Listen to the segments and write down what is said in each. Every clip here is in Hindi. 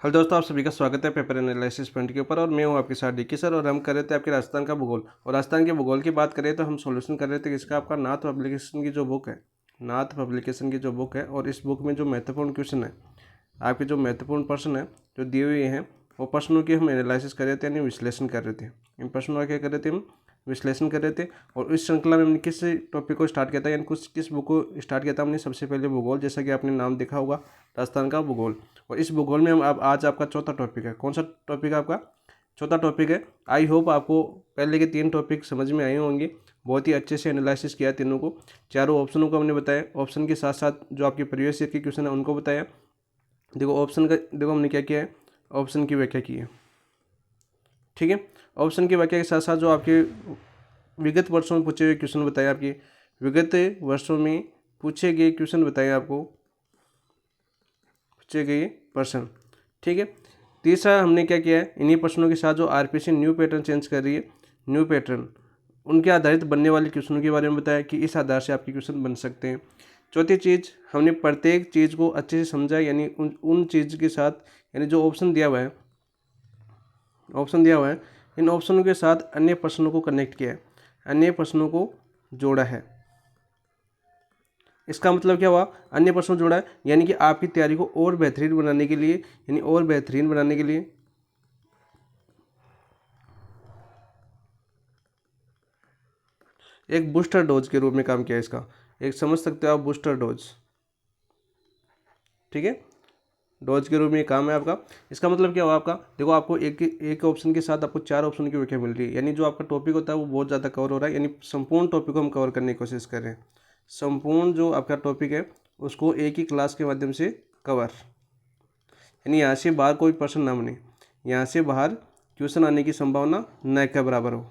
हेलो दोस्तों, आप सभी का स्वागत है पेपर एनालिसिस पॉइंट के ऊपर। और मैं हूं आपके साथ डीके सर। और हम कर रहे थे आपके राजस्थान का भूगोल। और राजस्थान के भूगोल की बात करें तो हम सॉल्यूशन कर रहे थे इसका आपका नाथ पब्लिकेशन की जो बुक है, नाथ पब्लिकेशन की जो बुक है। और इस बुक में जो महत्वपूर्ण क्वेश्चन है, आपके जो महत्वपूर्ण प्रश्न है जो दिए हुए हैं, वो प्रश्नों की हम एनालिसिस कर रहे थे यानी विश्लेषण कर रहे थे। इन प्रश्नों का क्या कर रहे थे, हम विश्लेषण कर रहे थे। और इस श्रृंखला में हमने किस टॉपिक को स्टार्ट किया था यानी किस बुक को स्टार्ट किया था हमने, सबसे पहले भूगोल, जैसा कि आपने नाम देखा होगा, राजस्थान का भूगोल। और इस भूगोल में हम अब आज आपका चौथा टॉपिक है। कौन सा टॉपिक है आपका? चौथा टॉपिक है। आई होप आपको पहले के 3 टॉपिक समझ में आए होंगे। बहुत ही अच्छे से एनालिसिस किया तीनों को। चारों ऑप्शनों को हमने बताया, ऑप्शन के साथ साथ जो आपके प्रीवियस ईयर के क्वेश्चन है उनको बताया। देखो ऑप्शन का, देखो हमने क्या किया है, ऑप्शन की व्याख्या की है। ठीक है, ऑप्शन की व्याख्या के साथ साथ जो आपके विगत वर्षों में पूछे हुए क्वेश्चन बताए, आपके विगत वर्षों में पूछे गए क्वेश्चन बताए, आपको पूछे गए प्रश्न। ठीक है, तीसरा हमने क्या किया है, इन्हीं प्रश्नों के साथ जो आरपीसी न्यू पैटर्न चेंज कर रही है, न्यू पैटर्न, उनके आधारित बनने वाले क्वेश्चनों के बारे में बताया कि इस आधार से आपके क्वेश्चन बन सकते हैं। चौथी चीज़, हमने प्रत्येक चीज़ को अच्छे से समझा, यानी उन चीज़ के साथ, यानी जो ऑप्शन दिया हुआ है, इन ऑप्शनों के साथ अन्य प्रश्नों को कनेक्ट किया है, अन्य प्रश्नों को जोड़ा है। इसका मतलब क्या हुआ, अन्य प्रश्नों जोड़ा है, यानी कि आपकी तैयारी को और बेहतरीन बनाने के लिए, यानी और बेहतरीन बनाने के लिए एक बूस्टर डोज के रूप में काम किया इसका। एक समझ सकते हो आप, बूस्टर डोज। ठीक है, डोज के रूप में काम है आपका। इसका मतलब क्या हुआ आपका, देखो आपको एक ऑप्शन के साथ आपको 4 ऑप्शन की व्याख्या मिल रही है, यानी जो आपका टॉपिक होता है वो बहुत ज़्यादा कवर हो रहा है, यानी संपूर्ण टॉपिक को हम कवर करने की कोशिश कर रहे हैं। संपूर्ण जो आपका टॉपिक है उसको एक ही क्लास के माध्यम से कवर, यानी यहाँ से बाहर कोई प्रश्न ना बने, यहाँ से बाहर क्वेश्चन आने की संभावना न के बराबर हो।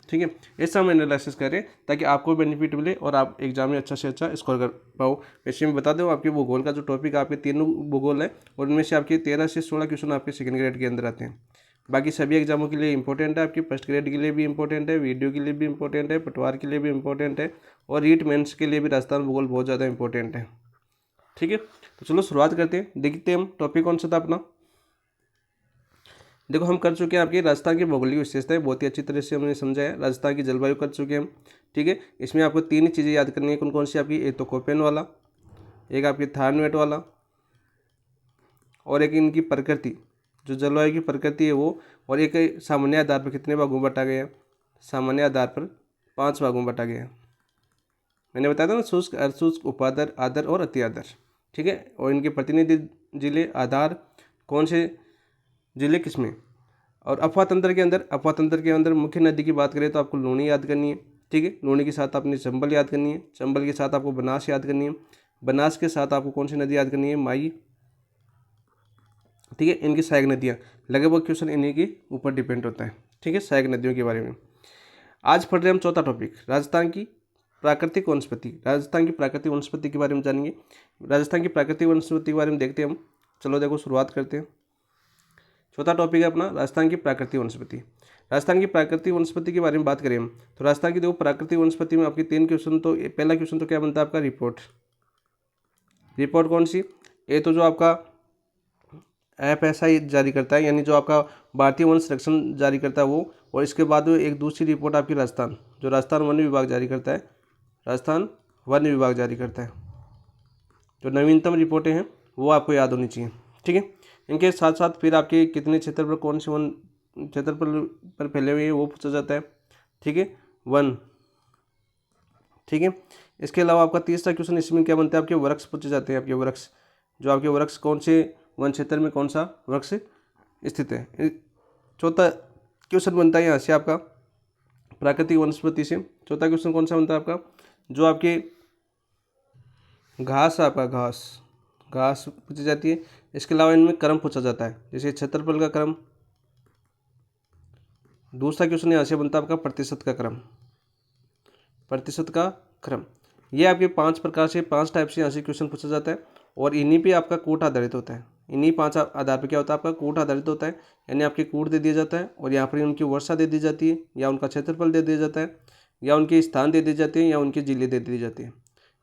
ठीक है, ऐसा हम एनालिसिस करें ताकि आपको बेनिफिट मिले और आप एग्जाम में अच्छा से अच्छा स्कोर कर पाओ। वैसे मैं बता दूं, आपके भूगोल का जो टॉपिक, आपके तीनों भूगोल है और उनमें से आपके 13 से 16 क्वेश्चन आपके सेकंड ग्रेड के अंदर आते हैं। बाकी सभी एग्जामों के लिए इंपॉर्टेंट है, आपकी फर्स्ट ग्रेड के लिए भी इंपॉर्टेंट है, वीडियो के लिए भी इंपॉर्टेंट है, पटवार के लिए भी इंपॉर्टेंट है, और रीट मेंस के लिए भी राजस्थान भूगोल बहुत ज़्यादा इंपॉर्टेंट है। ठीक है, तो चलो शुरुआत करते हैं। देखते हैं हम टॉपिक कौन सा था अपना। देखो हम कर चुके हैं आपकी राजस्थान की भौगोलिक विशेषताएं, बहुत ही अच्छी तरह से हमने समझा है। राजस्थान की जलवायु कर चुके हैं हम। ठीक है, इसमें आपको 3 चीज़ें याद करनी है। कौन कौन सी आपकी, एक तो कोपेन वाला, एक आपकी थारनवेट वाला, और एक इनकी प्रकृति, जो जलवायु की प्रकृति है वो, और एक सामान्य आधार पर कितने भागों में बांटा गया है, सामान्य आधार पर 5 भागों में बांटा गया है। मैंने बताया था ना, शुष्क, अर्धशुष्क, उपादर, आदर और अति आदर। ठीक है, और इनके प्रतिनिधि जिले, आधार, कौन से जिले किसमें। और अफवाह तंत्र के अंदर मुख्य नदी की बात करें तो आपको लूणी याद करनी है। ठीक है, लूणी के साथ आपने चंबल याद करनी है, चंबल के साथ आपको बनास याद करनी है, बनास के साथ आपको कौन सी नदी याद करनी है, माई। ठीक है, इनकी सहायक नदियाँ, लगभग क्वेश्चन इन्हीं के ऊपर डिपेंड होता है। ठीक है, सहायक नदियों के बारे में आज पढ़ रहे हैं हम। चौथा टॉपिक, राजस्थान की प्राकृतिक वनस्पति। राजस्थान की प्राकृतिक वनस्पति के बारे में जानेंगे। राजस्थान की प्राकृतिक वनस्पति के बारे में देखते हैं हम। चलो देखो शुरुआत करते हैं। चौथा टॉपिक है अपना राजस्थान की प्राकृतिक वनस्पति। राजस्थान की प्राकृतिक वनस्पति के बारे में बात करें हम तो राजस्थान की देखो प्राकृतिक वनस्पति में आपके 3 क्वेश्चन। तो पहला क्वेश्चन तो क्या बनता है आपका, रिपोर्ट। रिपोर्ट कौन सी, ये तो जो आपका FSI जारी करता है, यानी जो आपका भारतीय वन संरक्षण जारी करता है वो। और इसके बाद में एक दूसरी रिपोर्ट आपकी राजस्थान, जो राजस्थान वन विभाग जारी करता है, राजस्थान वन विभाग जारी करता है। जो नवीनतम रिपोर्टें हैं वो आपको याद होनी चाहिए। ठीक है, इनके साथ साथ फिर आपके कितने क्षेत्र पर कौन से वन क्षेत्र पर फैले हुए हैं वो पूछा जाता है। ठीक है, वन। ठीक है, इसके अलावा आपका तीसरा क्वेश्चन इसमें क्या बनता है, आपके वृक्ष पूछे जाते हैं। आपके वृक्ष, जो आपके वृक्ष कौन से वन क्षेत्र में कौन सा वृक्ष स्थित है। चौथा क्वेश्चन बनता है यहाँ से आपका प्राकृतिक वनस्पति से। चौथा क्वेश्चन कौन सा बनता है आपका, जो आपके घास है, आपका घास, घास पूछी जाती है। इसके अलावा इनमें क्रम पूछा जाता है, जैसे क्षेत्रफल का क्रम। दूसरा क्वेश्चन यहाँ से बनता है आपका प्रतिशत का क्रम, प्रतिशत का क्रम। ये आपके 5 प्रकार से, 5 टाइप से यहाँ से क्वेश्चन पूछा जाता है। और इन्हीं पे आपका कूट आधारित होता है। इन्हीं 5 आधार पर क्या होता है आपका, कूट आधारित होता है। यानी आपके कूट दे दिया जाता है और यहाँ पर उनकी वर्षा दे दी जाती है, या उनका क्षेत्रफल दे दिया जाता है, या उनके स्थान दे दिए जाते हैं, या उनके जिले दे दिए जाते हैं।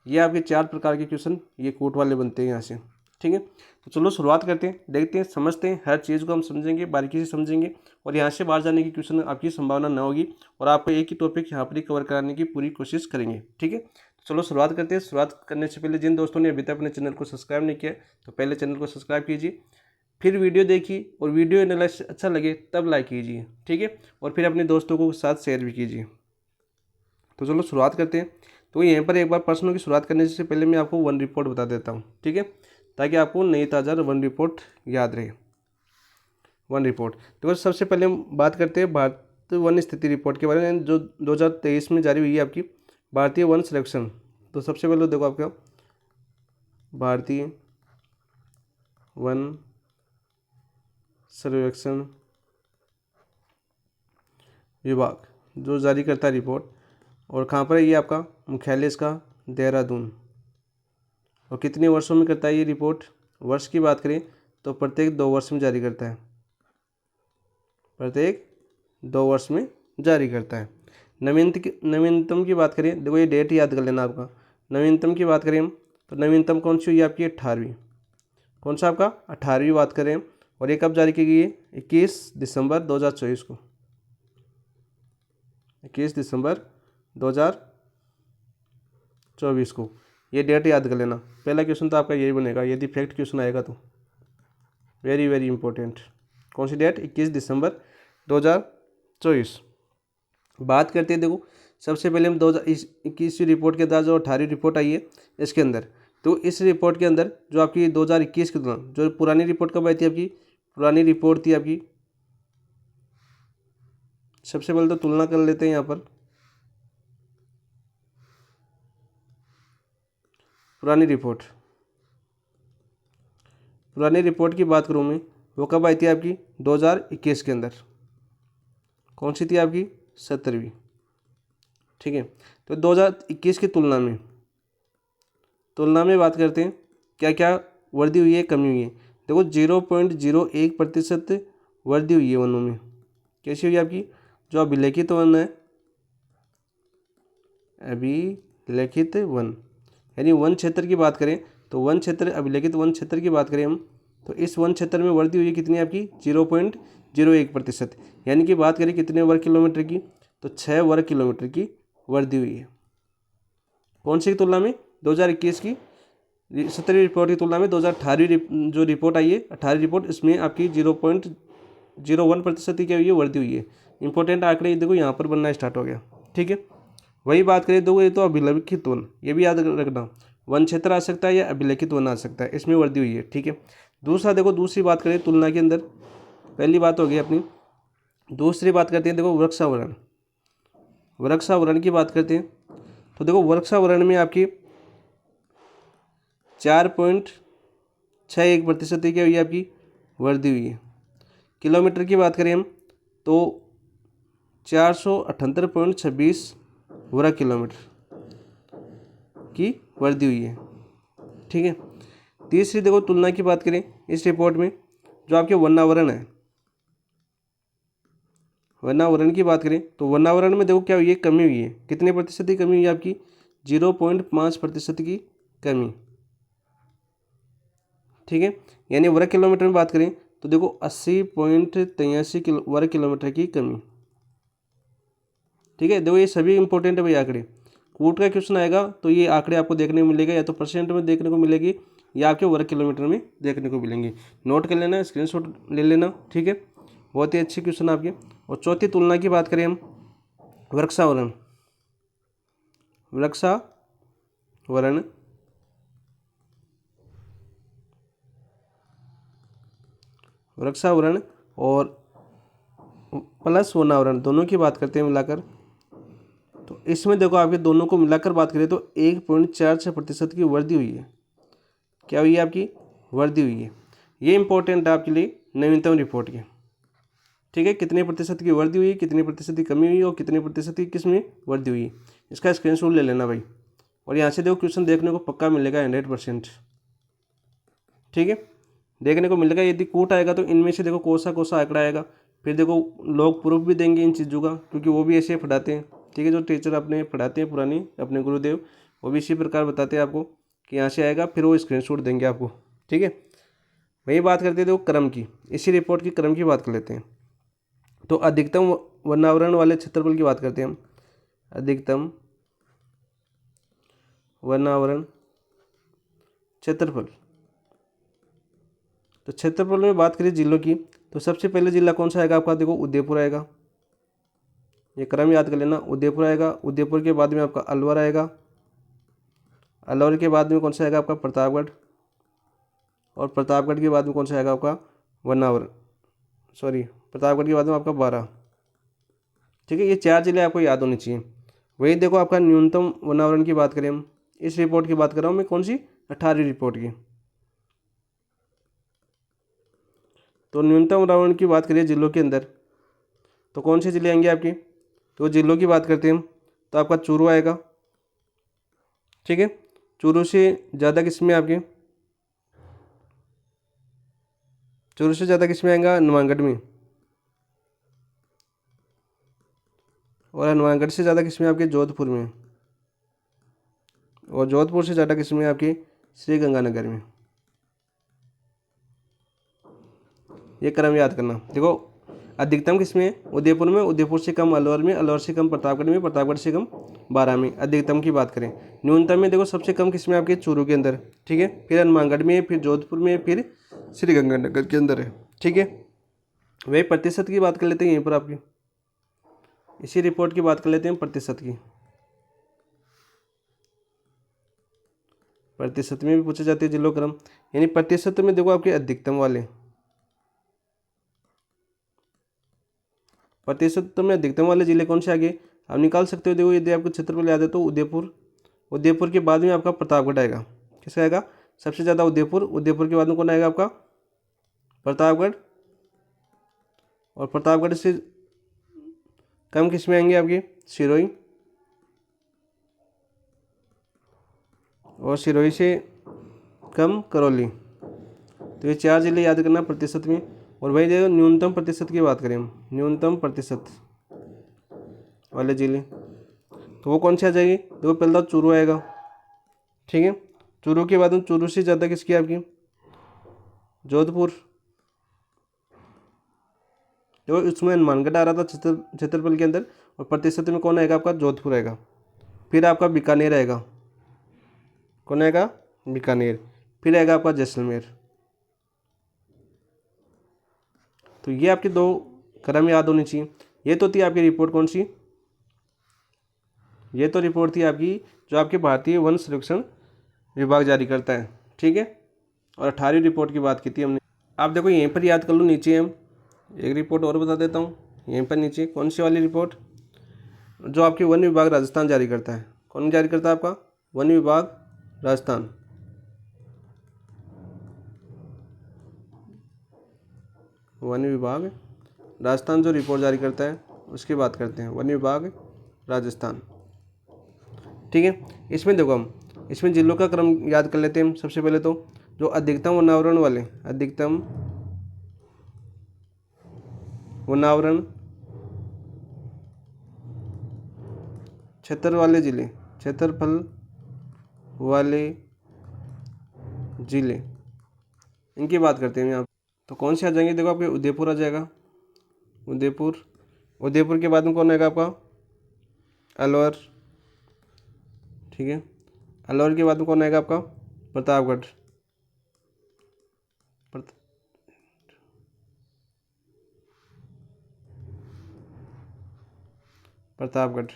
ये आपके 4 प्रकार के क्वेश्चन ये कूट वाले बनते हैं यहाँ से। ठीक है। तो चलो शुरुआत करते हैं, देखते हैं, समझते हैं, हर चीज़ को हम समझेंगे, बारीकी से समझेंगे और यहाँ से बाहर जाने की क्वेश्चन आपकी संभावना न होगी और आपको एक ही टॉपिक यहाँ पर ही कवर कराने की पूरी कोशिश करेंगे। ठीक है, तो चलो शुरुआत करते हैं। शुरुआत करने से पहले जिन दोस्तों ने अभी तक अपने चैनल को सब्सक्राइब नहीं किया तो पहले चैनल को सब्सक्राइब कीजिए, फिर वीडियो देखिए और वीडियो एनालिसिस अच्छा लगे तब लाइक कीजिए। ठीक है, और फिर अपने दोस्तों को साथ शेयर भी कीजिए। तो चलो शुरुआत करते हैं। तो यहाँ पर एक बार प्रश्नों की शुरुआत करने से पहले मैं आपको वन रिपोर्ट बता देता हूँ। ठीक है, ताकि आपको नई ताज़ा वन रिपोर्ट याद रहे। वन रिपोर्ट तो सबसे पहले हम बात करते हैं भारत वन स्थिति रिपोर्ट के बारे में, जो 2023 में जारी हुई है आपकी भारतीय वन सर्वेक्षण। तो सबसे पहले देखो आपका भारतीय वन सर्वेक्षण विभाग जो जारी करता है रिपोर्ट, और कहाँ पर है ये आपका मुख्यालय इसका देहरादून। और कितने वर्षों में करता है ये रिपोर्ट? वर्ष की बात करें तो प्रत्येक 2 वर्ष में जारी करता है, प्रत्येक 2 वर्ष में जारी करता है। नवीनतम की बात करें, देखो ये डेट याद कर लेना आपका। नवीनतम की बात करें हम तो नवीनतम कौन सी हुई आपकी? 18वीं। कौन सा आपका? 18वीं बात करें। और ये कब जारी की गई है? 21 दिसंबर 2024 को। 21 दिसंबर 2024 को ये डेट याद कर लेना। पहला क्वेश्चन तो आपका यही बनेगा यदि फैक्ट क्वेश्चन आएगा तो। Very very important. कौन सी डेट? 21 दिसंबर 2024। बात करते हैं, देखो सबसे पहले हम 2021 रिपोर्ट के अंदर जो 18वीं रिपोर्ट आई है इसके अंदर, तो इस रिपोर्ट के अंदर जो आपकी 2021 की तुलना, जो पुरानी रिपोर्ट कब आई थी आपकी? पुरानी रिपोर्ट थी आपकी, सबसे पहले तो तुलना कर लेते हैं यहाँ पर। पुरानी रिपोर्ट की बात करूँ मैं, वो कब आई थी आपकी? 2021 के अंदर। कौन सी थी आपकी? 17वीं। ठीक है, तो 2021 की तुलना में बात करते हैं क्या क्या वृद्धि हुई है, कमी हुई है। देखो 0.01% वृद्धि हुई है वनों में। कैसी हुई आपकी? जो अभिलेखित वन है, अभिलेखित वन यानी वन क्षेत्र की बात करें तो वन क्षेत्र, अभिलेखित वन क्षेत्र की बात करें हम तो इस वन क्षेत्र में वृद्धि हुई है कितनी आपकी? 0.01%। यानी कि बात करें कितने वर्ग किलोमीटर की? तो 6 वर्ग किलोमीटर की वृद्धि हुई है। कौन सी की तुलना में? 2021 की 17वीं रिपोर्ट की तुलना में 2018वीं जो रिपोर्ट आई है 18वीं रिपोर्ट, इसमें आपकी 0.01% की क्या हुई है? वृद्धि हुई है। इंपॉर्टेंट आंकड़े देखो यहाँ पर बनना स्टार्ट हो गया। ठीक है, वही बात करें तो ये तो अभिलेखित वन, ये भी याद रखना, वन क्षेत्र आ सकता है या अभिलेखित वन आ सकता है, इसमें वृद्धि हुई है। ठीक है, दूसरा देखो, दूसरी बात करें तुलना के अंदर, पहली बात हो गई अपनी, दूसरी बात करते हैं देखो वृक्षावरण की बात करते हैं। तो देखो वृक्षावरण में आपकी 4.61% की क्या हुई है? आपकी वृद्धि हुई है। किलोमीटर की बात करें हम तो 478.26 वर्ग किलोमीटर की वृद्धि हुई है। ठीक है, तीसरी देखो तुलना की बात करें इस रिपोर्ट में, जो आपके वनावरण है, वनावरण की बात करें तो वनावरण में देखो क्या हुई है? कमी हुई है। कितने प्रतिशत की कमी हुई है आपकी? 0.5% की कमी। ठीक है, यानी वर्ग किलोमीटर में बात करें तो देखो 80.83 वर्ग किलोमीटर की कमी। ठीक है, देखो ये सभी इंपॉर्टेंट है भाई आंकड़े। कूट का क्वेश्चन आएगा तो ये आंकड़े आपको देखने को मिलेगा, या तो परसेंट में देखने को मिलेगी या आपके वर्ग किलोमीटर में देखने को मिलेंगे। नोट कर लेना, स्क्रीनशॉट ले लेना। ठीक है, बहुत ही अच्छी क्वेश्चन आपके। और चौथी तुलना की बात करें हम, वृक्षावरण और प्लस वनावरण दोनों की बात करते हैं मिलाकर, तो इसमें देखो आपके दोनों को मिलाकर बात करें तो 1.46% की वृद्धि हुई है। क्या हुई है? आपकी वृद्धि हुई है। ये इंपॉर्टेंट है आपके लिए नवीनतम रिपोर्ट के। ठीक है, कितने प्रतिशत की वृद्धि हुई, कितने प्रतिशत की कमी हुई और कितने प्रतिशत की किस में वृद्धि हुई, इसका स्क्रीनशॉट ले लेना भाई। और यहाँ से देखो क्वेश्चन देखने को पक्का मिलेगा 100%। ठीक है, देखने को मिलेगा। यदि कूट आएगा तो इनमें से देखो कोसा आंकड़ा आएगा, फिर देखो लोग प्रूफ भी देंगे इन चीज़ों का, क्योंकि वो भी ऐसे पढ़ाते हैं। ठीक है, जो टीचर अपने पढ़ाते हैं पुरानी, अपने गुरुदेव, वो भी इसी प्रकार बताते हैं आपको कि यहाँ से आएगा, फिर वो स्क्रीनशॉट देंगे आपको। ठीक है। वही बात करते हैं देखो क्रम की, इसी रिपोर्ट की क्रम की बात कर लेते हैं। तो अधिकतम वनावरण वाले क्षेत्रफल की बात करते हैं हम। अधिकतम वनावरण क्षेत्रफल। तो क्षेत्रफल में बात करें जिलों की, तो सबसे पहले जिला कौन सा आएगा आपका, देखो उदयपुर आएगा। ये क्रम याद कर लेना, उदयपुर आएगा। उदयपुर के बाद में आपका अलवर आएगा। अलवर के बाद में कौन सा आएगा आपका, प्रतापगढ़। और प्रतापगढ़ के बाद में कौन सा आएगा आपका, वनावरण, सॉरी प्रतापगढ़ के बाद में आपका बारह। ठीक है, ये 4 जिले आपको याद होने चाहिए। वही देखो आपका न्यूनतम वनावरण की बात करें हम, इस रिपोर्ट की बात कर रहा हूँ मैं, कौन सी, 18वीं रिपोर्ट की। तो न्यूनतम वनावरण की बात करिए जिलों के अंदर, तो कौन से जिले आएंगे आपके, तो जिलों की बात करते हैं हम, तो आपका चूरू आएगा। ठीक है, चूरू से ज़्यादा किसमें आपके, चूरू से ज़्यादा किसमें आएगा, हनुमानगढ़ में। और हनुमानगढ़ से ज़्यादा किसमें आपके, जोधपुर में। और जोधपुर से ज़्यादा किसमें आपके, श्री गंगानगर में। ये क्रम याद करना। देखो अधिकतम किसमें है, उदयपुर में। उदयपुर से कम अलवर में। अलवर से कम प्रतापगढ़ में। प्रतापगढ़ से कम बारह में। अधिकतम की बात करें। न्यूनतम में देखो सबसे कम किसमें आपके, चूरू के अंदर। ठीक है, फिर हनुमानगढ़ में, फिर जोधपुर में, फिर श्री गंगानगर के अंदर है। ठीक है, वही प्रतिशत की बात कर लेते हैं यहीं पर आपकी, इसी रिपोर्ट की बात कर लेते हैं प्रतिशत की। प्रतिशत में भी पूछे जाते हैं जिलों क्रम, यानी प्रतिशत में देखो आपके अधिकतम वाले, प्रतिशत में अधिकतम वाले जिले कौन से आगे आप निकाल सकते हो। देखो यदि आपको क्षेत्रफल याद है तो उदयपुर। उदयपुर के बाद में आपका प्रतापगढ़ आएगा। किसका आएगा, सबसे ज़्यादा उदयपुर। उदयपुर के बाद में कौन आएगा आपका, प्रतापगढ़। और प्रतापगढ़ से कम किसमें आएंगे आपके, सिरोही। और सिरोही से कम करौली। तो ये 4 जिले याद करना प्रतिशत में। और वही देखो न्यूनतम प्रतिशत की बात करें हम, न्यूनतम प्रतिशत वाले जिले, तो वो कौन से आ जाएगी, देखो पहला चूरू आएगा। ठीक है, चूरू के बाद में, चूरू से ज़्यादा किसकी आपकी, जोधपुर। देखो उसमें हनुमानगढ़ आ रहा था क्षेत्रफल के अंदर, और प्रतिशत में कौन आएगा आपका, जोधपुर आएगा। फिर आपका बीकानेर आएगा। कौन आएगा, बीकानेर। फिर आएगा आपका जैसलमेर। तो ये आपके 2 क्रम याद होनी चाहिए। ये तो थी आपकी रिपोर्ट कौन सी, ये तो रिपोर्ट थी आपकी जो आपके भारतीय वन संरक्षण विभाग जारी करता है। ठीक है, और 18वीं रिपोर्ट की बात की थी हमने। आप देखो यहीं पर याद कर लो, नीचे हम एक रिपोर्ट और बता देता हूँ। यहीं पर नीचे कौन सी वाली रिपोर्ट, जो आपकी वन विभाग राजस्थान जारी करता है। कौन जारी करता है आपका, वन विभाग राजस्थान। वन विभाग राजस्थान जो रिपोर्ट जारी करता है उसकी बात करते हैं, वन विभाग राजस्थान। ठीक है, इसमें देखो हम इसमें जिलों का क्रम याद कर लेते हैं हम। सबसे पहले तो जो अधिकतम वनावरण वाले, अधिकतम वनावरण क्षेत्र वाले जिले, क्षेत्रफल वाले जिले, इनकी बात करते हैं यहाँ। तो कौन से आ जाएंगे, देखो आपके उदयपुर आ जाएगा। उदयपुर। उदयपुर के बाद में कौन आएगा आपका, अलवर। ठीक है, अलवर के बाद में कौन आएगा आपका, प्रतापगढ़। प्रतापगढ़।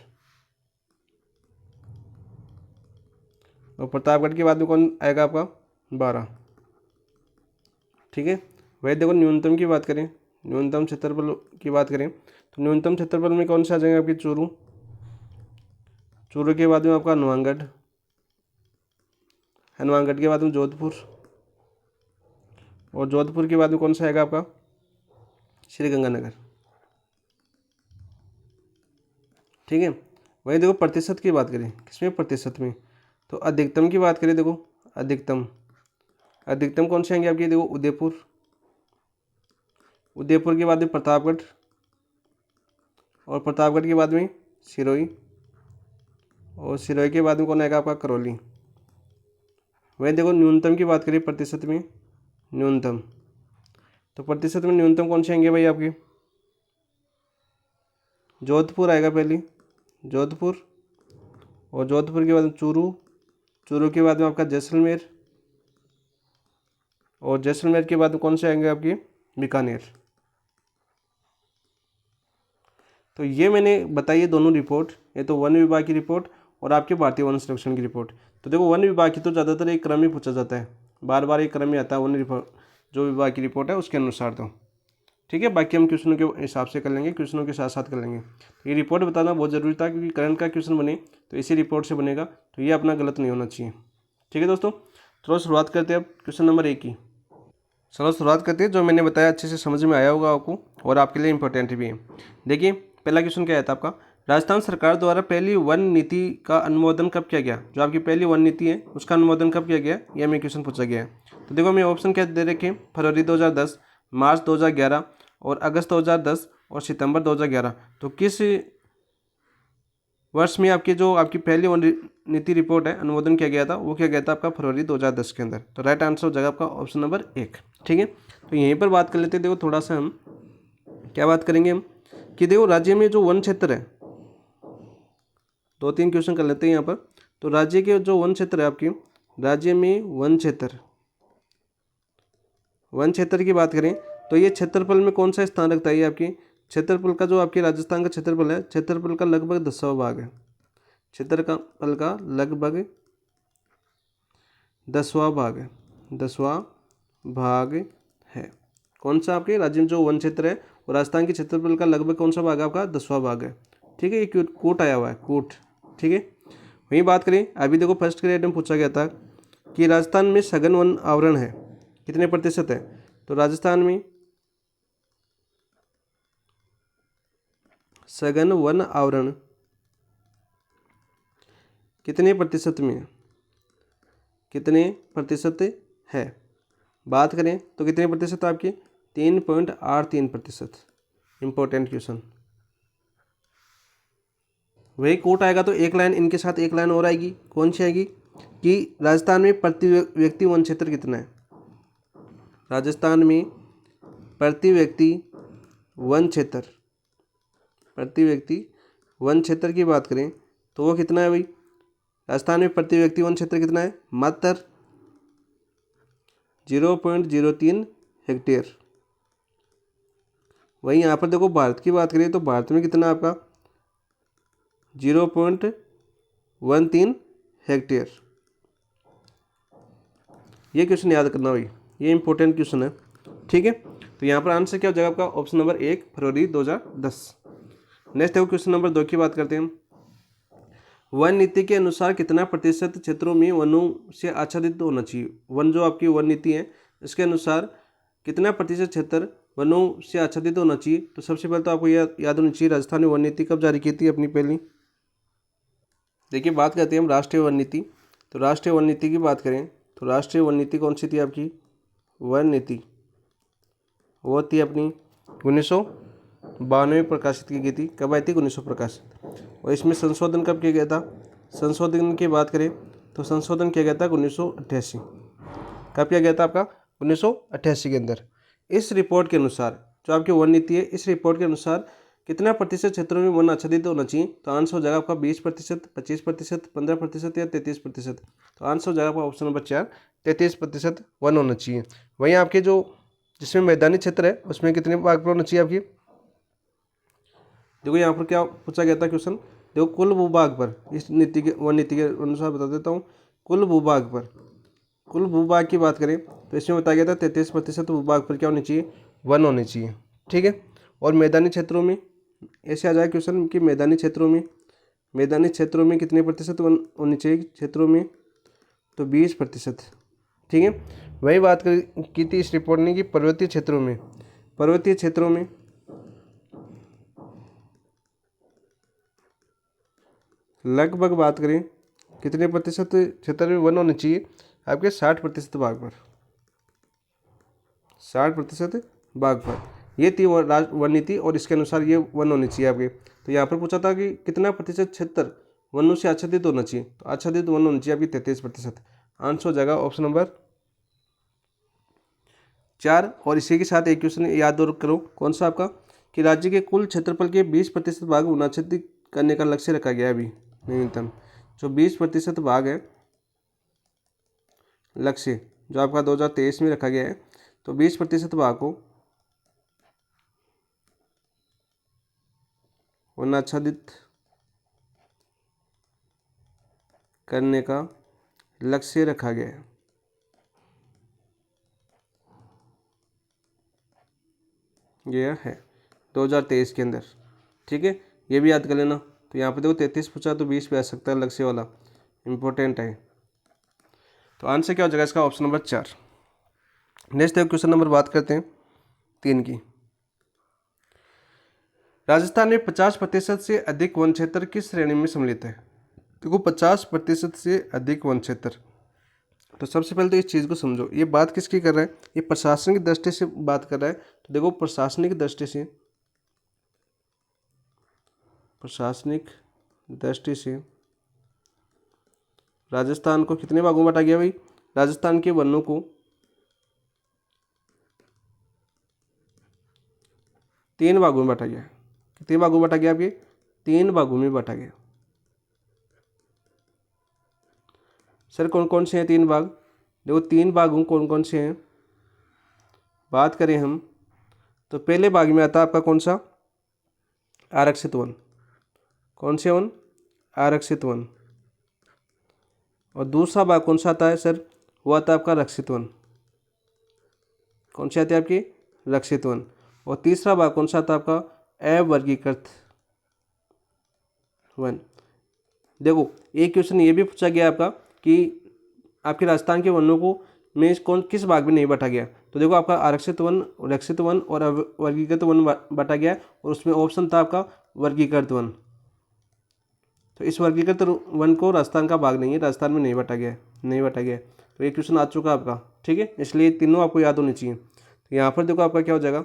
और प्रतापगढ़ के बाद में कौन आएगा आपका, 12। ठीक है, वही देखो न्यूनतम की बात करें, न्यूनतम क्षेत्रफल की बात करें, तो न्यूनतम क्षेत्रफल में कौन से आ जाएंगे आपके, चूरू। चूरू के बाद में आपका हनुमानगढ़। हनुमानगढ़ के बाद में जोधपुर। और जोधपुर के बाद में कौन सा आएगा आपका, श्री गंगानगर। ठीक है, वही देखो प्रतिशत की बात करें, किसमें, प्रतिशत में, तो अधिकतम की बात करें। देखो अधिकतम, अधिकतम कौन से आएंगे आपके, देखो उदयपुर। उदयपुर के बाद में प्रतापगढ़। और प्रतापगढ़ के बाद में सिरोही। और सिरोही के बाद में कौन आएगा आपका, करौली। वहीं देखो न्यूनतम की बात करें प्रतिशत में, न्यूनतम, तो प्रतिशत में न्यूनतम कौन से आएंगे भाई आपकी, जोधपुर आएगा पहली, जोधपुर, और जोधपुर के बाद में चूरू, चूरू के बाद में आपका जैसलमेर, और जैसलमेर के बाद में कौन से आएंगे आपकी, बीकानेर। तो ये मैंने बताई है दोनों रिपोर्ट, ये तो वन विभाग की रिपोर्ट और आपके भारतीय वन संरक्षण की रिपोर्ट। तो देखो वन विभाग की तो ज़्यादातर एक क्रम ही पूछा जाता है, बार बार एक क्रम ही आता है वन रिपोर्ट, जो विभाग की रिपोर्ट है उसके अनुसार। तो ठीक है, बाकी हम क्वेश्चनों के हिसाब से कर लेंगे, क्वेश्चनों के साथ साथ कर लेंगे। तो ये रिपोर्ट बताना बहुत ज़रूरी था, क्योंकि करंट का क्वेश्चन बने तो इसी रिपोर्ट से बनेगा, तो ये अपना गलत नहीं होना चाहिए। ठीक है दोस्तों, चलो शुरुआत करते हैं अब क्वेश्चन नंबर 1 की। चलो शुरुआत करते हैं, जो मैंने बताया अच्छे से समझ में आया होगा आपको और आपके लिए इंपॉर्टेंट भी है। देखिए पहला क्वेश्चन क्या था आपका, राजस्थान सरकार द्वारा पहली वन नीति का अनुमोदन कब किया गया। जो आपकी पहली वन नीति है उसका अनुमोदन कब किया गया, यह हमें क्वेश्चन पूछा गया है। तो देखो हमें ऑप्शन क्या दे रखे, फरवरी 2010, मार्च 2011 और अगस्त 2010 और सितंबर 2011। तो किस वर्ष में आपकी जो आपकी पहली वन नीति रिपोर्ट है अनुमोदन किया गया था, वो किया गया था आपका फरवरी 2010 के अंदर। तो राइट आंसर हो जाएगा आपका ऑप्शन नंबर 1। ठीक है, तो यहीं पर बात कर लेते हैं। देखो थोड़ा सा हम क्या बात करेंगे हम, कि देखो राज्य में जो वन क्षेत्र है, 2-3 क्वेश्चन कर लेते हैं यहाँ पर। तो राज्य के जो वन क्षेत्र है आपकी, राज्य में वन क्षेत्र की बात करें तो ये क्षेत्रफल में कौन सा स्थान रखता है, ये आपकी क्षेत्रफल का जो आपके राजस्थान का क्षेत्रफल है, क्षेत्रफल का लगभग 10वां भाग है, क्षेत्रफल का लगभग 10वां भाग है, 10वां भाग है। कौन सा आपके राज्य में जो वन क्षेत्र है और राजस्थान के क्षेत्रफल का लगभग कौन सा भाग है आपका, 10वां भाग है। ठीक है, ये कोट आया हुआ है, कोट। ठीक है, वहीं बात करें अभी देखो फर्स्ट ग्रेड में पूछा गया था कि राजस्थान में सघन वन आवरण है कितने प्रतिशत है। तो राजस्थान में सघन वन आवरण कितने प्रतिशत में, कितने प्रतिशत है, बात करें तो कितने प्रतिशत आपकी, 3.83%। Important question. वही कोट आएगा तो एक लाइन इनके साथ एक लाइन और आएगी, कौन सी आएगी, कि राजस्थान में प्रति व्यक्ति वन क्षेत्र कितना है। राजस्थान में प्रति व्यक्ति वन क्षेत्र, प्रति व्यक्ति वन क्षेत्र की बात करें तो वो कितना है भाई, राजस्थान में प्रति व्यक्ति वन क्षेत्र कितना है, मात्र 0.03 हेक्टेयर। वहीं यहाँ पर देखो भारत की बात करें तो भारत में कितना आपका 0.13 हेक्टेयर। ये क्वेश्चन याद करना भाई, ये इंपॉर्टेंट क्वेश्चन है। ठीक है, तो यहाँ पर आंसर क्या हो जाएगा आपका, ऑप्शन नंबर 1 फरवरी 2010। नेक्स्ट देखो क्वेश्चन नंबर 2 की बात करते हैं हम। वन नीति के अनुसार कितना प्रतिशत क्षेत्रों में वनों से आच्छादित होना चाहिए। वन जो आपकी वन नीति है इसके अनुसार कितना प्रतिशत क्षेत्र वनों से आच्छादित होना चाहिए। तो सबसे पहले तो आपको याद होनी चाहिए राजस्थान ने वन नीति कब जारी की थी अपनी पहली। देखिए बात करते हैं हम राष्ट्रीय वन नीति। तो राष्ट्रीय वन नीति की बात करें तो राष्ट्रीय वन नीति कौन सी थी आपकी, वन नीति वो थी अपनी 1992 में प्रकाशित की गई थी। कब आई थी, 1900 प्रकाशित। और इसमें संशोधन कब किया गया था, संशोधन की बात करें तो संशोधन किया गया था 1988। कब किया गया था आपका, 1988 के अंदर। इस रिपोर्ट के अनुसार जो आपकी वन नीति है, इस रिपोर्ट के अनुसार कितना प्रतिशत क्षेत्रों में वन आच्छादित होना चाहिए। तो आंसर हो जाएगा आपका 20%, 25%, 15% या 33%। तो आंसर हो जाएगा आपका ऑप्शन नंबर 4, 33% वन होना चाहिए। वहीं आपके जो जिसमें मैदानी क्षेत्र है उसमें कितने भाग पर होना चाहिए आपकी। देखो यहाँ पर क्या पूछा गया था क्वेश्चन, देखो कुल भूभाग पर, इस नीति के वन नीति के अनुसार बता देता हूँ, कुल भूभाग पर, कुल भूभाग की बात करें तो इसमें बताया गया था 33% भूभाग पर क्या होनी चाहिए, वन होने चाहिए। ठीक है, और मैदानी क्षेत्रों में ऐसे आ जाए क्वेश्चन कि मैदानी क्षेत्रों में कितने प्रतिशत वन होनी चाहिए क्षेत्रों में, तो 20%। ठीक है, वही बात की थी इस रिपोर्ट ने कि पर्वतीय क्षेत्रों में लगभग बात करें कितने प्रतिशत क्षेत्र में वन होने चाहिए आपके, 60% भाग पर, 60% भाग पर। ये थी वन नीति और इसके अनुसार ये वन होनी चाहिए आपके। तो यहाँ पर पूछा था कि कितना प्रतिशत क्षेत्र वनों से आच्छादित होना चाहिए। तो आच्छादित वन होनी चाहिए आपकी 33%। आंसर हो जाएगा ऑप्शन नंबर 4। और इसी के साथ एक क्वेश्चन याद और करो, कौन सा आपका, कि राज्य के कुल क्षेत्रफल के 20% भाग वनाच्छादित करने का लक्ष्य रखा गया है अभी न्यूनतम। जो 20% भाग है लक्ष्य जो आपका 2023 में रखा गया है, तो 20% भाग को वनाच्छादित करने का लक्ष्य रखा गया है। यह है 2023 के अंदर, ठीक है, ये भी याद कर लेना। तो यहाँ पे देखो 33 पूछा तो 20 पे आ सकता है लक्ष्य वाला, इंपॉर्टेंट है। तो आंसर क्या हो जाएगा इसका, option number 4। Next question number बात करते हैं 3 की। राजस्थान में 50% से अधिक वन क्षेत्र किस श्रेणी में सम्मिलित है। देखो 50% से अधिक वन क्षेत्र, तो सबसे पहले तो इस चीज़ को समझो, ये बात किसकी कर रहा है, ये प्रशासनिक दृष्टि से बात कर रहा है। तो देखो प्रशासनिक दृष्टि से राजस्थान को कितने भागों में बांटा गया भाई, राजस्थान के वनों को 3 भागों में बांटा गया। कितने भागों में बांटा गया आपके, 3 भागों में बांटा गया। सर कौन कौन से हैं 3 भाग, देखो 3 भागों कौन कौन से हैं, बात करें हम तो पहले भाग में आता है आपका कौन सा, आरक्षित वन। कौन से वन, आरक्षित वन। और दूसरा भाग कौन सा आता है सर, वो आता है आपका रक्षित वन। कौन से आते हैं आपकी, रक्षित वन। और तीसरा भाग कौन सा आता है आपका, अवर्गीकृत वन। देखो एक क्वेश्चन ये भी पूछा गया आपका कि आपके राजस्थान के वनों को में किस भाग में नहीं बांटा गया। तो देखो आपका आरक्षित वन, रक्षित वन और वर्गीकृत वन बांटा गया, और उसमें ऑप्शन था आपका वर्गीकृत वन। तो इस वर्गीकृत वन को राजस्थान का भाग नहीं है, राजस्थान में नहीं बांटा गया, नहीं बांटा गया। तो ये क्वेश्चन आ चुका आपका, ठीक है, इसलिए तीनों आपको याद होनी चाहिए। तो यहाँ पर देखो आपका क्या हो जाएगा,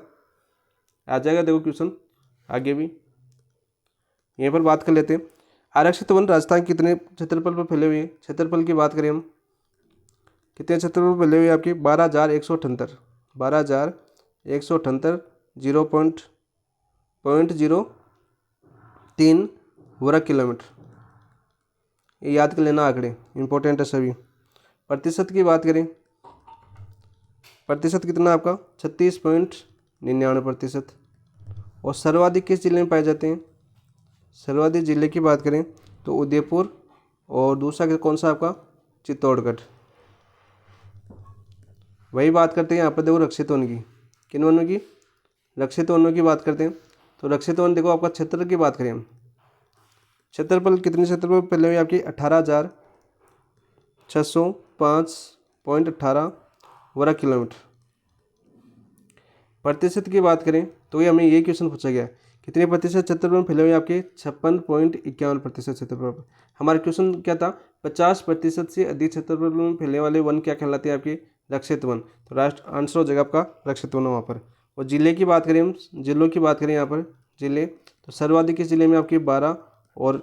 आ जाएगा देखो क्वेश्चन आगे भी, यहीं पर बात कर लेते हैं। आरक्षित वन राजस्थान के कितने क्षेत्रफल पर फैले हुए हैं, क्षेत्रफल की बात करें हम, कितने क्षेत्रफल पर फैले हुए हैं आपके, 12,178, 12,178 0.03 वर्ग किलोमीटर। ये याद कर लेना आंकड़े, इंपॉर्टेंट है सभी। प्रतिशत की बात करें, प्रतिशत कितना आपका 36.99%। और सर्वाधिक किस जिले में पाए जाते हैं, सर्वाधिक जिले की बात करें तो उदयपुर, और दूसरा कौन सा आपका, चित्तौड़गढ़। वही बात करते हैं यहाँ पर देखो रक्षित वन की, किन वनों की, रक्षित वनों की बात करते हैं। तो रक्षित वन देखो आपका क्षेत्र की बात करें हम, क्षेत्रफल कितने क्षेत्रफल पहले हुई आपकी 18,605.18 वर्ग किलोमीटर। प्रतिशत की बात करें तो ये हमें यही क्वेश्चन पूछा गया, कितने प्रतिशत क्षेत्रफल फैले हुए आपके 56.51% क्षेत्रफल। हमारा क्वेश्चन क्या था, 50% से अधिक क्षेत्रफल में फैलने वाले वन क्या कहलाते हैं आपके, रक्षित वन। तो आंसर हो जाएगा आपका रक्षित वन वहाँ पर। और जिले की बात करें हम, जिलों की बात करें यहाँ पर जिले, तो सर्वाधिक किस जिले में आपके 12, और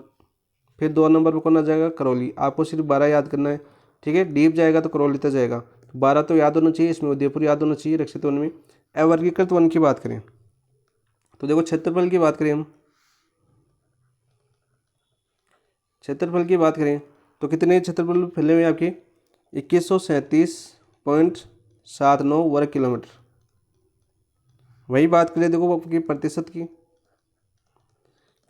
फिर 2 नंबर पर कौन आ जाएगा, करौली। आपको सिर्फ 12 याद करना है, ठीक है, डीप जाएगा तो करौली तक जाएगा। तो 12 तो याद होना चाहिए, इसमें उदयपुर याद होना चाहिए रक्षित वन में। अवर्गीकृत वन की बात करें तो देखो क्षेत्रफल की बात करें हम, क्षेत्रफल की बात करें तो कितने क्षेत्रफल फैले हुए आपके 2137.79 वर्ग किलोमीटर। वही बात करें देखो आपकी प्रतिशत की,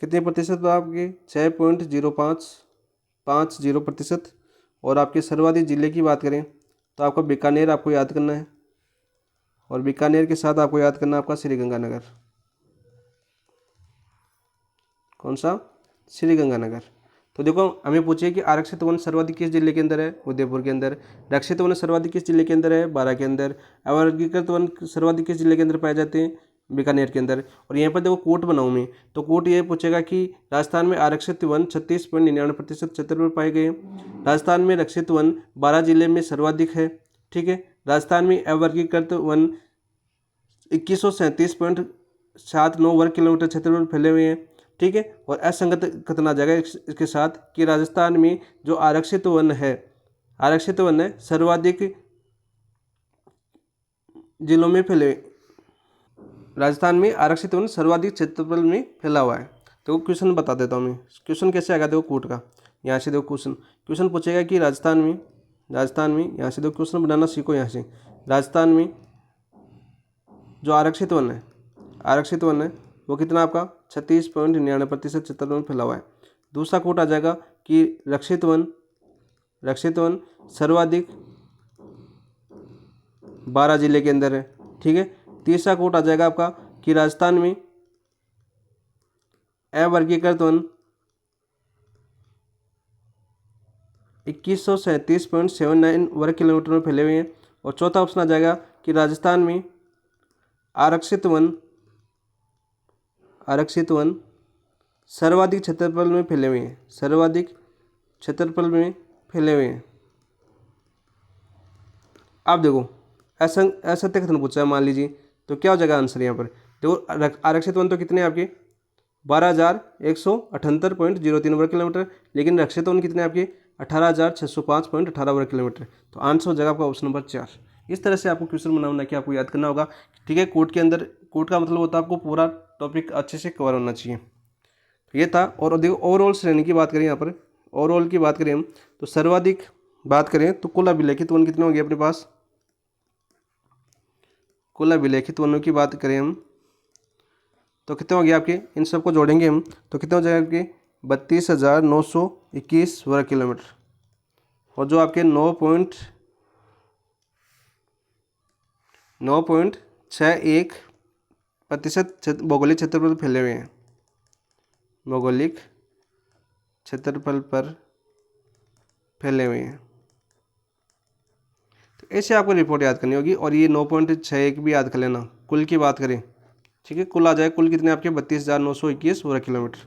कितने प्रतिशत आपके 6.0550%। और आपके सर्वाधिक जिले की बात करें तो आपका बीकानेर आपको याद करना है, और बीकानेर के साथ आपको याद करना है आपका श्रीगंगानगर। कौन सा, श्रीगंगानगर। तो देखो हमें पूछिए कि आरक्षित वन सर्वाधिक किस जिले के अंदर है, उदयपुर के अंदर। रक्षित वन सर्वाधिक किस जिले के अंदर है, 12 के अंदर। अवर्गीकृत वन सर्वाधिक किस जिले के अंदर पाए जाते हैं, बीकानेर के अंदर। और यहाँ पर देखो कोट बनाऊँ मैं, तो कोट ये पूछेगा कि राजस्थान में आरक्षित वन 36.99% क्षेत्रफल पाए गए। राजस्थान में रक्षित वन 12 जिले में सर्वाधिक है, ठीक है। राजस्थान में अवर्गीकृत वन 2137.79 वर्ग किलोमीटर क्षेत्रफल फैले हुए हैं, ठीक है। और असंगत कथन आ जाएगा इसके साथ कि राजस्थान में जो आरक्षित वन है, आरक्षित वन है सर्वाधिक जिलों में फैले, राजस्थान में आरक्षित वन सर्वाधिक क्षेत्रफल में फैला हुआ है। तो क्वेश्चन बता देता हूँ मैं, क्वेश्चन कैसे आएगा देखो कूट का। यहाँ से देखो क्वेश्चन पूछेगा कि राजस्थान में यहाँ से देखो क्वेश्चन बनाना सीखो। यहाँ से राजस्थान में जो आरक्षित वन है वो कितना आपका 36.99% क्षेत्रफल में फैला हुआ है। दूसरा कोट आ जाएगा कि रक्षित वन सर्वाधिक 12 जिले के अंदर है। ठीक है। तीसरा कोट आ जाएगा आपका कि राजस्थान में अवर्गीकृत वन 2137.79 वर्ग किलोमीटर में फैले हुए हैं। और चौथा ऑप्शन आ जाएगा कि राजस्थान में आरक्षित वन सर्वाधिक क्षेत्रफल में फैले हुए हैं। अब देखो ऐसा कथन पूछा है मान लीजिए, तो क्या हो जाएगा आंसर यहाँ पर। देखो आरक्षित वन तो कितने आपके 12,178.03 वर्ग किलोमीटर, लेकिन रक्षित वन कितने आपके 18,605.18 वर्ग किलोमीटर। तो आंसर हो जाएगा आपका ऑप्शन नंबर 4। इस तरह से आपको क्वेश्चन बनाना कि आपको याद करना होगा। ठीक है। कोर्ट के अंदर, कोर्ट का मतलब होता है आपको पूरा टॉपिक अच्छे से कवर होना चाहिए। तो ये था। और देखो ओवरऑल श्रेणी की बात करें, यहाँ पर ओवरऑल की बात करें हम, तो सर्वाधिक बात करें तो कुल अभिलेखित वन कितने होंगे अपने पास। कुल अभिलेखित वनों की बात करें हम तो कितने हो गए आपके, इन सबको जोड़ेंगे हम तो कितने हो जाएगा आपके 32,921 वर्ग किलोमीटर। और जो आपके 9.61% भौगोलिक क्षेत्रफल पर फैले हुए हैं, भौगोलिक क्षेत्रफल पर फैले हुए हैं। तो ऐसे आपको रिपोर्ट याद करनी होगी। और ये 9.61 भी याद कर लेना। कुल की बात करें, ठीक है, कुल आ जाए, कुल कितने आपके 32,921 वर्ग किलोमीटर।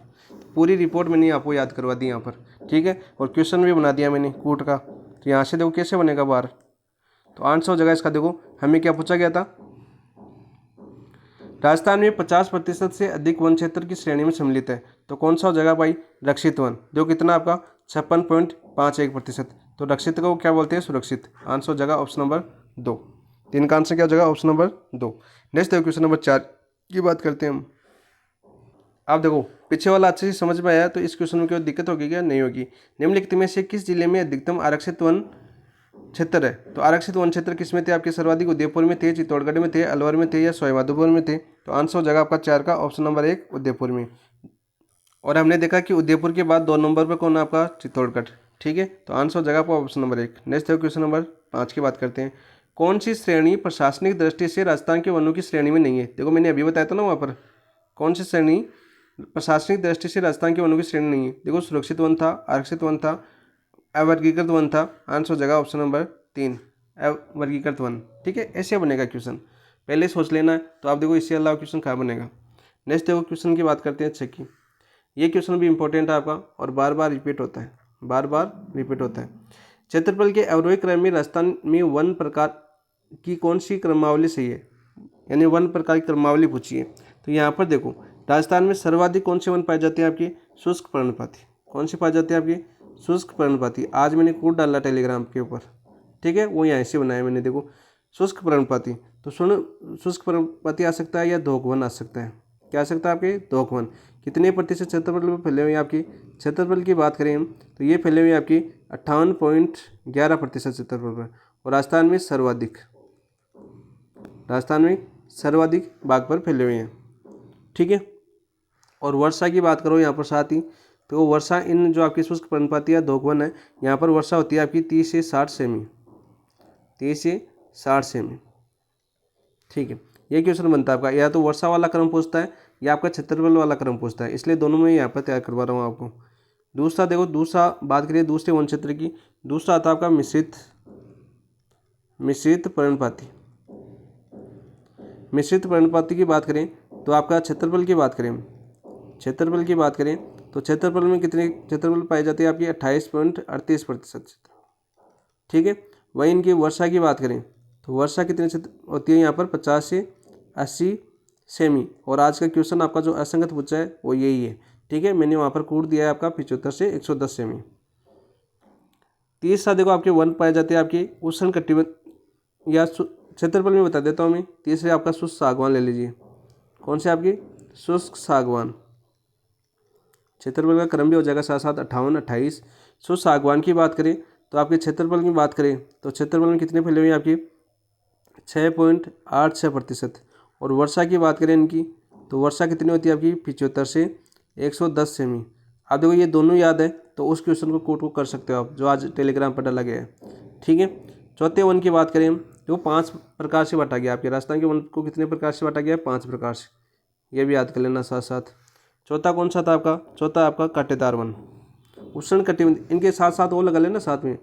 पूरी रिपोर्ट मैंने आपको याद करवा दी यहाँ पर। ठीक है। और क्वेश्चन भी बना दिया मैंने कूट का। तो यहाँ से देखो कैसे बनेगा बाहर। तो आंसर हो जाएगा इसका। देखो हमें क्या पूछा गया था, राजस्थान में 50% से अधिक वन क्षेत्र की श्रेणी में सम्मिलित है। तो कौन सा हो जाएगा भाई, रक्षित वन। जो कितना आपका 56.51%। तो रक्षित को क्या बोलते हैं, सुरक्षित। आंसर हो जाएगा ऑप्शन नंबर 2। 3 का आंसर क्या हो जाएगा, ऑप्शन नंबर 2। नेक्स्ट देखो क्वेश्चन नंबर 4 की बात करते हैं हम। आप देखो पीछे वाला अच्छे से समझ में आया, तो इस क्वेश्चन में कोई दिक्कत होगी क्या, नहीं होगी। निम्नलिखित में से किस जिले में अधिकतम आरक्षित वन क्षेत्र है। तो आरक्षित वन क्षेत्र किसमें थे आपके, सर्वाधिक उदयपुर में थे, चित्तौड़गढ़ में थे, अलवर में थे या सवाईमाधोपुर में थे। तो आंसर हो जाएगा आपका 4 का ऑप्शन नंबर 1 उदयपुर में। और हमने देखा कि उदयपुर के बाद 2 नंबर पर कौन है आपका, चित्तौड़गढ़। ठीक है। तो आंसर हो जाएगा आपका ऑप्शन नंबर 1। नेक्स्ट देखो क्वेश्चन नंबर 5 की बात करते हैं। कौन सी श्रेणी प्रशासनिक दृष्टि से राजस्थान के वनों की श्रेणी में नहीं है। देखो मैंने अभी बताया था ना वहाँ पर, कौन सी श्रेणी प्रशासनिक दृष्टि से राजस्थान के वनों की श्रेणी नहीं है। देखो सुरक्षित वन था, आरक्षित वन था, अवर्गीकृत वन था। आंसर हो जाएगा ऑप्शन नंबर 3 अवर्गीकृत वन। ठीक है। ऐसे बनेगा क्वेश्चन, पहले सोच लेना है। तो आप देखो इससे अलावा क्वेश्चन कहाँ बनेगा। नेक्स्ट देखो क्वेश्चन की बात करते हैं 6 की। ये क्वेश्चन भी इंपॉर्टेंट है आपका और बार बार रिपीट होता है, क्षेत्रफल के अवरोही क्रम में राजस्थान में वन प्रकार की कौन सी क्रमावली सही है, यानी वन प्रकार की क्रमावली पूछी है। तो यहाँ पर देखो राजस्थान में सर्वाधिक कौन से वन पाए जाते हैं आपके, शुष्क पर्णपाती। कौन से पाए जाते हैं आपके, शुष्क पर्णपाती। आज मैंने कोड डाला टेलीग्राम के ऊपर। ठीक है। वो यहाँ से बनाया मैंने, देखो शुष्क पर्णपाती। तो सुनो, शुष्क पर्णपाती आ सकता है या धोकवन आ सकता है। क्या आ सकता है आपके, धोकवन। कितने प्रतिशत क्षेत्रफल में फैले हुए हैं आपकी, क्षेत्रफल की बात करें हम तो ये फैले हुए हैं आपकी 58.11% क्षेत्रफल पर। और राजस्थान में सर्वाधिक भाग पर फैले हुए हैं। ठीक है। और वर्षा की बात करो यहाँ पर साथ ही, तो वर्षा इन जो आपकी शुष्क पर्णपाती या धोकवन है, यहाँ पर वर्षा होती है आपकी 30 से 60 सेमी, 30 से 60 सेमी। ठीक है। ये क्वेश्चन बनता है आपका, या तो वर्षा वाला क्रम पूछता है या आपका क्षेत्रफल वाला क्रम पूछता है, इसलिए दोनों में यहाँ पर तैयार करवा रहा हूँ आपको। दूसरा देखो, दूसरा बात करिए दूसरे वन क्षेत्र की, दूसरा आता है आपका मिश्रित पर्णपाती। मिश्रित पर्णपाती की बात करें तो आपका क्षेत्रफल की बात करें तो क्षेत्रफल में कितने क्षेत्रफल पाए जाते हैं आपकी 28.38%। ठीक है। वहीं इनकी वर्षा की बात करें तो वर्षा कितनी होती है यहाँ पर 50 से 80 सेमी। और आज का क्वेश्चन आपका जो असंगत पूछा है वो यही है। ठीक है। मैंने वहाँ पर कोड दिया है आपका 75 से 110 सेमी। तीसरा देखो आपके वन पाए जाते हैं आपके उष्ण कटिबंध या क्षेत्रफल में बता देता हूँ मैं। तीसरे आपका शुष्क सागवान ले लीजिए। कौन से आपकी शुष्क सागवान, क्षेत्रफल का क्रम भी हो जाएगा 7 7 58 28। शुष्क सागवान की बात करें तो आपके क्षेत्रफल की बात करें तो क्षेत्रफल में कितने फैले हुए हैं आपकी 6.86%। और वर्षा की बात करें इनकी तो वर्षा कितनी होती है आपकी 75 से 110 सेमी। आप देखो ये दोनों याद है तो उस क्वेश्चन को कोट को कर सकते हो आप, जो आज टेलीग्राम पर डाला गया है। ठीक है, चौथे वन की बात करें हम, जो 5 प्रकार से बांटा गया आपके राजस्थान के वन को कितने प्रकार से बांटा गया है 5 प्रकार से, ये भी याद कर लेना साथ साथ। चौथा कौन सा था आपका, चौथा आपका कांटेदार वन। उष्ण कटिबंधीय, इनके साथ साथ वो लगा लेना साथ में,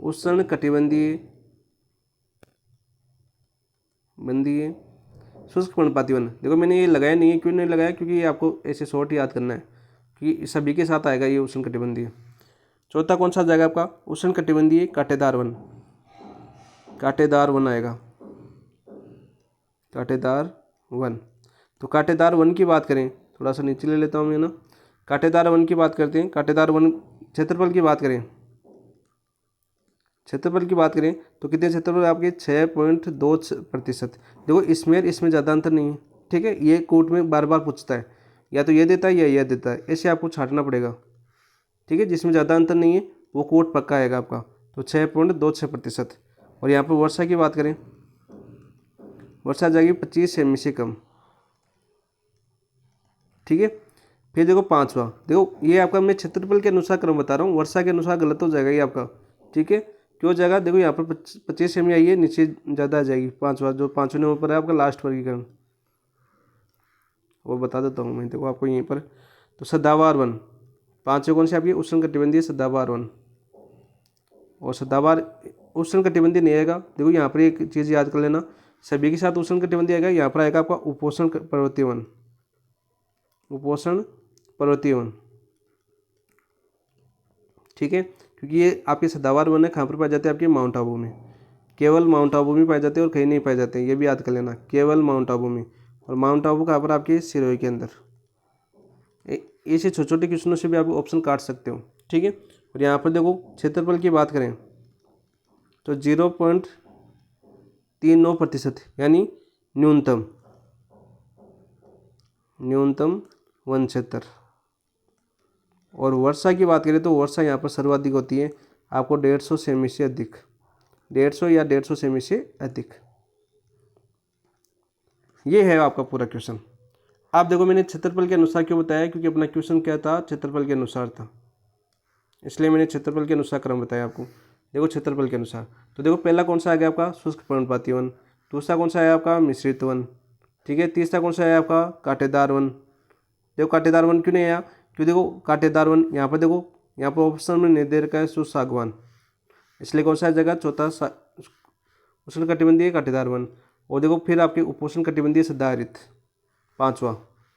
उष्ण कटिबंधीय बंधीय शुष्क पर्णपाती वन। देखो मैंने ये लगाया नहीं है, क्यों नहीं लगाया, क्योंकि ये आपको ऐसे शॉर्ट याद करना है कि सभी के साथ आएगा ये उष्ण कटिबंधीय। चौथा कौन सा जाएगा आपका उष्ण कटिबंधीय कांटेदार वन, कांटेदार वन आएगा, कांटेदार वन। तो कांटेदार वन की बात करें, थोड़ा सा नीचे ले लेता हूँ मैं ना, कांटेदार वन की बात करते हैं। कांटेदार वन क्षेत्रफल की बात करें, क्षेत्रफल की बात करें तो कितने क्षेत्रफल आपके 6.2%। देखो इसमें ज़्यादा अंतर नहीं है। ठीक है, ये कोर्ट में बार बार पूछता है, या तो ये देता है या ये देता है, ऐसे आपको छांटना पड़ेगा। ठीक है, जिसमें ज़्यादा अंतर नहीं है वो कोर्ट पक्का आएगा आपका, तो 6.26%। और यहाँ पर वर्षा की बात करें, वर्षा आ जाएगी 25 सेमी से कम। ठीक है, फिर देखो पांचवा, देखो ये आपका मैं क्षेत्रफल के अनुसार क्रम बता रहा हूँ, वर्षा के अनुसार गलत हो जाएगा ये आपका। ठीक है, क्यों जाएगा, देखो यहाँ पर 25 सेमी आई है, नीचे ज़्यादा आ जाएगी। पांचवा, जो पांचवें नंबर पर है आपका लास्ट वर्गीकरण, वो बता देता हूँ मैं, देखो आपको यहीं पर। तो सदाबहार वन, पांचवें कौन से आपकी उष्ण कटिबंधीय सदाबहार वन। और सदाबहार उष्ण कटिबंधीय नहीं आएगा, देखो यहाँ पर एक चीज़ याद कर लेना, सभी के साथ उष्ण कटिबंधीय आएगा, यहाँ पर आएगा आपका उपोष्ण पर्वतीय वन, उपोष्ण पर्वतीय वन। ठीक है, क्योंकि ये आपके सदाबहार वन है, कहाँ पर पाए जाते हैं आपके माउंट आबू में, केवल माउंट आबू में पाए जाते हैं और कहीं नहीं पाए जाते हैं, ये भी याद कर लेना, केवल माउंट आबू में। और माउंट आबू कहाँ पर आपके सिरोही के अंदर। ऐसे छोटे छोटे क्वेश्चनों से भी आप ऑप्शन काट सकते हो। ठीक है, और यहाँ पर देखो क्षेत्रफल की बात करें तो 0.39%, यानी न्यूनतम वन क्षेत्र। और वर्षा की बात करें तो वर्षा यहाँ पर सर्वाधिक होती है आपको 150 सेमी से अधिक, 150 या 150 सेमी से अधिक। ये है आपका पूरा क्वेश्चन। आप देखो मैंने क्षेत्रफल के अनुसार क्यों बताया, क्योंकि अपना क्वेश्चन क्या था, क्षेत्रफल के अनुसार था, इसलिए मैंने क्षेत्रफल के अनुसार क्रम बताया आपको। देखो क्षेत्रफल के अनुसार, तो देखो पहला कौन सा आ गया आपका शुष्क पर्णपाती वन, दूसरा कौन सा है आपका मिश्रित वन। ठीक है, तीसरा कौन सा है आपका कांटेदार वन। देखो कांटेदार वन क्यों नहीं आया, क्यों, देखो कांटेदार वन यहाँ पर, देखो यहाँ पर ऑप्शन में नहीं दे रखा है शुष्क सागवान, इसलिए कौन सा जगह चौथा उष्ण कटिबंधीय कांटेदार वन। और देखो फिर आपके उपोष्ण कटिबंधीय सदाहरित पांचवा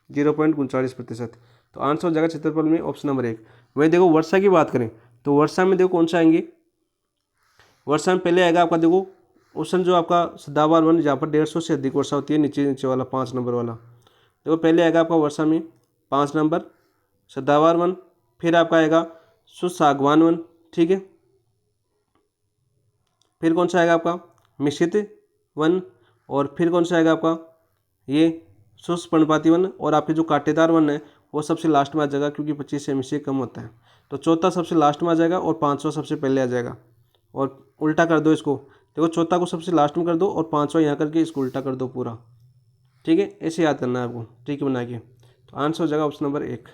0.39%। तो आंसर हो जाएगा क्षेत्रफल में ऑप्शन नंबर 1। वही देखो वर्षा की बात करें तो वर्षा में देखो कौन सा आएंगे, वर्षा में पहले आएगा आपका देखो उष्ण जो आपका सदाबहार वन, जहाँ पर 150 से अधिक वर्षा होती है, नीचे नीचे वाला 5 नंबर वाला। देखो पहले आएगा आपका वर्षा में 5 नंबर सदाबहार वन, फिर आपका आएगा शुष्क सागवान वन। ठीक है, फिर कौन सा आएगा आपका मिश्रित वन, और फिर कौन सा आएगा आपका ये शुष्क पर्णपाती वन। और आपके जो कांटेदार वन है वो सबसे लास्ट में आ जाएगा, क्योंकि 25 सेमी से कम होता है, तो चौथा सबसे लास्ट में आ जाएगा और पांचवा सबसे पहले आ जाएगा। और उल्टा कर दो इसको, देखो चौथा को सबसे लास्ट में कर दो और पांचवा यहाँ करके इसको उल्टा कर दो पूरा। ठीक है, ऐसे याद करना है आपको ट्रिक बना के। तो आंसर हो जाएगा ऑप्शन नंबर 1।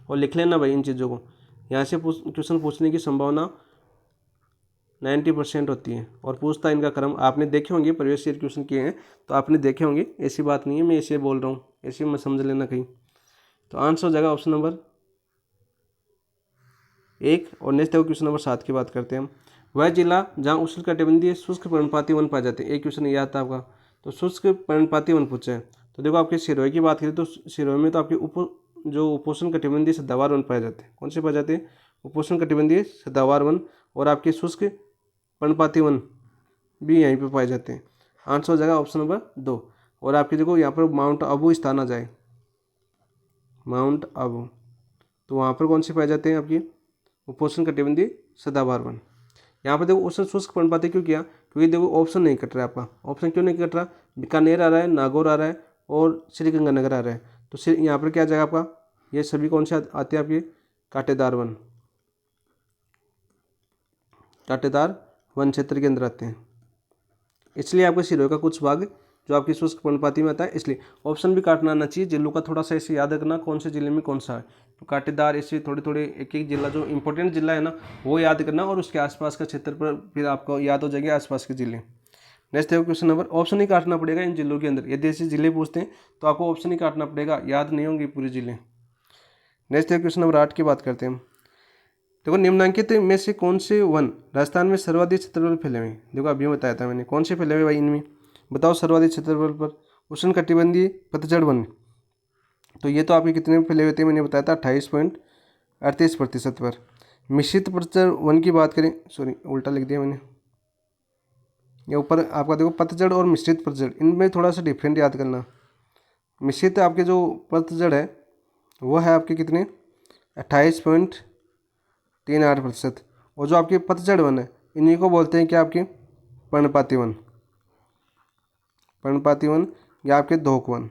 और लिख लेना भाई इन चीज़ों को, यहाँ से क्वेश्चन पूछने की संभावना 90% होती है। और पूछता इनका क्रम आपने देखे होंगे, प्रीवियस ईयर क्वेश्चन किए हैं तो आपने देखे होंगे, ऐसी बात नहीं है मैं ऐसे बोल रहा हूँ, ऐसे मैं समझ लेना कहीं। तो आंसर हो जाएगा ऑप्शन नंबर 1। और नेक्स्ट देखो क्वेश्चन नंबर 7 की बात करते हैं हम। वह जिला जहाँ उष्ण कटिबंधीय शुष्क पर्णपाती वन पाए जाते हैं, एक क्वेश्चन याद था आपका, तो शुष्क पर्णपाती वन पूछा है। तो देखो आपके सिरोही की बात करें तो सिरोही में तो आपके जो उपोष्ण कटिबंधीय सदाबहार वन पाए जाते हैं, कौन से पाए जाते हैं उपोष्ण कटिबंधीय सदाबहार वन, और आपके शुष्क पर्णपाती वन भी यहीं पे पाए जाते हैं। आंसर हो जाएगा ऑप्शन नंबर 2। और आपके देखो यहाँ पर माउंट आबू स्थान आ जाए, माउंट आबू, तो वहाँ पर कौन से पाए जाते हैं आपकी उपोष्ण कटिबंधीय सदाबहार वन। यहाँ पर देखो उष्ण शुष्क पर्णपाती क्यों किया, क्योंकि देखो ऑप्शन नहीं कट रहा है आपका। ऑप्शन क्यों नहीं कट रहा, बीकानेर आ रहा है, नागौर आ रहा है और श्रीगंगानगर आ रहा है। तो यहाँ पर क्या आ जाएगा आपका, ये सभी कौन से आते हैं आपके, कांटेदार वन, कांटेदार वन क्षेत्र के अंदर आते हैं। इसलिए आपके सिरोही का कुछ भाग जो आपकी शुष्क पर्णपाती में आता है, इसलिए ऑप्शन भी काटना आना चाहिए। जिलों का थोड़ा सा ऐसे याद रखना कौन से जिले में कौन सा है, तो कांटेदार ऐसे थोड़े थोड़े एक एक जिला जो इंपॉर्टेंट जिला है ना वो याद करना, और उसके आसपास का क्षेत्र पर फिर आपको याद हो जाएंगे आसपास के जिले। नेक्स्ट देखो क्वेश्चन नंबर, ऑप्शन ही काटना पड़ेगा इन जिलों के अंदर। यदि ऐसे जिले पूछते हैं तो आपको ऑप्शन ही काटना पड़ेगा, याद नहीं होंगे पूरे जिले। नेक्स्ट देखो क्वेश्चन नंबर 8 की बात करते हैं। देखो निम्नलिखित में से कौन से वन राजस्थान में सर्वाधिक क्षेत्रफल फैले हुए हैं। देखो अभी बताया था मैंने कौन से फैले हुए भाई, इनमें बताओ सर्वाधिक क्षेत्रफल पर। उष्णकटिबंधीय पतझड़ वन, तो ये तो आपके कितने में फैले हुए थे, मैंने बताया था 28.38% पर। मिश्रित पतझड़ वन की बात करें, सॉरी उल्टा लिख दिया मैंने, ये ऊपर आपका देखो पतझड़ और मिश्रित पतझड़, इनमें थोड़ा सा डिफरेंट याद करना। मिश्रित आपके जो पतझड़ है वो है आपके कितने 28.38%, और जो आपके पतझड़ वन है इन्हीं को बोलते हैं क्या आपके पर्णपाती वन, पर्णपाती वन या आपके दोहक वन।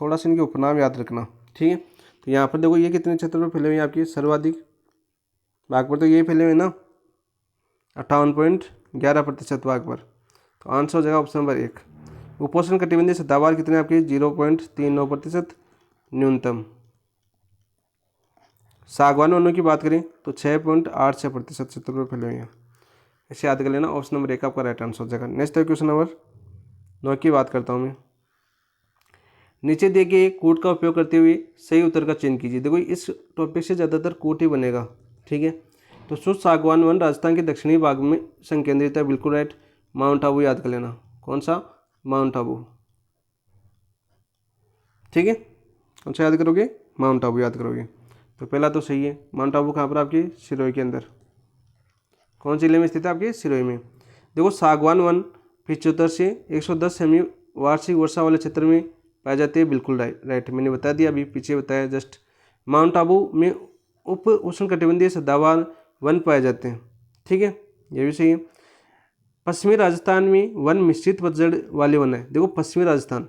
थोड़ा सा इनके उपनाम याद रखना, ठीक है। तो यहाँ पर देखो ये कितने क्षेत्र पर फैले हुए हैं आपके सर्वाधिक भाग पर, तो ये फैले हुए हैं ना 58.11% भाग पर। तो आंसर हो जाएगा ऑप्शन नंबर 1। उपोष्ण कटिबंधीय सदाबहार कितने आपके 0.39% न्यूनतम। सागवान वनों की बात करें तो 6.86% क्षेत्र पर फैले हुए हैं। इसे याद कर लेना, ऑप्शन नंबर 1 आपका राइट आंसर हो जाएगा। नेक्स्ट है क्वेश्चन नंबर 9 की बात करता हूँ मैं। नीचे दिए गए कूट का उपयोग करते हुए सही उत्तर का चयन कीजिए। देखो इस टॉपिक से ज़्यादातर कूट ही बनेगा, ठीक है। तो शुष्क सागवान वन राजस्थान के दक्षिणी भाग में संकेंद्रित है, बिल्कुल राइट। माउंट आबू याद कर लेना, कौन सा, माउंट आबू, ठीक है। कौन सा याद करोगे, माउंट आबू याद करोगे। तो पहला तो सही है। माउंट आबू कहाँ पर आपकी सिरोही के अंदर, कौन जिले में स्थित है आपके सिरोही में। देखो सागवान वन 75 से 110 सेमी वार्षिक वर्षा वाले क्षेत्र में पाए जाते हैं, बिल्कुल राइट, मैंने बता दिया अभी पीछे बताया जस्ट। माउंट आबू में उप उष्णकटिबंधीय सदाबहार वन पाए जाते हैं, ठीक है, ये भी सही है। पश्चिमी राजस्थान में वन मिश्रित पतझड़ वाले वन है। देखो पश्चिमी राजस्थान,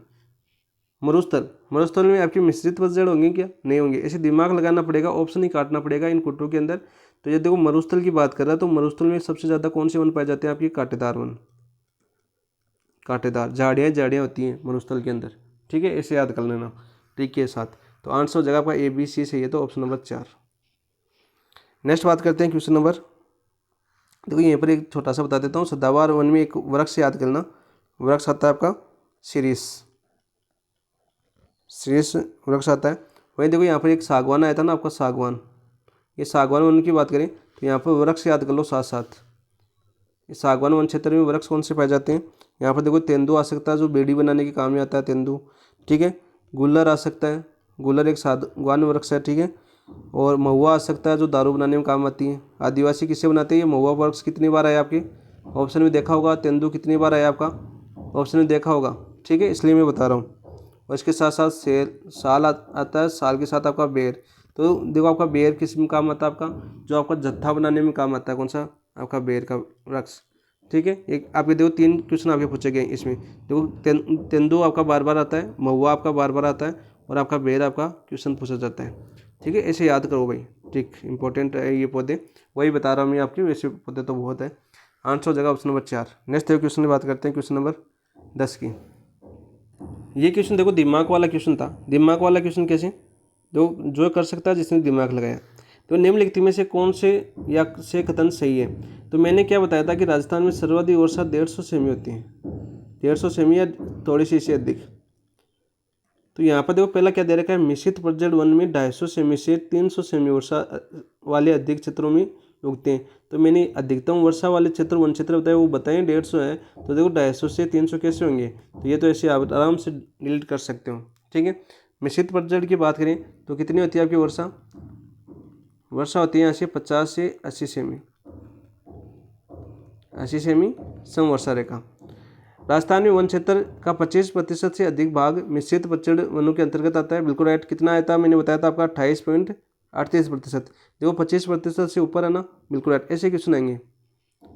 मरुस्थल में आपकी मिश्रित पतझड़ होंगे क्या, नहीं होंगे, ऐसे दिमाग लगाना पड़ेगा, ऑप्शन ही काटना पड़ेगा इन कुटों के अंदर। तो ये देखो मरुस्थल की बात कर रहा है, तो मरुस्थल में सबसे ज़्यादा कौन से वन पाए जाते हैं आपकी, कांटेदार वन, कांटेदार झाड़ियाँ होती हैं मरुस्थल के अंदर, ठीक है, इसे याद कर लेना टिक के साथ। तो आंसर हो जाएगा आपका ABC सही है, तो ऑप्शन नंबर 4। नेक्स्ट बात करते हैं क्वेश्चन नंबर, देखो यहाँ पर एक छोटा सा बता देता हूँ। सदाबहार वन में एक वृक्ष याद करना, वृक्ष आता है आपका शीरीष वृक्ष आता है। वहीं देखो यहाँ पर एक सागवान आया था ना आपका, सागवान, ये सागवान वन की बात करें तो यहाँ पर वृक्ष याद कर लो साथ साथ। इस सागवान वन क्षेत्र में वृक्ष कौन से पाए जाते हैं, यहाँ पर देखो तेंदू आ सकता है जो बेड़ी बनाने के काम में आता है, तेंदू, ठीक है। गुल्लर आ सकता है, गुल्लर एक सागवान वृक्ष है, ठीक है। और महुआ आ सकता है जो दारू बनाने में काम आती है। आदिवासी किससे बनाते हैं, ये महुआ वृक्ष कितनी बार आया आपके ऑप्शन में देखा होगा। तेंदू कितनी बार आया आपका ऑप्शन में देखा होगा, ठीक है, इसलिए मैं बता रहा हूँ। और इसके साथ साथ साल आता है, साल के साथ आपका बेर। तो देखो आपका बेर किस में काम आता है, आपका जो आपका जत्था बनाने में काम आता है, कौन सा, आपका बेर का वृक्ष, ठीक है। एक आपके देखो 3 क्वेश्चन आपके पूछे गए इसमें। देखो तेंदू आपका बार बार आता है, महुआ आपका बार बार आता है, और आपका बेर आपका क्वेश्चन पूछा जाता है, ठीक है। ऐसे याद करो भाई, ठीक, इंपॉर्टेंट है ये पौधे, वही बता रहा हूँ मैं आपके, वैसे पौधे तो बहुत है। आंसर हो जाएगा ऑप्शन नंबर 4। नेक्स्ट क्वेश्चन की बात करते हैं, क्वेश्चन नंबर 10 की। ये क्वेश्चन देखो दिमाग वाला क्वेश्चन था। दिमाग वाला क्वेश्चन कैसे, देखो जो कर सकता है जिसने दिमाग लगाया। तो निम्नलिखित में से कौन से या से कथन सही है। तो मैंने क्या बताया था कि राजस्थान में सर्वाधिक वर्षा 150 सेमी होती है, 150 सेमी या थोड़ी सी इससे अधिक। तो यहाँ पर देखो पहला क्या दे रखा है, मिश्रित पतझड़ वन में 250 सेमी से 300 सेमी वर्षा वाले अधिक क्षेत्रों में उगते हैं। तो मैंने अधिकतम वर्षा वाले क्षेत्र वन क्षेत्र बताए, वो बताएं 150 है। तो देखो 250 से 300 कैसे होंगे, तो ये तो ऐसे आप आराम से डिलीट कर सकते हो, ठीक है। मिश्रित पतझड़ की बात करें तो कितनी होती है आपकी वर्षा होती है यहाँ से 50 से 80 सेमी, 80 सेमी सम वर्षा रेखा। राजस्थान में वन क्षेत्र का 25% से अधिक भाग मिश्रित पतझड़ वनों के अंतर्गत आता है, बिल्कुल राइट। कितना आया था, मैंने बताया था आपका 28.38 38%। देखो 25% से ऊपर है ना, बिल्कुल राइट। ऐसे क्वेश्चन आएंगे,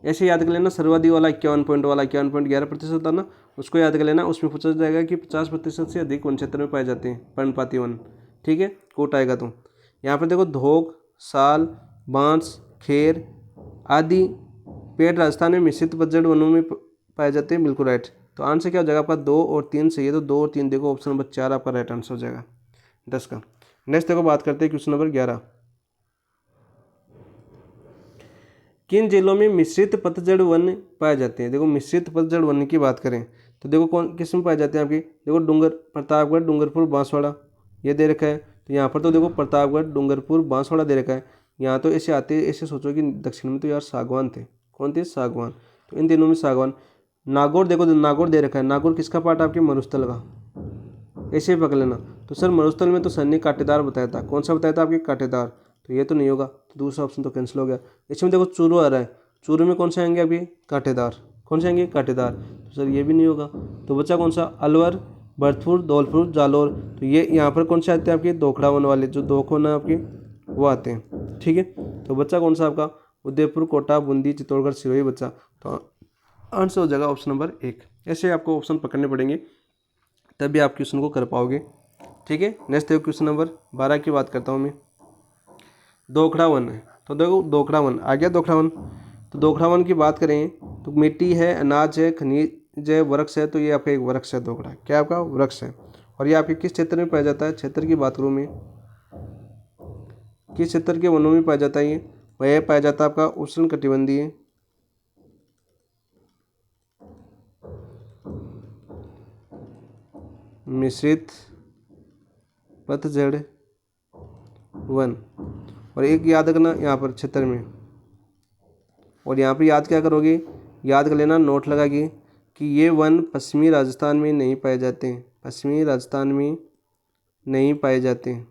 ऐसे याद कर लेना। सर्वाधिक वाला 51 पॉइंट वाला 51.11% था ना, उसको याद कर लेना। उसमें पूछा जाएगा कि 50% से अधिक वन क्षेत्र में पाए जाते हैं पर्णपाती वन। ठीक है, कोट आएगा। तो यहाँ पर देखो धोक, साल, बांस, खेर आदि पेड़ राजस्थान में मिश्रित पतझड़ वनों में पाए जाते हैं, बिल्कुल राइट। तो आंसर क्या हो जाएगा आपका 2 और 3 सही है, तो 2 और 3 देखो, ऑप्शन नंबर 4 आपका राइट आंसर हो जाएगा 10 का। नेक्स्ट देखो बात करते हैं क्वेश्चन नंबर 11। किन जिलों में मिश्रित पतझड़ वन पाए जाते हैं? देखो मिश्रित पतझड़ वन की बात करें तो देखो कौन किस में पाए जाते हैं आपके, देखो प्रतापगढ़, डूंगरपुर, बांसवाड़ा, ये दे रखा है। तो यहाँ पर तो देखो प्रतापगढ़, डूंगरपुर, बांसवाड़ा दे रखा है। यहाँ तो ऐसे आते, ऐसे सोचो कि दक्षिण में तो यार सागवान थे। कौन थे? सागवान। तो इन तीनों में सागवान। नागौर देखो, नागौर दे रखा है। नागौर किसका पार्ट आपके? मरुस्थल का। ऐसे पकड़ लेना। तो सर मरुस्थल में तो सर ने कांटेदार बताया था। कौन सा बताया था आपके? कांटेदार। तो ये तो नहीं होगा, तो दूसरा ऑप्शन तो कैंसिल हो गया। इसमें देखो चूरू आ रहा है। चूरू में कौन से आएंगे आपके? कांटेदार। कौन से आएंगे? कांटेदार। तो सर ये भी नहीं होगा। तो बच्चा कौन सा? अलवर, भरतपुर, धौलपुर, जालोर। तो ये यहाँ पर कौन से आते हैं आपके? दोखड़ा वन वाले, जो दोख वन है आपके वो आते हैं। ठीक है, तो बच्चा कौन सा आपका? उदयपुर, कोटा, बूंदी, चित्तौड़गढ़, सिरोही बच्चा। तो आंसर हो जाएगा ऑप्शन नंबर 1। ऐसे आपको ऑप्शन पकड़ने पड़ेंगे, तभी आप क्वेश्चन को कर पाओगे। ठीक है, नेक्स्ट देखो क्वेश्चन नंबर 12 की बात करता हूँ मैं। दोखड़ा वन है, तो देखो दोखड़ा वन आ गया। दोखड़ा वन, तो दोखड़ा वन की बात करें तो मिट्टी है, अनाज है, खनिज है, वृक्ष है। तो ये आपका एक वृक्ष है। दोखड़ा क्या आपका? वृक्ष है। और ये आपके किस क्षेत्र में पाया जाता है? क्षेत्र की बात करूँ मैं, किस क्षेत्र के वनों में पाया जाता है? ये वह पाया जाता है आपका उष्ण कटिबंधीय मिश्रित पतझड़ वन। और एक याद रखना यहाँ पर क्षेत्र में, और यहाँ पर याद क्या करोगे? याद कर लेना, नोट लगा कि ये वन पश्चिमी राजस्थान में नहीं पाए जाते हैं। पश्चिमी राजस्थान में नहीं पाए जाते हैं,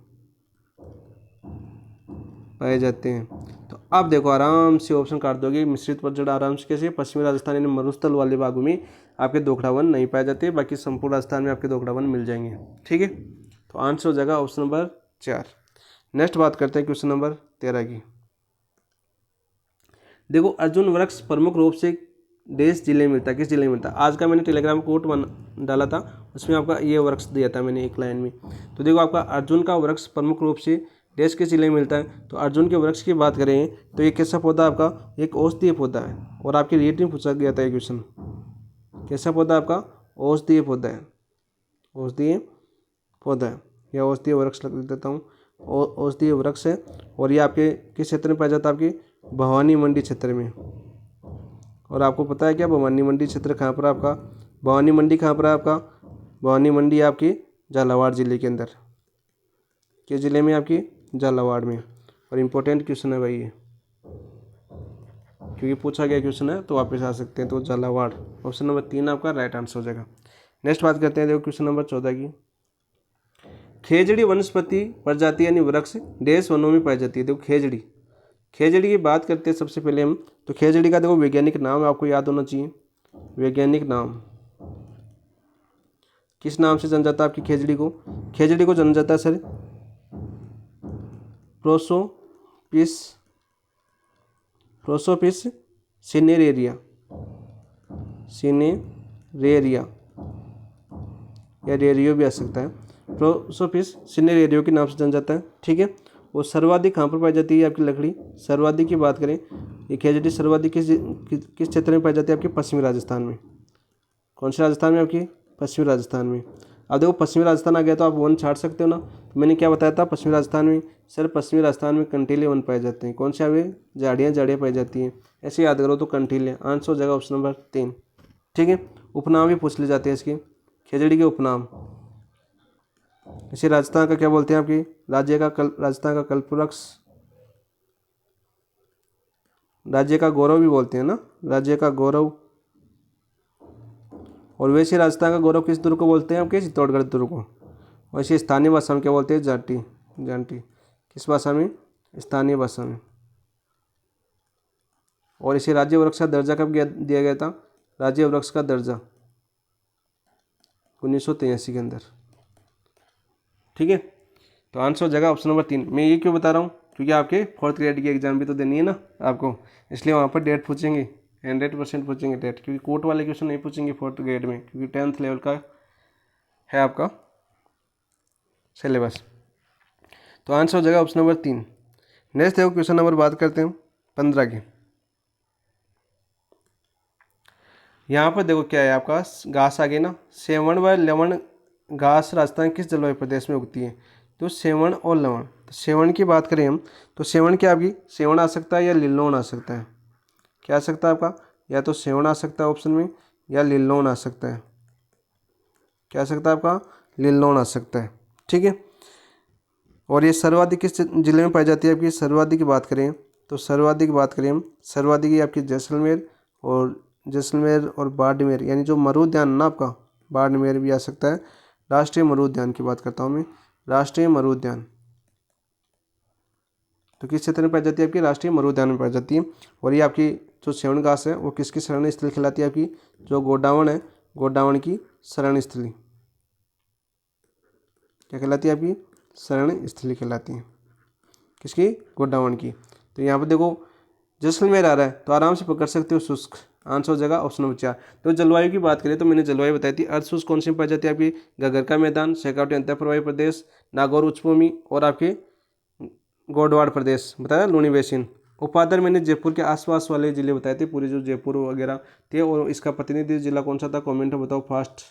पाए जाते हैं। तो आप देखो आराम से ऑप्शन काट दोगे। मिश्रित पतझड़ आराम से कैसे? पश्चिमी राजस्थान यानी मरुस्थल वाले भागों में आपके दोखड़ा वन नहीं पाए जाते, बाकी संपूर्ण राजस्थान में आपके दोखड़ा वन मिल जाएंगे। ठीक है, तो आंसर हो जाएगा ऑप्शन नंबर 4। नेक्स्ट बात करते हैं क्वेश्चन नंबर 13 की। देखो अर्जुन वृक्ष प्रमुख रूप से देश जिले में मिलता है। किस जिले में मिलता है? आज का मैंने टेलीग्राम कोट डाला था, उसमें आपका ये वृक्ष दिया था मैंने एक लाइन में। तो देखो आपका अर्जुन का वृक्ष प्रमुख रूप से देश के जिले में मिलता है। तो अर्जुन के वृक्ष की बात करें तो ये कैसा पौधा आपका? एक औषधीय पौधा है। और आपके रीट में पूछा गया था ये क्वेश्चन, कैसा पौधा आपका? औषधीय पौधा है। औषधीय पौधा है या औषधीय वृक्ष लग देता हूँ, औषधीय वृक्ष है। और ये आपके किस क्षेत्र में पाया जाता है? आपके भवानी मंडी क्षेत्र में। और आपको पता है क्या भवानी मंडी क्षेत्र कहाँ पर आपका? भवानी मंडी कहाँ पर है आपका? भवानी मंडी आपकी झालावाड़ जिले के अंदर। किस जिले में? आपकी झालावाड़ में। और इम्पोर्टेंट क्वेश्चन है भाई ये, क्योंकि पूछा गया क्वेश्चन है तो वापस आ सकते हैं। तो झालावाड़ ऑप्शन नंबर 3 आपका राइट आंसर हो जाएगा। नेक्स्ट बात करते हैं देखो क्वेश्चन नंबर 14 की। खेजड़ी वनस्पति प्रजाति यानी वृक्ष देश वनों में पाई जाती है। देखो खेजड़ी, खेजड़ी की बात करते हैं सबसे पहले हम। तो खेजड़ी का देखो वैज्ञानिक नाम आपको याद होना चाहिए। वैज्ञानिक नाम किस नाम से जाना जाता है आपकी खेजड़ी को? खेजड़ी को जाना जाता है sir Prosopis, Prosopis cineraria, cineraria या रेरियो भी आ सकता है। प्रोसोपिस सिनेरेरियो के नाम से जाना जाता है। ठीक है, वो सर्वाधिक कहाँ पर पाई जाती है आपकी लकड़ी? सर्वाधिक की बात करें, ये खेजड़ी सर्वाधिक किस क्षेत्र में पाई जाती है? आपके पश्चिमी राजस्थान में। कौन से राजस्थान में? आपकी पश्चिमी राजस्थान में। अब देखो पश्चिमी राजस्थान आ गया तो आप वन छाट सकते हो ना। तो मैंने क्या बताया था पश्चिमी राजस्थान में? सर पश्चिमी राजस्थान में कंटीले वन पाए जाते हैं। कौन से? वे झाड़ियाँ पाई जाती हैं। ऐसे याद करो तो कंटीले। आंसर हो जाएगा ऑप्शन नंबर 3। ठीक है, उपनाम भी पूछ ले जाते हैं इसके, खेजड़ी के उपनाम। इसे राजस्थान का क्या बोलते हैं? आपकी राजस्थान का कल्पवृक्ष, राज्य का गौरव भी बोलते हैं ना, राज्य का गौरव। और वैसे राजस्थान का गौरव किस दुर्ग को बोलते हैं? आपके चित्तौड़गढ़ दुर्ग को। वैसे स्थानीय भाषा में क्या बोलते हैं? जाटी, जाटी। किस भाषा में? स्थानीय भाषा में। और इसे राज्य वृक्ष का दर्जा कब दिया गया था? राज्य वृक्ष का दर्जा 1983 के अंदर। ठीक है, तो आंसर हो जाएगा ऑप्शन नंबर 3। मैं ये क्यों बता रहा हूँ, क्योंकि आपके 4th ग्रेड की एग्जाम भी तो देनी है ना आपको, इसलिए वहाँ पर डेट पूछेंगे, 100% पूछेंगे डेट, क्योंकि कोर्ट वाले क्वेश्चन नहीं पूछेंगे 4th ग्रेड में, क्योंकि 10th लेवल का है आपका सिलेबस। तो आंसर हो जाएगा ऑप्शन नंबर 3। नेक्स्ट देखो क्वेश्चन नंबर बात करते हैं 15 की। यहाँ पर देखो क्या है आपका, घास आ गई ना, सेवण व लवण घास राजस्थान किस जलवायु प्रदेश में उगती है। तो सेवण और लवण, तो सेवण की बात करें हम तो सेवण क्या आपकी, सेवण आ सकता है या लिल्लोन आ सकता है। क्या आ सकता है आपका, या तो सेवण आ सकता है ऑप्शन में, या लिल्लोन आ सकता है। क्या आ सकता है आपका, लिल्लोन आ सकता है। ठीक है, और ये सर्वाधिक किस जिले में पाई जाती है आपकी, सर्वाधिक की बात करें तो सर्वाधिक की बात करें हम, सर्वाधिक आपकी जैसलमेर और बाड़मेर, यानी जो मरु उद्यान ना आपका, बाड़मेर भी आ सकता है। राष्ट्रीय मरु उद्यान की बात करता हूँ मैं, राष्ट्रीय मरु उद्यान तो किस क्षेत्र में पाई जाती है आपकी, राष्ट्रीय मरु उद्यान में पाई जाती है। और ये आपकी जो सेवण घास है वो किसकी शरण स्थली कहलाती है आपकी, जो गोडावण है, गोडावण की शरण स्थली क्या कहलाती है आपकी, शरण स्थली कहलाती है। किसकी, गोडावण की। तो यहाँ पर देखो जैसलमेर आ रहा है तो आराम से पकड़ सकते हो शुष्क, आंसर हो जाएगा ऑप्शन नंबर 4। तो जलवायु की बात करें तो मैंने जलवायु बताई थी, अर्ध शुष्क कौन सी पाई जाती है आपकी, गगर का मैदान, शेखावटी अंतःप्रवाही प्रदेश, नागौर उच्चभूमि और आपके गौडवाड़ प्रदेश बताया, लूनी बेसिन। उपाधर मैंने जयपुर के आसपास वाले जिले बताए थे, पूरे जो जयपुर वगैरह थे। और इसका प्रतिनिधि जिला कौन सा था, कमेंट में बताओ फास्ट,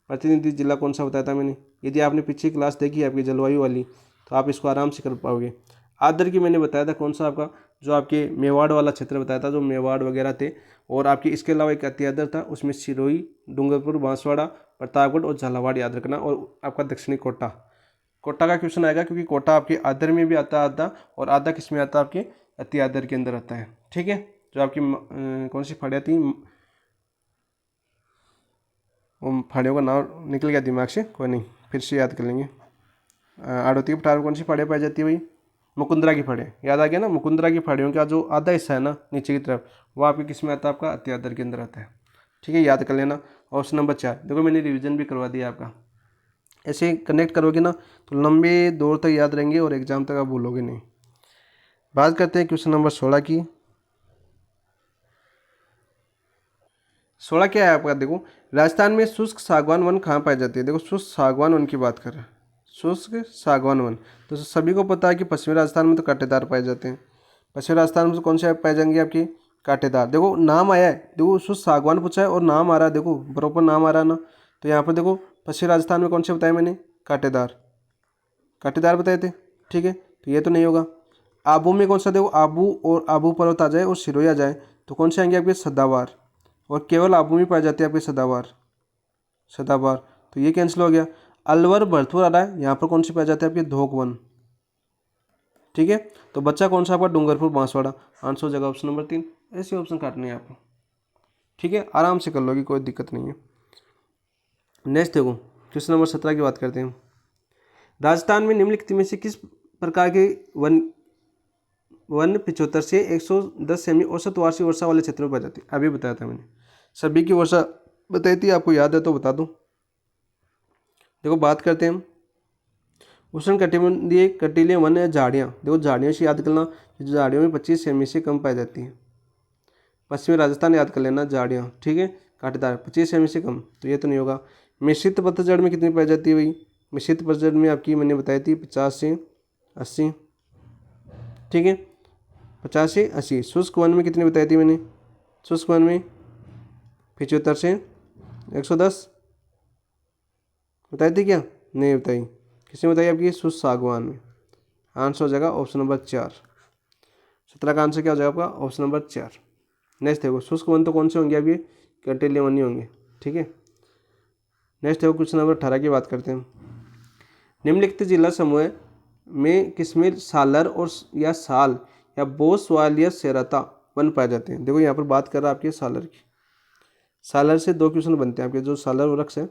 प्रतिनिधि जिला कौन सा बताया था मैंने। यदि आपने पिछली क्लास देखी है आपकी जलवायु वाली तो आप इसको आराम से कर पाओगे। आदर की मैंने बताया था कौन सा आपका, जो आपके मेवाड़ वाला क्षेत्र बताया था, जो मेवाड़ वगैरह थे। और आपके इसके अलावा एक अत्यादर था, उसमें सिरोही, डूंगरपुर, बांसवाड़ा, प्रतापगढ़ और झालावाड़ याद रखना। और आपका दक्षिणी कोटा, कोटा का क्वेश्चन आएगा, क्योंकि कोटा आपके आदर में भी आता है आधा, और आधा किस में आता है आपके अति आदर के अंदर आता है। ठीक है, जो आपकी कौन सी फाड़ियाँ थी, वो फाड़ियों का नाम निकल गया दिमाग से, कोई नहीं फिर से याद कर लेंगे। आड़ोती पठार में कौन सी फाड़ियाँ पाई जाती है भाई, मुकुंदरा की फाड़ियाँ, याद आ गया ना। मुकुंदरा की फाड़ियों का जो आधा हिस्सा है ना नीचे की तरफ, वो आपके किस में आता है, आपका अति आदर के अंदर आता है। ठीक है, याद कर लेना। ऑप्शन नंबर 4 देखो मैंने रिविजन भी करवा दिया आपका, ऐसे कनेक्ट करोगे ना तो लंबे दौर तक याद रहेंगे और एग्जाम तक आप भूलोगे नहीं। बात करते हैं क्वेश्चन नंबर 16 की। 16 क्या है आपका, देखो राजस्थान में शुष्क सागवान वन कहाँ पाई जाती है। देखो शुष्क सागवान वन की बात कर रहे हैं, शुष्क सागवान वन, तो सभी को पता है कि पश्चिमी राजस्थान में तो कांटेदार पाए जाते हैं। पश्चिमी राजस्थान में तो कौन से पाए जाएंगे आपकी, कांटेदार। देखो नाम आया है, देखो शुष्क सागवान पूछा है और नाम आ रहा है, देखो प्रॉपर नाम आ रहा है ना। तो यहाँ पर देखो पश्चिमी राजस्थान में कौन से बताए मैंने, कांटेदार, कांटेदार बताए थे। ठीक है, तो ये तो नहीं होगा। आबू में कौन सा, देखो आबू और आबू पर्वत आ जाए और सिरोही आ जाए तो कौन से आएंगे आपके, सदाबहार, और केवल आबू में पाई जाती है आपके सदाबहार, सदाबहार, तो ये कैंसिल हो गया। अलवर भरतपुर आ रहा है, यहाँ पर कौन सी पाई जाती है आपकी, धोक वन। ठीक है, तो बच्चा कौन सा आपका, डूंगरपुर बांसवाड़ा, आंसर हो जाएगा ऑप्शन नंबर 3। ऐसे ऑप्शन काटने हैं आपको। ठीक है, आराम से कर लोगे, कोई दिक्कत नहीं है। नेक्स्ट देखो क्वेश्चन नंबर 17 की बात करते हैं। राजस्थान में निम्नलिखित में से किस प्रकार के वन 75 से 110 सेमी औसत वार्षिक वर्षा वाले क्षेत्रों में पाई जाती है। अभी बताया था मैंने, सभी की वर्षा बताई थी, आपको याद है तो बता दूं। देखो बात करते हैं हम उष्ण कटिबंधीय कटीले वन या झाड़ियाँ। देखो झाड़ियों से याद करना, झाड़ियों में 25 सेमी से कम पाई जाती है। पश्चिमी राजस्थान याद कर लेना, झाड़ियाँ। ठीक है, कांटेदार 25 सेमी से कम, तो ये तो नहीं होगा। मिश्रित पतझड़ में कितनी पाई जाती है भाई, मिश्रित पतझड़ में आपकी मैंने बताई थी 50 से 80। ठीक है, 50 से 80। शुष्क वन में कितनी बताई थी मैंने, शुष्क वन में 75 से 110 बताई थी क्या, नहीं बताई। किसने बताई आपकी, शुष्क सागवान में। आंसर हो जाएगा ऑप्शन नंबर 4। 17 का आंसर क्या हो जाएगा आपका, ऑप्शन नंबर 4। नेक्स्ट देखो शुष्क वन तो कौन से होंगे आपके, कंटेले वन ही होंगे। ठीक है, नेक्स्ट देखो क्वेश्चन नंबर 18 की बात करते हैं। निम्नलिखित जिला समूह में किसमें सालर और या साल या बोस वाल या सेरता वन पाए जाते हैं। देखो यहाँ पर बात कर रहा है आपके सालर की। सालर से 2 क्वेश्चन बनते हैं आपके, जो सालर वृक्ष है,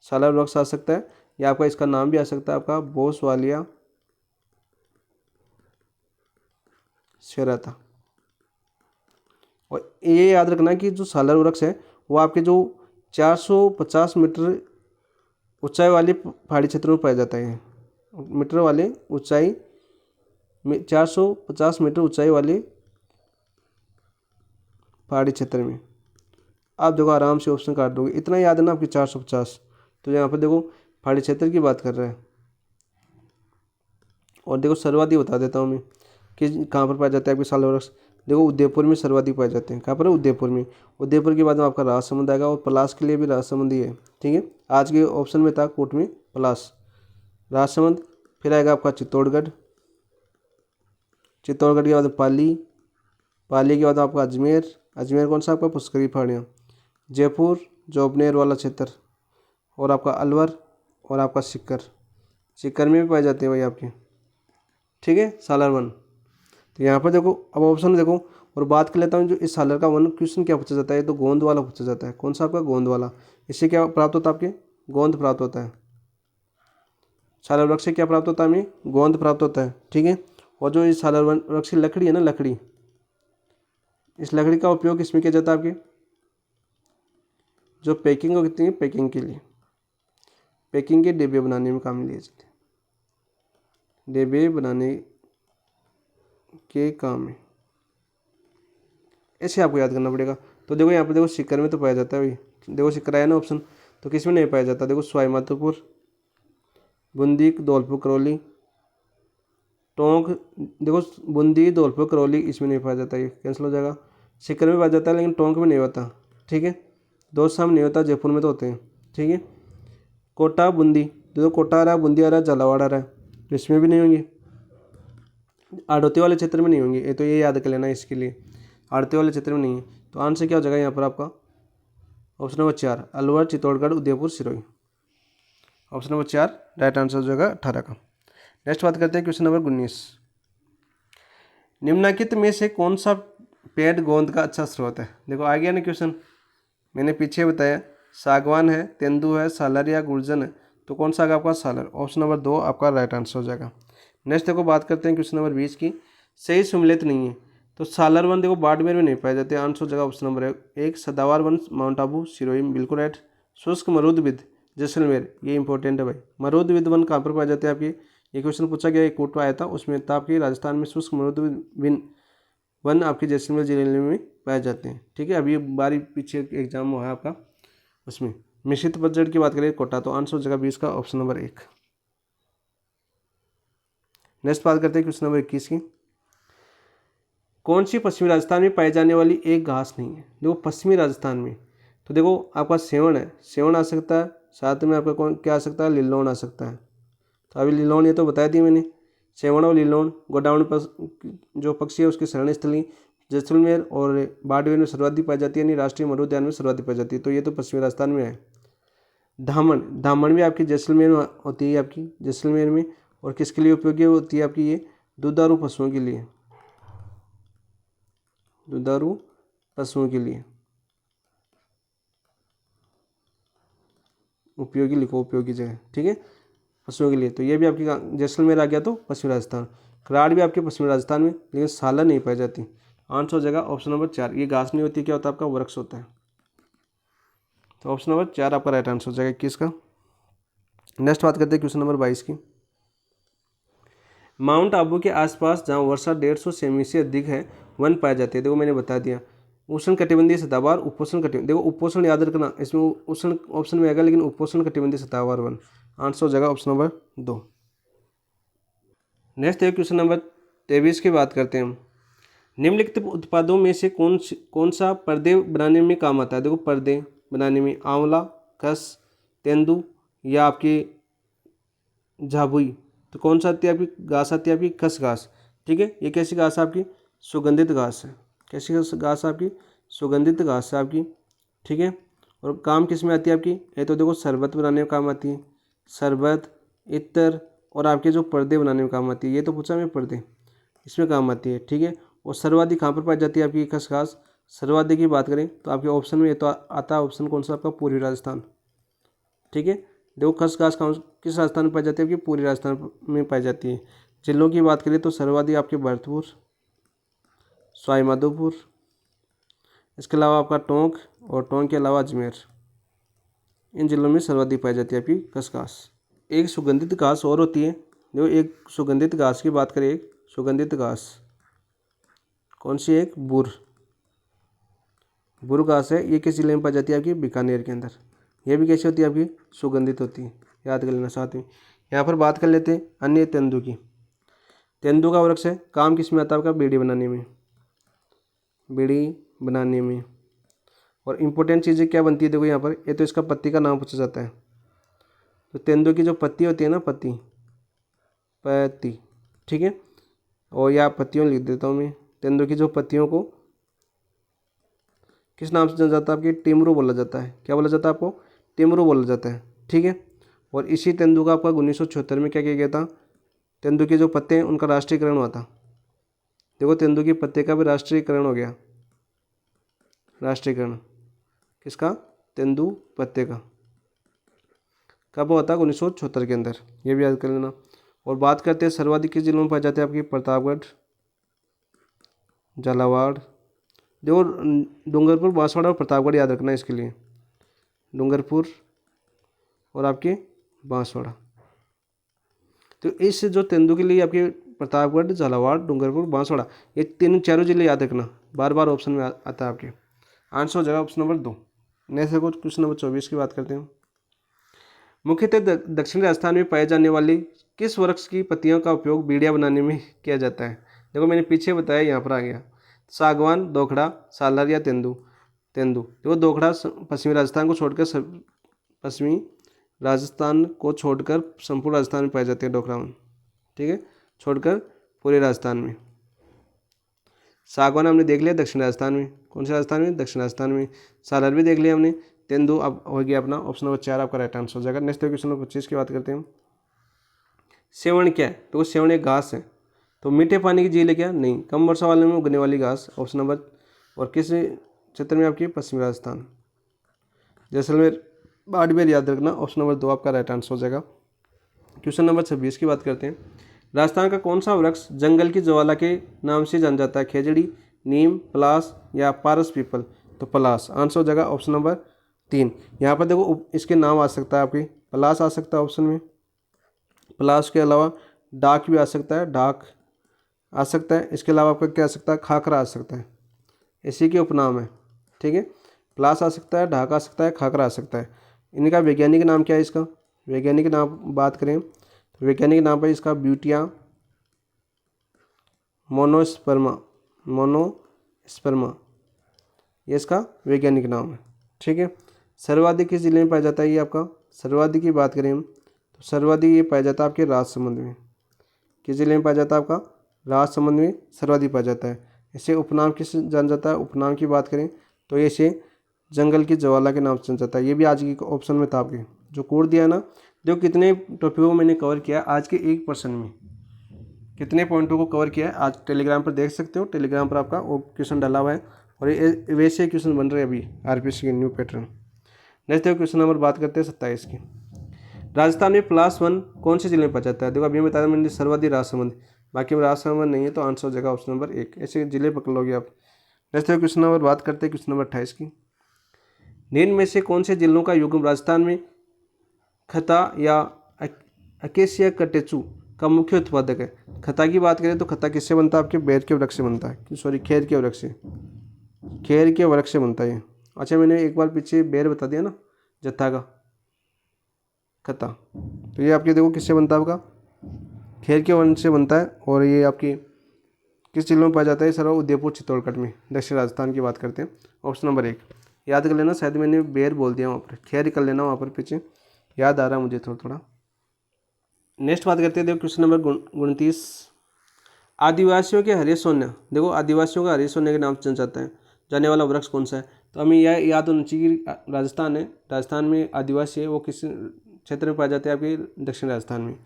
सालर वृक्ष आ सकता है, या आपका इसका नाम भी आ सकता है आपका बोस वालिया सेरता। और ये याद रखना कि जो सालर वृक्ष है वो आपके जो 450 मीटर ऊंचाई वाली पहाड़ी क्षेत्रों में पाया जाता है, मीटर वाले ऊंचाई 450 मीटर ऊंचाई वाले पहाड़ी क्षेत्र में। आप देखो आराम से ऑप्शन काट दोगे, इतना याद है ना आपकी 450। तो यहाँ पर देखो पहाड़ी क्षेत्र की बात कर रहा है। और देखो सर्वाधिक बता देता हूँ मैं कि कहाँ पर पाया जाता है आपके साल वृक्ष। देखो उदयपुर में सर्वाधिक पाए जाते हैं। कहाँ पर है? उदयपुर में। उदयपुर के बाद में आपका राजसमंद आएगा, और पलास के लिए भी राजसमंद ही है। ठीक है, आज के ऑप्शन में था कोट में पलास, राजसमंद। फिर आएगा आपका चित्तौड़गढ़, चित्तौड़गढ़ के बाद पाली, पाली के बाद आपका अजमेर, अजमेर कौन सा आपका? पुष्करी पहाड़ियाँ। जयपुर जोबनेर वाला क्षेत्र, और आपका अलवर, और आपका सिक्कर, सिक्कर में भी पाए जाते हैं भाई आपके। ठीक है, सालर वन। तो यहाँ पर देखो अब ऑप्शन देखो, और बात कर लेता हूँ जो इस सालर का वन क्वेश्चन क्या पूछा जाता है, तो गोंद वाला पूछा जाता है। कौन सा आपका? गोंद वाला। इससे क्या प्राप्त होता है आपके? गोंद प्राप्त होता है। सालर वृक्ष से क्या प्राप्त होता है हमें? गोंद प्राप्त होता है। ठीक है, और जो इस सालर वन वृक्ष की लकड़ी है ना, लकड़ी, इस लकड़ी का उपयोग इसमें किया जाता है आपके, जो पैकिंग होती है, पैकिंग के लिए, पैकिंग के डिब्बे बनाने में काम लिए जाते हैं, डिब्बे बनाने के काम में। ऐसे आपको याद करना पड़ेगा। तो देखो यहाँ पर देखो सिक्कर में तो पाया जाता है भाई, देखो सिक्कर आया ना ऑप्शन, तो किस में नहीं पाया जाता? देखो सवाई माधोपुर, बूंदी, धौलपुर, करौली, टोंक। देखो बूंदी, धौलपुर, करौली इसमें नहीं पाया जाता, ये कैंसिल हो जाएगा। सिक्कर में पाया जाता है लेकिन टोंक में नहीं होता। ठीक है, दौसा में नहीं होता, जयपुर में तो होते हैं। ठीक है, कोटा, बूंदी, देखो कोटा आ रहा है, बूंदी आ रहा है, झालावाड़ आ रहा है, तो इसमें भी नहीं होंगे। आड़ती वाले क्षेत्र में नहीं होंगे, ये तो ये याद कर लेना इसके लिए, आड़ती वाले क्षेत्र में नहीं है। तो आंसर क्या हो जाएगा यहाँ पर आपका? Option number 4 Alwar, Chittorgarh, Udaipur, Sirohi. Option number 4 right answer हो जाएगा 18 का। नेक्स्ट बात करते हैं क्वेश्चन नंबर 19। निम्नलिखित में से कौन सा पेड़ गोंद का अच्छा स्रोत है? देखो आ गया ना क्वेश्चन, मैंने पीछे बताया, सागवान है, तेंदू है, सालर या गुर्जन है, तो कौन सा आपका? सालर। ऑप्शन नंबर 2 आपका राइट आंसर हो जाएगा। नेक्स्ट देखो बात करते हैं क्वेश्चन नंबर 20 की, सही सुमेलित नहीं है, तो सालर वन देखो बाड़मेर में नहीं पाए जाते, आंसर हो जाएगा ऑप्शन नंबर 1। सदावर वन माउंट आबू, सिरोही, बिल्कुल राइट। शुष्क मरुदविद जैसलमेर, ये इंपॉर्टेंट है भाई। मरुदविद वन कहाँ पर पाए जाते हैं आपके? ये क्वेश्चन पूछा गया, एक कोर्ट आया था, उसमें था आपके राजस्थान में शुष्क मरुदविद वन आपके जैसलमेर जिले में पाए जाते हैं। ठीक है, अभी बारी पीछे एग्जाम हुआ है आपका, उसमें मिश्रित पतझड़ की बात करें कोटा, तो आंसर हो जाएगा 20 का ऑप्शन नंबर 1। नेक्स्ट बात करते हैं क्वेश्चन नंबर 21 की, कौन सी पश्चिमी राजस्थान में पाई जाने वाली एक घास नहीं है? देखो पश्चिमी राजस्थान में, तो देखो आपका सेवण है, सेवण आ सकता है, साथ में आपका कौन क्या आ सकता है? लिलोन आ सकता है। तो अभी लिलोन ये तो बता दी मैंने, सेवण और लिलोन गोडाउन जो पक्षी है उसकी शरण स्थली जैसलमेर और बाड़मेर में सर्वाधिक पाई जाती है, यानी राष्ट्रीय मरुद्यान में सर्वाधिक पाई जाती है, तो ये तो पश्चिमी राजस्थान में है। धामण, धामण भी आपकी जैसलमेर में होती है, आपकी जैसलमेर में, और किसके लिए उपयोगी होती है आपकी? ये दुधारू पशुओं के लिए, दुधारू पशुओं के लिए उपयोगी लिखो, उपयोगी जगह। ठीक है, पशुओं के लिए, तो ये भी आपकी जैसलमेर आ गया, तो पश्चिमी राजस्थान। कराड़ भी आपके पश्चिमी राजस्थान में, लेकिन सालर नहीं पाई जाती, आंसर हो जाएगा ऑप्शन नंबर 4। ये घास नहीं होती, क्या होता है आपका? वृक्ष होता है, तो ऑप्शन नंबर 4 आपका राइट आंसर हो जाएगा 21 का। नेक्स्ट बात करते हैं क्वेश्चन नंबर 22 की, माउंट आबू के आसपास जहाँ वर्षा 150 सेमी से अधिक है वन पाए जाते हैं, देखो मैंने बता दिया, उष्ण कटिबंधीय सदाबहार, उपोष्ण कटिबंधीय, देखो उपोष्ण याद रखना, इसमें उष्ण ऑप्शन में आएगा, लेकिन उपोष्ण कटिबंधीय सदाबहार वन, आंसर हो जाएगा ऑप्शन नंबर 2। नेक्स्ट है क्वेश्चन नंबर 23 की बात करते हैं हम, निम्नलिखित उत्पादों में से कौन सा पर्दे बनाने में काम आता है? देखो पर्दे बनाने में आंवला, खस, तेंदू या आपकी झाबुई, तो कौन सा आती है आपकी? घास आती है आपकी खस घास। ठीक है, ये कैसी घास है आपकी? सुगंधित घास है। कैसी घास है आपकी? सुगंधित घास है आपकी। ठीक है, और काम किस में आती है आपकी? ये तो देखो शरबत बनाने में काम आती है, शरबत, इत्र, और आपके जो पर्दे बनाने में काम आती है, ये तो पूछा मैं पर्दे, इसमें काम आती है। ठीक है, और सर्वाधिक कहाँ पर पाई जाती है आपकी खस घास? सर्वाधिक की बात करें तो आपके ऑप्शन में ये तो आता है ऑप्शन कौन सा आपका? पूर्वी राजस्थान। ठीक है, देखो खस घास किस राजस्थान में पाई जाती है? आपकी पूरी राजस्थान में पाई जाती है। जिलों की बात करें तो सर्वाधिक आपके भरतपुर, सवाई माधोपुर, इसके अलावा आपका टोंक, और टोंक के अलावा अजमेर, इन जिलों में सर्वाधिक पाई जाती है आपकी खस घास। एक सुगंधित घास और होती है देखो एक सुगंधित घास की बात करें, एक सुगंधित घास कौन सी है, एक बुर घास है। ये किस जिले में पाई जाती है, आपकी बीकानेर के अंदर। ये भी कैसी होती है, आपकी सुगंधित होती है, याद कर लेना साथ में। यहाँ पर बात कर लेते हैं अन्य तेंदु की। तेंदु का वृक्ष है, काम किस में आता है आपका, बीड़ी बनाने में, बीड़ी बनाने में। और इम्पोर्टेंट चीज़ें क्या बनती है, देखो यहाँ पर, ये तो इसका पत्ती का नाम पूछा जाता है। तो तेंदु की जो पत्ती होती है ना, पत्ती, ठीक है, और या पत्तियों लिख देता हूँ मैं। तेंदु की जो पत्तियों को किस नाम से जाना जाता है, आपकी टिमरू बोला जाता है। क्या बोला जाता है आपको, टिमरू बोला जाता है, ठीक है। और इसी तेंदु का आपका 1976 में क्या किया गया था, तेंदु के जो पत्ते हैं उनका राष्ट्रीयकरण हुआ था। देखो तेंदु के पत्ते का भी राष्ट्रीयकरण हो गया, राष्ट्रीयकरण किसका, तेंदु पत्ते का। कब हुआ था, 1976 के अंदर, ये भी याद कर लेना। और बात करते हैं सर्वाधिक किस जिलों में पाए जाते हैं, आपकी प्रतापगढ़, झालावाड़। देखो डूंगरपुर, बांसवाड़ा और प्रतापगढ़ याद रखना इसके लिए, डूंगरपुर और आपके बांसवाड़ा। तो इस जो तेंदु के लिए आपके प्रतापगढ़, झालावाड़, डूंगरपुर, बांसवाड़ा, ये तीन चारों जिले याद रखना, बार बार ऑप्शन में आता है आपके। आंसर हो जाएगा ऑप्शन नंबर 2। नेक्स्ट कुछ क्वेश्चन नंबर 24 की बात करते हैं। मुख्यतः दक्षिणी राजस्थान में पाए जाने वाली किस वृक्ष की पत्तियों का उपयोग बीड़ियाँ बनाने में किया जाता है। देखो मैंने पीछे बताया, यहाँ पर आ गया, सागवान, दोखड़ा, सालर या तेंदु। देखो दोखड़ा पश्चिमी राजस्थान को छोड़कर संपूर्ण राजस्थान में पाए जाते हैं, डोखड़ा, ठीक है, छोड़कर पूरे राजस्थान में। सागवान हमने देख लिया दक्षिण राजस्थान में, कौन से राजस्थान में, दक्षिण राजस्थान में। सालर भी देख लिया हमने। तेंदु अब हो गया अपना ऑप्शन नंबर 4 आपका राइट आंसर हो जाएगा। नेक्स्ट क्वेश्चन नंबर 25 की बात करते हैं। सेवण क्या है, तो सेवण एक घास है, तो मीठे पानी की झील है क्या, नहीं, कम वर्षा वाले में उगने वाली घास, ऑप्शन नंबर। और किस क्षेत्र में, आपकी पश्चिमी राजस्थान, जैसलमेर, बाड़मेर याद रखना, ऑप्शन नंबर 2 आपका राइट आंसर हो जाएगा। क्वेश्चन नंबर 26 की बात करते हैं। राजस्थान का कौन सा वृक्ष जंगल की ज्वाला के नाम से जाना जाता है, खेजड़ी, नीम, पलास या पारस पीपल। तो पलास आंसर हो जाएगा ऑप्शन नंबर 3। यहाँ पर देखो इसके नाम आ सकता है, आपकी पलास आ सकता है ऑप्शन में। पलास के अलावा डाक भी आ सकता है, डाक आ सकता है। इसके अलावा आपका क्या आ सकता है, खाकरा आ सकता है, इसी के उपनाम है, ठीक है। पलास आ सकता है, ढाक आ सकता है, खाकरा आ सकता है। इनका वैज्ञानिक नाम क्या है, इसका वैज्ञानिक नाम बात करें तो वैज्ञानिक नाम है इसका ब्यूटिया मोनोस्पर्मा, ये इसका वैज्ञानिक नाम है, ठीक है। सर्वाधिक किस जिले में पाया जाता है, ये आपका सर्वाधिक की बात करें हम तो सर्वाधिक ये पाया जाता है आपके राजसमंद में। किस जिले में पाया जाता है, आपका राजसमंद में सर्वाधिक पाया जाता है। इसे उपनाम किस जाना जाता है, उपनाम की बात करें तो ये इसे जंगल की ज्वाला के नाम से जाना जाता है। ये भी आज की ऑप्शन में था, आपके जो कोड दिया ना। देखो कितने टॉपिकों को मैंने कवर किया आज के एक पर्सन में, कितने पॉइंटों को कवर किया है आज टेलीग्राम पर देख सकते हो। टेलीग्राम पर आपका वो क्वेश्चन डाला हुआ है और ये वैसे क्वेश्चन बन रहे हैं अभी आरपीएससी के न्यू पैटर्न। नेक्स्ट देखो क्वेश्चन नंबर बात करते हैं 27 की। राजस्थान में +1 कौन से जिले में पाया जाता है। देखो अभी बताया मैंने सर्वाधिक राजसमंद, बाकी में राजसमंद नहीं है तो आंसर हो जाएगा ऑप्शन नंबर 1। ऐसे जिले पकड़ लोगे आप। नेक्स्ट देखो क्वेश्चन नंबर बात करते हैं क्वेश्चन नंबर 28 की। निम्न में से कौन से जिलों का युग्म राजस्थान में खता या अकेसिया कटेचू का मुख्य उत्पादक है। खता की बात करें तो खता किससे बनता है, आपके बेर के वृक्ष से बनता है, सॉरी खेर के वृक्ष से, खेर के वृक्ष से बनता है ये। अच्छा मैंने एक बार पीछे बेर बता दिया ना, जत्था का खता, तो ये आपके देखो किससे बनता है, आपका खेर के वृक्ष से बनता है। और ये आपकी किस जिलों में पाया जाता है, सर उदयपुर चित्तौड़गढ़ में, दक्षिण राजस्थान की बात करते हैं। ऑप्शन नंबर 1 याद कर लेना, शायद मैंने बेर बोल दिया वहाँ पर, खेर कर लेना वहाँ पर, पीछे याद आ रहा है मुझे थोड़ा थोड़ा। नेक्स्ट बात करते हैं, देखो क्वेश्चन नंबर 29। आदिवासियों के हरे सोना, देखो आदिवासियों का हरे सोने के नाम से जाता है जाने वाला वृक्ष कौन सा है। तो हमें यह याद होना चाहिए कि राजस्थान है, राजस्थान में आदिवासी है वो किस क्षेत्र में पाए जाते हैं, आपके दक्षिण राजस्थान में।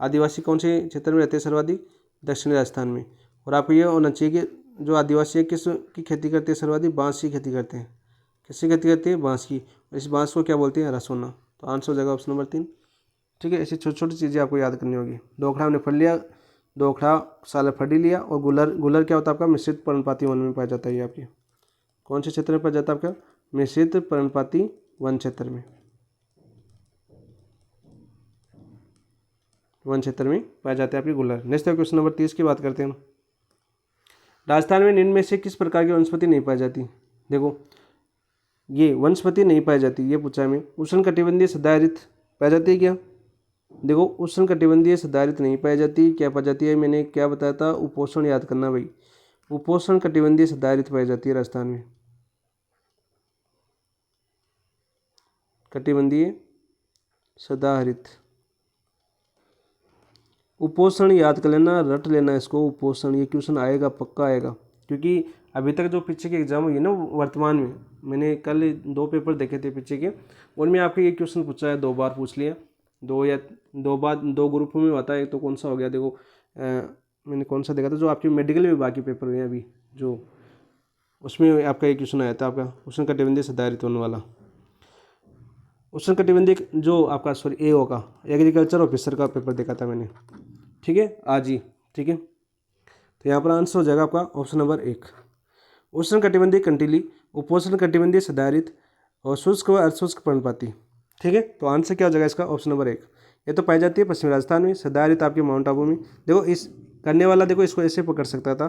आदिवासी कौन से क्षेत्र में रहते हैं सर्वाधिक, दक्षिण राजस्थान में। और आपको ये होना चाहिए कि जो आदिवासी है किस की खेती करते हैं सर्वाधिक, बांस की खेती करते हैं। किसकी खेती करते हैं, बांस की। इस बांस को क्या बोलते हैं, हरा सोना। तो आंसर हो जाएगा ऑप्शन नंबर 3, ठीक है। ऐसी छोटी छोटी चीज़ें आपको याद करनी होगी। दोखड़ा हमने पढ़ लिया, दोखड़ा साल फड़ी लिया। और गुलर क्या होता है आपका, मिश्रित पर्णपाती वन में पाया जाता है। ये आपके कौन से क्षेत्र में पाया जाता है, आपका मिश्रित पर्णपाती वन क्षेत्र में। वन क्षेत्र में पाए जाते हैं आपके गुल्लर। नेक्स्ट है क्वेश्चन नंबर 30 की बात करते हैं हम। राजस्थान में निम्न में से किस प्रकार की वनस्पति नहीं पाई जाती? देखो ये वनस्पति नहीं पाई जाती, ये पूछा है मैं। उष्णकटिबंधीय सदाहरित पाई जाती है क्या? देखो उष्णकटिबंधीय सदाहरित नहीं पाई जाती, क्या पाई जाती है? मैंने क्या बताया था? उपोषण याद करना भाई। उपोषण कटिबंधीय सदाहरित पाई जाती है राजस्थान में। कटिबंधीय सदाहरित, उपोषण याद कर लेना, रट लेना इसको, उपोषण। ये क्वेश्चन आएगा, पक्का आएगा, क्योंकि अभी तक जो पीछे के एग्जाम हुई ना वर्तमान में, मैंने कल 2 पेपर देखे थे पीछे के, उनमें आपके ये क्वेश्चन पूछा है, 2 बार पूछ लिया। 2 बार 2 ग्रुप में होता है, तो कौन सा हो गया? देखो मैंने कौन सा देखा था, जो आपके मेडिकल विभाग के पेपर हुए हैं अभी, जो उसमें आपका एक क्वेश्चन आया था आपका उष्णकटिबंधीय सदाहरित वन वाला। उष्णकटिबंधीय जो आपका ए होगा, एग्रीकल्चर ऑफिसर का पेपर देखा था मैंने, ठीक है, आज ही, ठीक है। तो यहाँ पर आंसर हो जाएगा आपका ऑप्शन नंबर 1, उष्णकटिबंधीय कंटीली, उपोष्ण कटिबंधीय सदाहरित और शुष्क व अर्धशुष्क पर्णपाती, ठीक है। तो आंसर क्या हो जाएगा इसका? Option number 1। ये तो पाई जाती है पश्चिमी राजस्थान में, सदाहरित आपके माउंट आबू में। देखो इस करने वाला, देखो इसको ऐसे पकड़ सकता था,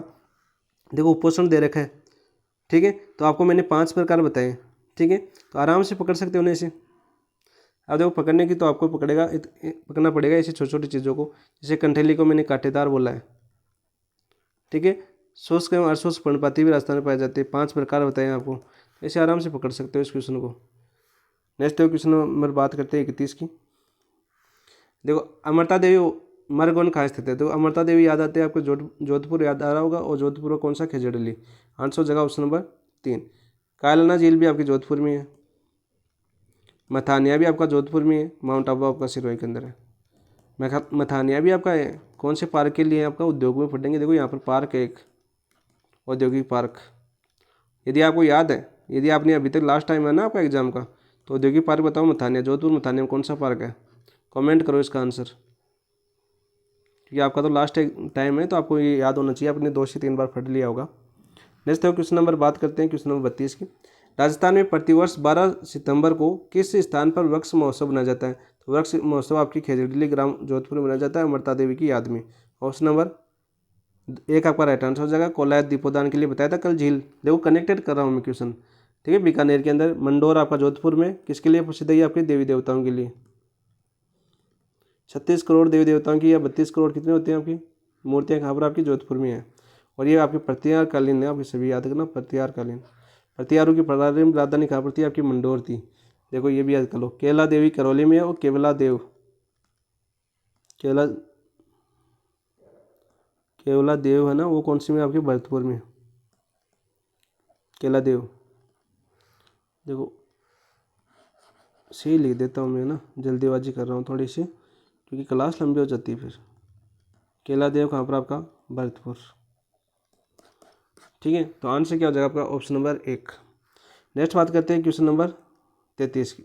देखो उपोषण दे रखा है, ठीक है, तो आपको मैंने 5 प्रकार बताए, ठीक है, तो आराम से पकड़ सकते हो ऐसे। अब देखो पकड़ने की तो आपको पकड़ना पड़ेगा ऐसी छोटी छोटी चीज़ों को, जैसे कंठेली को मैंने कांटेदार बोला है, ठीक है। शुष्क एवं अर्धशुष्क पर्णपाती भी राजस्थान में पाए जाते हैं, 5 प्रकार बताए आपको, ऐसे आराम से पकड़ सकते हो इस क्वेश्चन को। नेक्स्ट क्वेश्चन नंबर बात करते हैं 31 की। देखो अमृता देवी मरगोन कहाँ स्थित है? तो अमृता देवी याद आते हैं आपको, जोधपुर याद आ रहा होगा, और जोधपुर का कौन सा? खेजड़ली। आंसर जगह ऑप्शन नंबर 3। कायलाना झील भी आपकी जोधपुर में है, मथानिया भी आपका जोधपुर में है, माउंट आबू आपका सिरोही के अंदर है। मथानिया भी आपका है, कौन से पार्क के लिए? आपका उद्योग में पढ़ेंगे। देखो यहाँ पर पार्क है एक, औद्योगिक पार्क, यदि आपको याद है, यदि आपने अभी तक लास्ट टाइम है ना आपका एग्जाम का, तो औद्योगिक पार्क बताओ मथानिया, जोधपुर मथानिया में कौन सा पार्क है? कमेंट करो इसका आंसर, क्योंकि आपका तो लास्ट टाइम है, तो आपको ये याद होना चाहिए, आपने 2 से 3 बार पढ़ लिया होगा। नेक्स्ट क्वेश्चन नंबर बात करते हैं, क्वेश्चन नंबर 32 की। राजस्थान में प्रतिवर्ष 12 सितंबर को किस स्थान पर वृक्ष महोत्सव मनाया जाता है? तो वृक्ष महोत्सव आपकी खेजड़ली ग्राम जोधपुर में मनाया जाता है, अमृता देवी की याद में। ऑप्शन नंबर 1 आपका राइट आंसर हो जाएगा। कोलायत दीपोदान के लिए बताया था कल झील, देखो कनेक्टेड कर रहा हूँ मैं क्वेश्चन, ठीक है। बीकानेर के अंदर, मंडोर आपका जोधपुर में, किसके लिए प्रसिद्ध है? आपके देवी देवताओं के लिए। 36 करोड़ देवी देवताओं की, या 32 करोड़ कितने होते हैं आपकी मूर्तियाँ, कहाँ पर? आपकी जोधपुर में है। और ये आपके प्रतिहार कालीन है, आपके सभी याद करना, प्रतिहार कालीन। प्रतिहारों की प्रारंभिक राजधानी कहाँ पर थी? आपकी मंडोर थी। देखो ये भी याद कर लो, केला देवी करौली में है, और केवला देव है ना, वो कौन सी में? आपके भरतपुर में। केला देव, देखो सही लिख देता हूँ मैं ना, जल्दीबाजी कर रहा हूँ थोड़ी सी, क्योंकि क्लास लंबी हो जाती है फिर। केला देव कहाँ पर? आपका भरतपुर, ठीक है। तो आंसर क्या हो जाएगा आपका? Option number 1। नेक्स्ट बात करते हैं क्वेश्चन नंबर 33 की।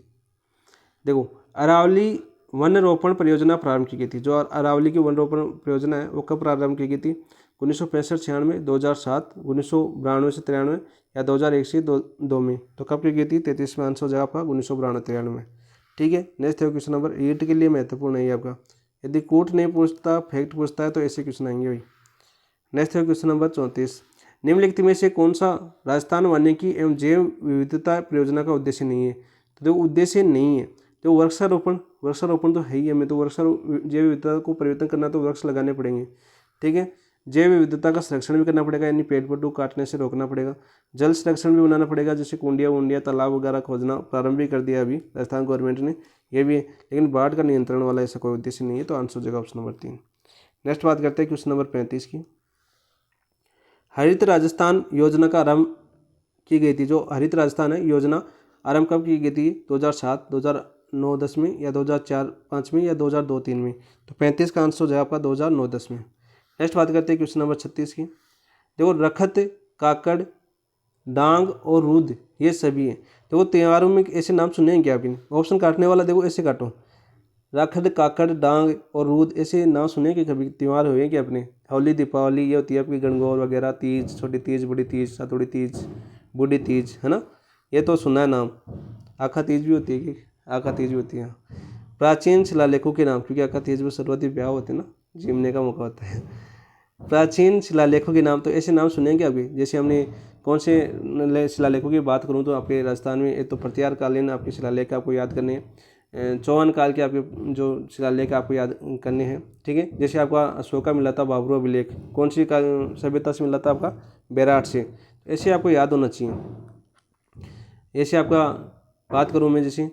देखो अरावली वन रोपण परियोजना प्रारंभ की गई थी, जो अरावली की वन रोपण परियोजना है वो कब प्रारंभ की गई थी? 1965-96, 2007, 1992 से 93, या 2001 से 2 में। तो कब की गई थी? 33 में आंसर हो जाएगा आपका 1992-93 में, ठीक है। नेक्स्ट है क्वेश्चन नंबर 8 के लिए महत्वपूर्ण है आपका, यदि कोट नहीं पूछता, फैक्ट पूछता है, तो ऐसे क्वेश्चन आएंगे भाई। नेक्स्ट है क्वेश्चन नंबर 34, निम्नलिखित में से कौन सा राजस्थान वानिकी एवं जैव विविधता परियोजना का उद्देश्य नहीं है? तो देखो उद्देश्य नहीं है, तो वृक्षारोपण तो है ही, हमें तो जैव विविधता को परिवर्तन करना, तो वृक्ष लगाने पड़ेंगे, ठीक है। जैव विविधता का संरक्षण भी करना पड़ेगा, यानी पेड़ पौधों काटने से रोकना पड़ेगा। जल संरक्षण भी बनाना पड़ेगा, जैसे कुंडिया तालाब वगैरह खोजना प्रारंभ भी कर दिया अभी राजस्थान गवर्नमेंट ने, ये भी है, लेकिन बाढ़ का नियंत्रण वाला ऐसा कोई उद्देश्य नहीं है, तो आंसर हो जाएगा ऑप्शन नंबर 3। नेक्स्ट बात करते हैं क्वेश्चन नंबर 35 की। हरित राजस्थान योजना का आरंभ की गई थी, जो हरित राजस्थान है योजना आरंभ कब की गई थी? 2007, 2009-10 में, या 2004-05 में, या 2002-03 में। तो 35 का आंसर हो जाएगा आपका 2009-10 में। नेक्स्ट बात करते हैं क्वेश्चन नंबर 36 की। देखो रखत, काकड़, डांग और रुद ये सभी हैं। देखो त्योहारों में ऐसे नाम सुने हैं क्या आपने? ऑप्शन काटने वाला देखो ऐसे काटो, रखद, काकड़, डांग और रूद, ऐसे नाम सुने कि कभी त्योहार हुए कि अपने? होली, दीपावली, ये होती है आपकी गणगौर वगैरह, तीज, छोटी तीज, बड़ी तीज, सातुड़ी तीज, बूढ़ी तीज, है ना, ये तो सुना है नाम। आखा तीज भी होती है कि? आखा तीज भी होती है। प्राचीन शिलालेखों के नाम, क्योंकि आकाश में शुरुआती ब्याह होते हैं ना, जीमने का मौका होता है। प्राचीन शिलालेखों के नाम, तो ऐसे नाम सुनेंगे अभी, जैसे हमने कौन से शिलालेखों की बात करूं तो आपके राजस्थान में एक तो प्रत्यार कालीन आपके शिलालेख आपको याद करने हैं, चौहान काल के आपके जो शिलालेख आपको याद करने हैं, ठीक है। जैसे आपका अशोक का मिला था बाबरू अभिलेख, कौन सी सभ्यता से मिला था आपका, बैराट से, ऐसे आपको याद होना चाहिए। ऐसे आपका बात करूँ मैं, जैसे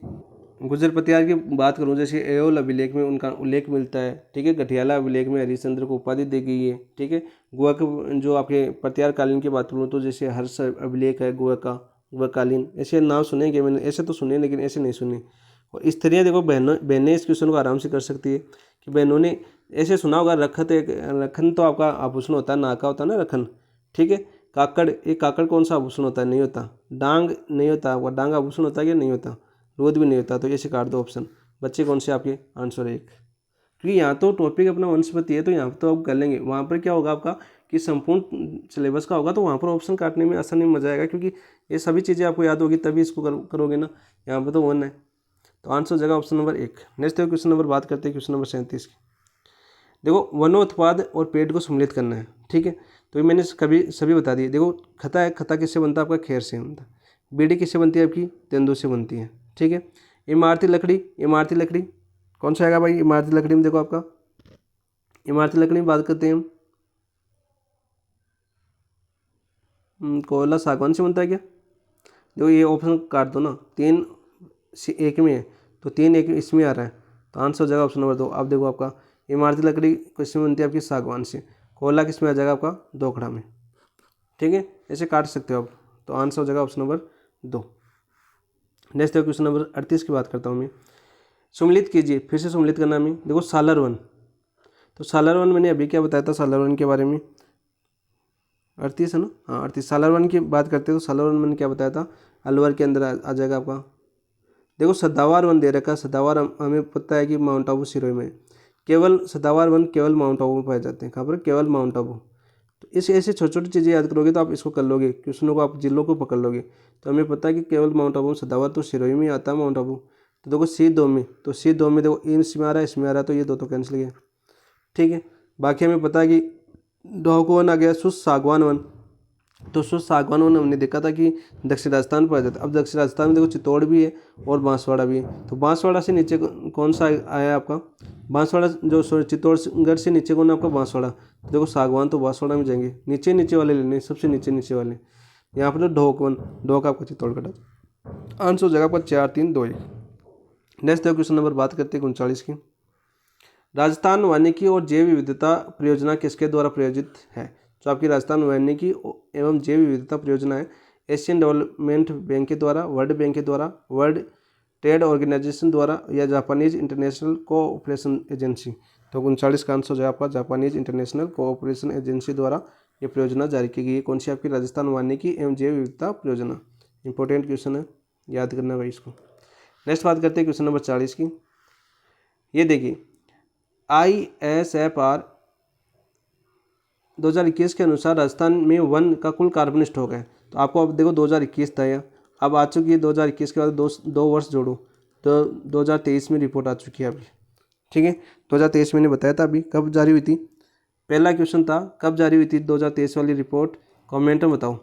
गुजर पतियार की बात करूं, जैसे एओल अभिलेख में उनका उल्लेख मिलता है, ठीक है। गठियाला अभिलेख में हरिश्चंद्र को उपाधि दी गई है, ठीक है। गोवा के जो आपके पतियार कालीन की बात करूँ तो जैसे हर्ष अभिलेख है गोवा का, गोवा कालीन, ऐसे नाम सुनेंगे मैंने, ऐसे तो सुने लेकिन ऐसे नहीं सुने। और स्त्रियाँ देखो, बहनें इस क्वेश्चन को आराम से कर सकती है कि बहनों ने ऐसे सुना होगा, रखत एक, रखन तो आपका आभूषण होता है, नाका होता है ना रखन, ठीक है। काकड़, एक काकड़ कौन सा आभूषण होता है, नहीं होता। डांग नहीं होता, वो डांग आभूषण होता है कि नहीं होता, रोध भी नहीं होता। तो ऐसे काट दो ऑप्शन, बच्चे कौन से आपके, आंसर 1। क्योंकि यहाँ तो टॉपिक अपना वनस्पति है, तो यहाँ पर तो आप कर लेंगे, वहाँ पर क्या होगा आपका कि संपूर्ण सिलेबस का होगा, तो वहाँ पर ऑप्शन काटने में आसानी मजा आएगा, क्योंकि ये सभी चीज़ें आपको याद होगी तभी इसको करोगे ना। यहाँ पर तो 1 है, तो आंसर हो जाएगा option number 1। Next question number बात करते हैं, क्वेश्चन नंबर 37 की। देखो, वनोत्पाद और पेड़ को सम्मिलित करना है, ठीक है। तो ये मैंने सभी बता दिए। देखो, खता है, खता किससे बनता है आपका, खेर से बनता है। बीड़ी किससे बनती है आपकी, तेंदू से बनती है, ठीक है। इमारती लकड़ी, इमारती लकड़ी कौन सा आएगा भाई, इमारती लकड़ी में देखो आपका, इमारती लकड़ी में बात करते हैं हम, कोयला सागवान से बनता है क्या। देखो ये ऑप्शन काट दो ना, 3 से 1 में है, तो 3 1 इसमें आ रहा है, तो आंसर हो जाएगा ऑप्शन नंबर 2। अब देखो आपका इमारती लकड़ी किसमें बनती है आपकी, सागवान से। कोयला किस में आ जाएगा आपका, दोखड़ा में, ठीक है। ऐसे काट सकते हो आप, तो आंसर हो जाएगा ऑप्शन नंबर 2। नेक्स्ट है क्वेश्चन नंबर 38 की बात करता हूँ मैं। सम्मिलित कीजिए, फिर से सम्मिलित करना मैं। देखो सालर वन, तो सालर वन मैंने अभी क्या बताया था सालर वन के बारे में, 38 है ना, हाँ 38। सालर वन की बात करते हैं तो सालर वन मैंने क्या बताया था, अलवर के अंदर आ जाएगा आपका। देखो सदावर वन दे रखा है, सदावर हमें पता है कि माउंट आबू सिरोही में, केवल सदावर वन केवल माउंट आबू में पाए जाते हैं। कहाँ पर, केवल माउंट आबू। तो इस ऐसे छोटी छोटी चीज़ें याद करोगे तो आप इसको कर लोगे, क्वेश्चनों को आप जिलों को पकड़ लोगे। तो हमें पता है कि केवल माउंट आबू, सदावर तो सिरोही में आता है माउंट आबू। तो देखो C2 में, तो C2 में देखो इसमें आ रहा है, इसमें आ रहा है, तो ये 2 तो कैंसिल गया, ठीक है। बाकी हमें पता है कि ढोक वन आ गया, शुष्क सागवान वन, तो शुष्क सागवान वन हमने देखा था कि दक्षिण राजस्थान पर आ जाता है। अब दक्षिण राजस्थान में देखो चित्तौड़ भी है और बांसवाड़ा भी है, तो बांसवाड़ा से नीचे कौन सा आया आपका, बांसवाड़ा जो चित्तौड़गढ़ से नीचे कौन है आपका, बांसवाड़ा। तो देखो सागवान तो बांसवाड़ा में जाएंगे, नीचे नीचे वाले लेने, सबसे नीचे नीचे वाले। यहाँ पर तो ढोक वन, ढोक आपका चित्तौड़गढ़, आंसर हो जाएगा आपका 4 3 2 1। नेक्स्ट क्वेश्चन नंबर बात करते हैं 39 की। राजस्थान वानिकी और जैव विविधता परियोजना किसके द्वारा प्रायोजित है। जो आपकी राजस्थान वानिकी एवं जैव विविधता परियोजना है, एशियन डेवलपमेंट बैंक के द्वारा, वर्ल्ड बैंक के द्वारा, वर्ल्ड ट्रेड ऑर्गेनाइजेशन द्वारा, या जापानीज इंटरनेशनल कोऑपरेशन एजेंसी। तो 39 का आंसर हो जाएगा आपका जापानीज इंटरनेशनल कोऑपरेशन एजेंसी द्वारा ये परियोजना जारी की गई है। कौन सी आपकी, राजस्थान वानिकी एवं जैव विविधता परियोजना। इंपॉर्टेंट क्वेश्चन है, याद करना भाई इसको। नेक्स्ट बात करते हैं क्वेश्चन नंबर 40 की। ये देखिए, ISFR 2021 के अनुसार राजस्थान में वन का कुल कार्बन स्टॉक है। तो आपको अब देखो 2021 था यह, अब आ चुकी है 2021 के बाद दो वर्ष जोड़ो, तो 2023 में रिपोर्ट आ चुकी है अभी, ठीक है। 2023 मैंने बताया था अभी कब जारी हुई थी, पहला क्वेश्चन था कब जारी हुई थी 2023 वाली रिपोर्ट। कमेंट में बताओ,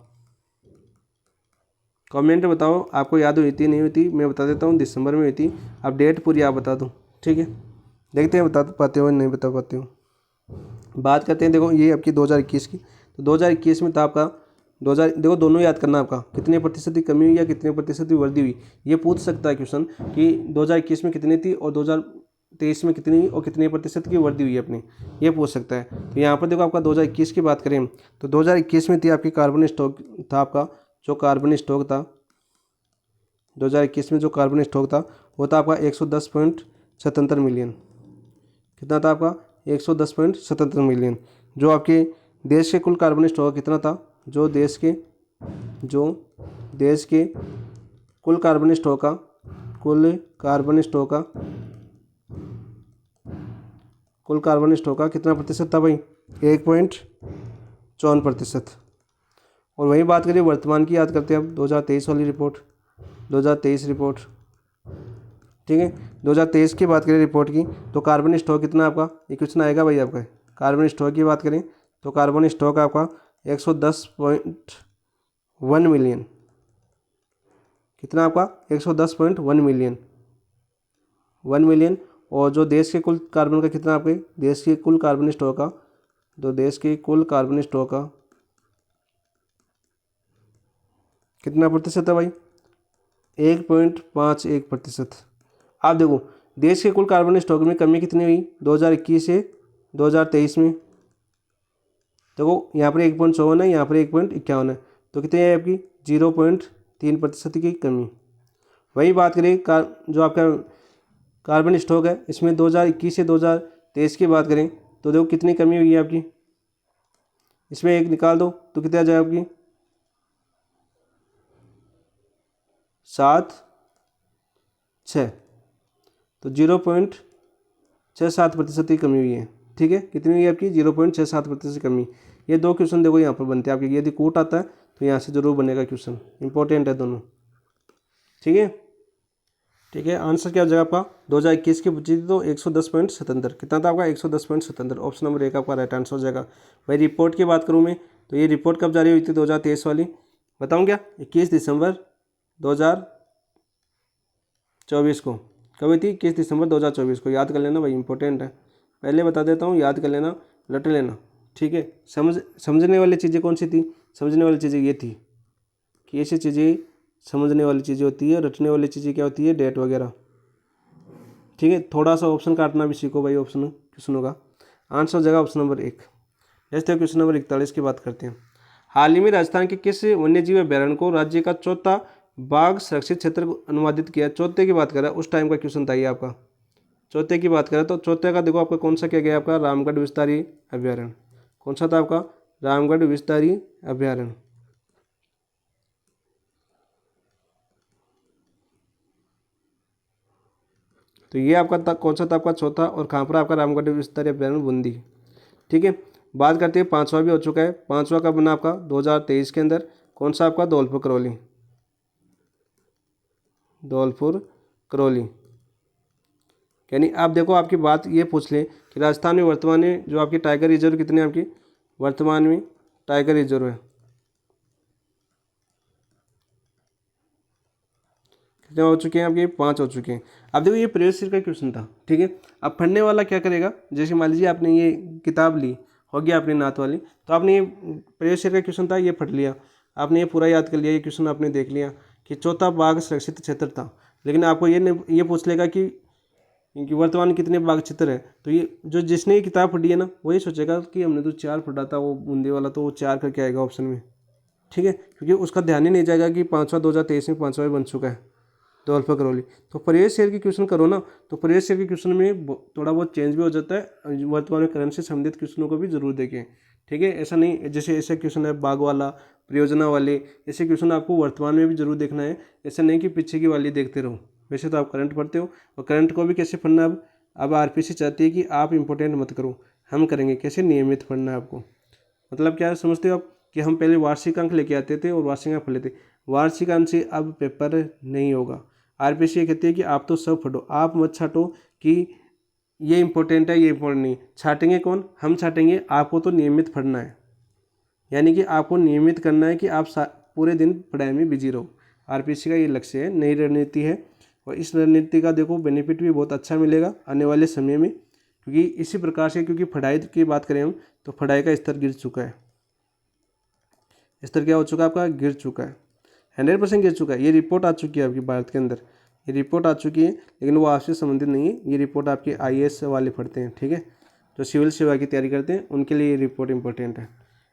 कमेंट में बताओ आपको याद हुई थी नहीं हुई थी। मैं बता देता हूँ दिसंबर में हुई थी। अब डेट पूरी आप बता दो, ठीक है। देखते हैं बता पाते हो नहीं बता पाते हो। बात करते हैं, देखो ये आपकी 2021 की, तो 2021 में था आपका 2000, देखो दोनों याद करना आपका, कितने प्रतिशत की कमी हुई या कितने प्रतिशत की वृद्धि हुई। ये पूछ सकता है क्वेश्चन कि 2021 में कितनी थी और 2023 में कितनी हुई और कितने प्रतिशत की वृद्धि हुई अपनी, ये पूछ सकता है। तो यहाँ पर देखो आपका 2021 की बात करें तो 2021 में थी आपकी कार्बन स्टॉक था आपका, जो कार्बन स्टॉक था 2021 में जो कार्बन स्टॉक था वो था आपका 110.77 मिलियन। कितना था आपका, 110.77 मिलियन। जो आपके देश के कुल कार्बन स्टॉक कितना था, जो देश के कुल कार्बन स्टॉक का कितना प्रतिशत था भाई, 1.54%। और वही बात करिए वर्तमान की, याद करते हैं अब 2023 वाली रिपोर्ट, 2023 रिपोर्ट, ठीक है। 2023 की बात करें रिपोर्ट की, तो कार्बन स्टॉक कितना आपका, ये क्वेश्चन आएगा भाई आपका। कार्बन स्टॉक की बात करें तो कार्बन स्टॉक आपका 110.1 मिलियन, कितना आपका 110.1 मिलियन, 1 मिलियन। और जो देश के कुल कार्बन का कितना आपके देश के कुल कार्बन स्टॉक का, तो देश के कुल कार्बन स्टॉक का कितना प्रतिशत है भाई, 1.51%। आप देखो देश के कुल कार्बन स्टॉक में कमी कितनी हुई 2021 से 2023 में, देखो यहाँ पर 1.54 है, यहाँ पर 1.51 है, तो कितनी है आपकी 0.3% की कमी। वही बात करें जो आपका कार्बन स्टॉक है इसमें 2021 से 2023 की बात करें तो देखो कितनी कमी हुई है आपकी, इसमें एक निकाल दो तो कितनी आ जाए आपकी 7.6, तो 0.67% की कमी हुई है। ठीक है, कितनी हुई है आपकी 0.67% कमी। ये दो क्वेश्चन देखो यहाँ पर बनते हैं आपके, यदि कोट आता है तो यहाँ से जरूर बनेगा क्वेश्चन, इंपॉर्टेंट है दोनों। ठीक है, ठीक है। आंसर क्या हो जाएगा आपका 2021 की पूछी थी तो 110.77, कितना था आपका 110.77, ऑप्शन नंबर 1 आपका राइट आंसर हो जाएगा। भाई रिपोर्ट की बात करूँ मैं तो ये रिपोर्ट कब जारी हुई थी 2023 वाली, बताऊँ क्या, 21 दिसंबर 2024 को। कब हुई थी 21 दिसंबर 2024 को, याद कर लेना भाई, इंपॉर्टेंट है। पहले बता देता हूँ, याद कर लेना, रट लेना। ठीक है, समझने वाली चीज़ें कौन सी थी, समझने वाली चीज़ें ये थी कि ऐसी चीज़ें समझने वाली चीज़ें होती है, रटने वाली चीज़ें क्या होती है, डेट वगैरह। ठीक है, थोड़ा सा ऑप्शन काटना भी सीखो भाई, ऑप्शन क्वेश्चनों का। आंसर हो जाएगा ऑप्शन नंबर 1। जैसे क्वेश्चन नंबर 41 की बात करते हैं। हाल ही में राजस्थान के किस वन्यजीव अभ्यारण्य को राज्य का चौथा बाघ सुरक्षित क्षेत्र अनुवादित किया, चौथे की बात करें उस टाइम का क्वेश्चन था ये आपका। चौथे की बात करें तो चौथे का देखो आपका कौन सा क्या गया आपका, रामगढ़ विस्तारी अभ्यारण्य। कौन सा था आपका, रामगढ़ विस्तारी अभ्यारण्य। तो ये आपका था कौन सा था आपका चौथा, और कहाँ पर आपका रामगढ़ विस्तारी अभ्यारण्य बूंदी। ठीक है, बात करते हैं पांचवा भी हो चुका है, पांचवा का बना आपका 2023 के अंदर, कौन सा आपका धौलपुर करौली, धौलपुर करौली। यानी आप देखो आपकी बात ये पूछ ले कि राजस्थान में वर्तमान में जो आपकी टाइगर रिजर्व कितने हैं आपकी, वर्तमान में टाइगर रिजर्व है कितने हो चुके हैं आपके, 5 हो चुके हैं। अब देखो ये प्रीवियस ईयर का क्वेश्चन था। ठीक है, अब पढ़ने वाला क्या करेगा, जैसे मान लीजिए आपने ये किताब ली, हो गया अपनी नात वाली, तो आपने ये प्रीवियस ईयर का क्वेश्चन था ये पढ़ लिया, आपने ये पूरा याद कर लिया, ये क्वेश्चन आपने देख लिया कि चौथा बाघ सुरक्षित क्षेत्र था। लेकिन आपको ये पूछ लेगा कि वर्तमान में कितने बाघ क्षेत्र है, तो ये जो जिसने ये किताब पढ़ी है ना वही सोचेगा कि हमने तो 4 पढ़ा था वो बूंदी वाला, तो वो 4 करके आएगा ऑप्शन में। ठीक है, क्योंकि उसका ध्यान ही नहीं जाएगा कि पाँचवा 2023 में पाँचवा बन चुका है धौलपुर करौली। तो प्रीवियस ईयर की क्वेश्चन करो ना, तो प्रीवियस ईयर के क्वेश्चन में थोड़ा बहुत चेंज भी हो जाता है, वर्तमान में करंट से संबंधित क्वेश्चनों को भी जरूर देखें। ठीक है, ऐसा नहीं जैसे ऐसे क्वेश्चन है बाघ वाला, परियोजना वाले, ऐसे क्वेश्चन आपको वर्तमान में भी जरूर देखना है, ऐसा नहीं कि पीछे की वाली देखते रहो। वैसे तो आप करंट पढ़ते हो, और करंट को भी कैसे पढ़ना, अब आरपीसी चाहती है कि आप इंपॉर्टेंट मत करो, हम करेंगे कैसे, नियमित पढ़ना है आपको। मतलब क्या समझते हो आप कि हम पहले वार्षिक अंक लेके आते थे और वार्षिक अंक पढ़ लेते, वार्षिक अंक से अब पेपर नहीं होगा। आरपीसी ये कहती है कि आप तो सब पढ़ो, आप मत छाटो कि ये इंपॉर्टेंट है ये इंपॉर्टेंट नहीं। छाटेंगे कौन, हम छाटेंगे, आपको तो नियमित पढ़ना है, यानी कि आपको नियमित करना है कि आप पूरे दिन पढ़ाई में बिजी रहो। आरपीसी का ये लक्ष्य है, नई रणनीति है, और इस रणनीति का देखो बेनिफिट भी बहुत अच्छा मिलेगा आने वाले समय में, क्योंकि इसी प्रकार से, क्योंकि पढ़ाई की बात करें हम तो पढ़ाई का स्तर गिर चुका है, स्तर क्या हो चुका है आपका, गिर चुका है, 100% गिर चुका है। ये रिपोर्ट आ चुकी है आपकी भारत के अंदर, ये रिपोर्ट आ चुकी है, लेकिन वो आपसे संबंधित नहीं है। ये रिपोर्ट आपके आईएएस वाले पढ़ते हैं, ठीक है, जो सिविल सेवा की तैयारी करते हैं उनके लिए ये रिपोर्ट इंपॉर्टेंट है।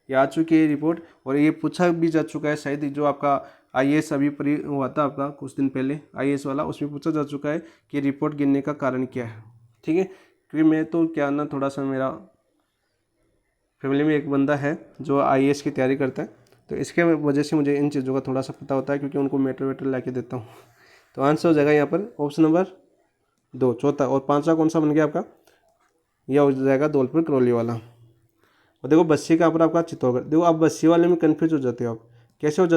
ये आ चुकी है रिपोर्ट, और ये पूछा भी जा चुका है शायद, जो आपका आईएएस अभी हुआ था आपका कुछ दिन पहले आईएएस वाला, उसमें पूछा जा चुका है कि रिपोर्ट गिरने का कारण क्या है। ठीक है, क्योंकि मैं तो क्या ना, थोड़ा सा मेरा फैमिली में एक बंदा है जो आईएएस की तैयारी करता है, तो इसके वजह से मुझे इन चीज़ों का थोड़ा सा पता होता है, क्योंकि उनको मेटर वेटर ला के देता हूँ। तो आंसर हो जाएगा यहाँ पर ऑप्शन नंबर 2 चौथा, और पांचवा कौन सा बन गया आपका, यह हो जाएगा धौलपुर करौली वाला। और देखो बस्सी का पर आपका चित्तौड़गढ़, देखो आप बस्सी वाले में कन्फ्यूज हो जाते हो, आप कैसे हो